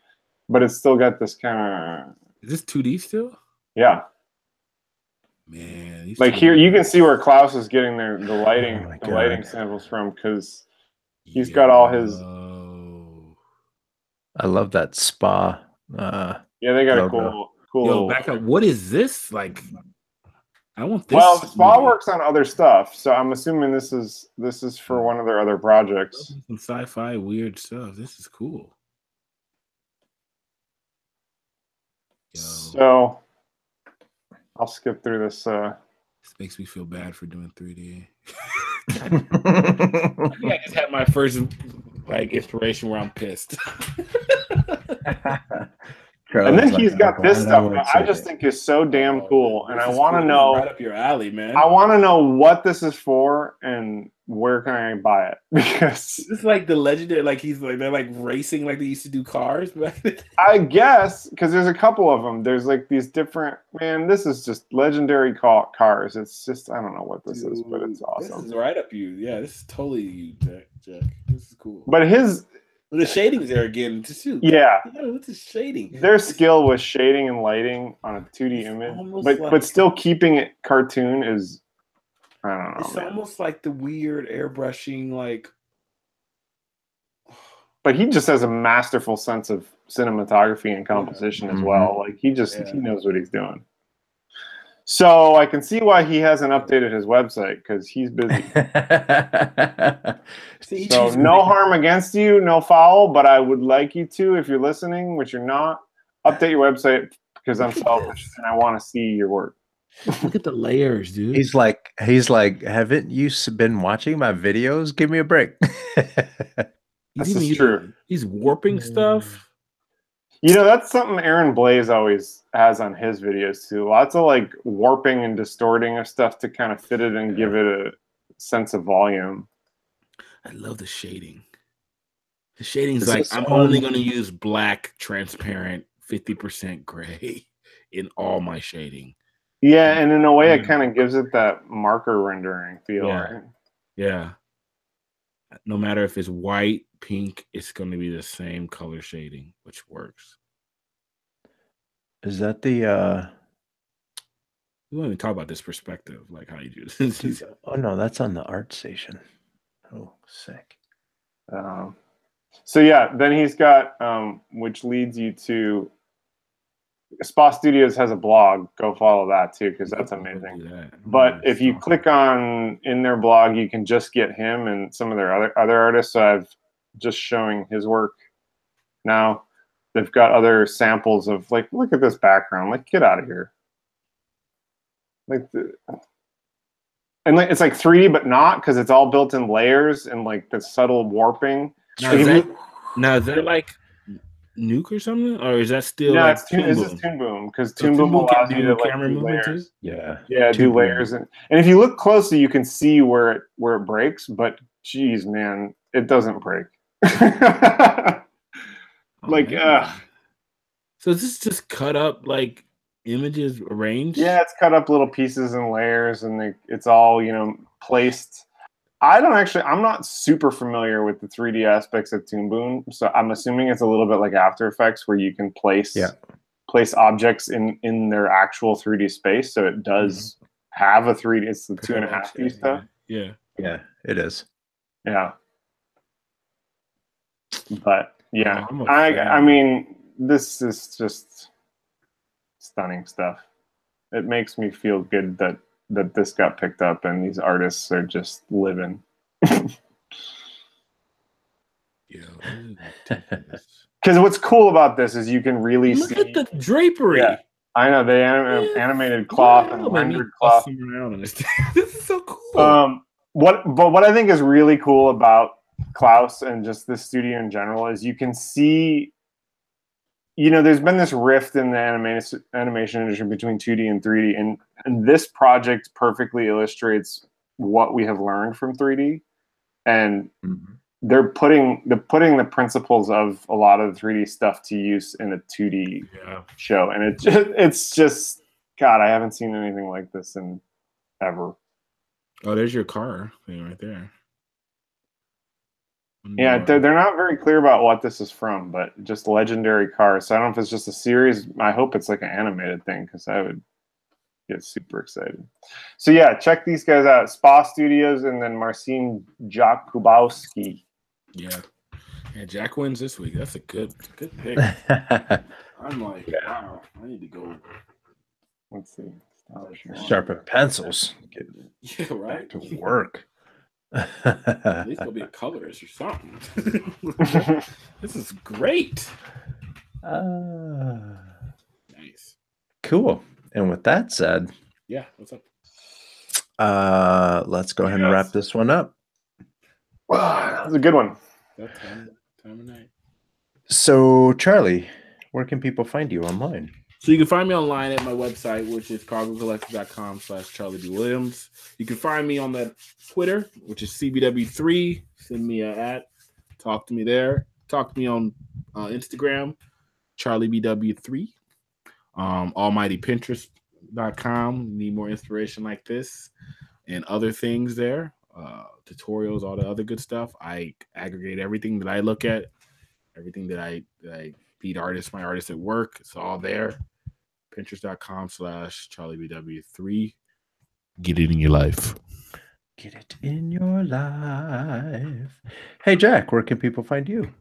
but it's still got this kind of. Is this 2D still? Yeah. Man, like here you can see where Klaus is getting the lighting samples from, because he's got all his. I love that spa. Yeah, they got logo. a cool. Yo, back up. What is this like? I want this. Well, the spa works on other stuff, so I'm assuming this is for one of their other projects. Some sci-fi weird stuff. This is cool. Yo. So I'll skip through this. This makes me feel bad for doing 3D. I think I just had my first like inspiration where I'm pissed. And then he's got this stuff that I just think is so damn cool, and I want to know right up your alley, man. I want to know what this is for and where can I buy it, because it's like the legendary, like they're like racing like they used to do cars back then. I guess, because there's a couple of them. There's like these different, man, this is just legendary cars. It's just, I don't know what this is, but it's awesome. This is right up you. Yeah, this is totally you, Jack. This is cool. But the shading's there again to shoot. Yeah. What's the shading? Their skill with shading and lighting on a 2D image, but still keeping it cartoon is, I don't know. It's almost like the weird airbrushing, like. But he just has a masterful sense of cinematography and composition as well. Like he knows what he's doing. So I can see why he hasn't updated his website, because he's busy. So no harm against you, no foul, but I would like you to, if you're listening, which you're not, update your website, because I'm selfish and I want to see your work. Look at the layers, dude. He's like, haven't you been watching my videos? Give me a break. This is true. He's warping stuff. You know, that's something Aaron Blaze always has on his videos too. Lots of like warping and distorting of stuff to kind of fit it and give it a sense of volume. I love the shading. The shading's like, I'm only going to use black, transparent, 50% gray in all my shading. Yeah, and in a way, it kind of gives it that marker rendering feel. Yeah. Right? Yeah. No matter if it's white, pink, it's going to be the same color shading, which works. Is that the we won't even talk about this perspective, like how you do this. Oh no, that's on the art station. Oh, sick. So yeah, then he's got which leads you to Spa Studios has a blog. Go follow that too, because that's amazing. But if you click on in their blog, you can just get him and some of their other artists. So I've just showing his work now. They've got other samples of, like, look at this background. Like, get out of here. Like, and like it's like 3D, but not, because it's all built in layers and like the subtle warping. Now, is that like Nuke or something, or is that still? No, like this is Toon Boom, because Toon Boom allows you to like camera do movement layers. too? Yeah, do layers, and if you look closely, you can see where it breaks. But geez, man, it doesn't break. Like, so is this just cut up like images arranged? Yeah, it's cut up little pieces and layers, and it's all, you know, placed. I'm not super familiar with the 3D aspects of Toon Boom, so I'm assuming it's a little bit like After Effects, where you can place objects in their actual 3D space. So it does have a 3D. It's the 2.5D stuff. Yeah, it is. Yeah, but yeah, I mean, this is just stunning stuff. It makes me feel good that this got picked up and these artists are just living. Because what's cool about this is you can really look at the drapery. Yeah, I know, they animated cloth and rendered cloth. This is so cool. What I think is really cool about Klaus and just this studio in general is you can see, you know, there's been this rift in the animation industry between 2D and 3D, and this project perfectly illustrates what we have learned from 3D, and they're putting the principles of a lot of the 3D stuff to use in a 2D show, and it's just God, I haven't seen anything like this in ever. Oh, there's your car thing right there. Yeah, they're not very clear about what this is from, but just legendary cars. So I don't know if it's just a series. I hope it's like an animated thing because I would get super excited. So yeah, check these guys out. Spa Studios and then Marcin Jakubowski. Yeah. Yeah, Jack wins this week. That's a good pick. I'm like, wow, I need to go. Let's see. Sharpen pencils. Yeah, right. Back to work. At least go be a colorist or something. This is great. Nice. Cool. And with that said, yeah, what's up? Let's go ahead and wrap this one up. Wow, that was a good one. That time of night. So, Charlie, where can people find you online? So you can find me online at my website, which is cargocollective.com/CharlieB Williams. You can find me on that Twitter, which is CBW3. Send me an @ talk to me there. Talk to me on Instagram, CharlieBW3. AlmightyPinterest.com. Need more inspiration like this and other things there. Tutorials, all the other good stuff. I aggregate everything that I look at, everything that I feed artists, my artists at work. It's all there. Pinterest.com/CharlieBW3. Get it in your life. Get it in your life. Hey, Jack, where can people find you?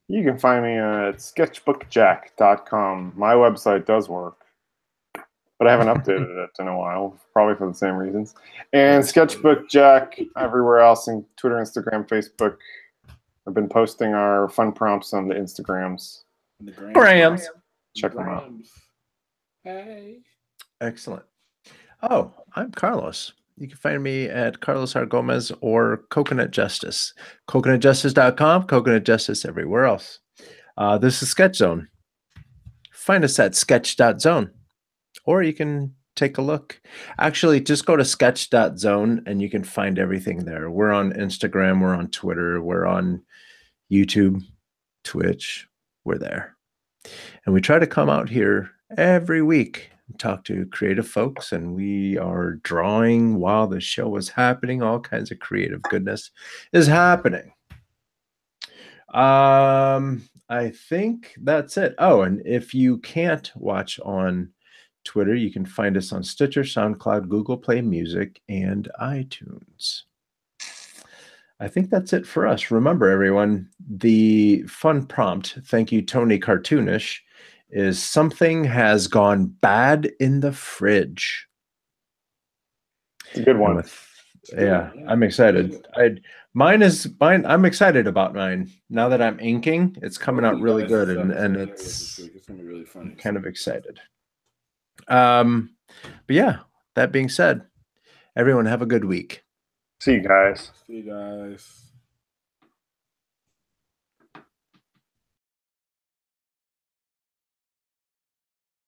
You can find me at sketchbookjack.com. My website does work, but I haven't updated it in a while, probably for the same reasons. And Sketchbook Jack everywhere else in Twitter, Instagram, Facebook. I've been posting our fun prompts on the Instagrams. Grams. Check them out. Hey. Excellent. Oh, I'm Carlos. You can find me at Carlos R. Gomez or Coconut Justice. CoconutJustice.com, Coconut Justice everywhere else. This is Sketch Zone. Find us at sketch.zone, or you can take a look. Actually, just go to sketch.zone and you can find everything there. We're on Instagram, we're on Twitter, we're on YouTube, Twitch, we're there. And we try to come out here every week and talk to creative folks, and we are drawing while the show is happening. All kinds of creative goodness is happening. I think that's it. Oh, and if you can't watch on Twitter, you can find us on Stitcher, SoundCloud, Google Play Music, and iTunes. I think that's it for us. Remember, everyone, the fun prompt, thank you, Tony Cartoonish, is something has gone bad in the fridge. It's a good one. Yeah, I'm excited. I'm excited about mine. Now that I'm inking, it's coming out really good, and it's gonna be really fun. I'm kind of excited. But yeah, that being said, everyone have a good week. See you guys. See you guys.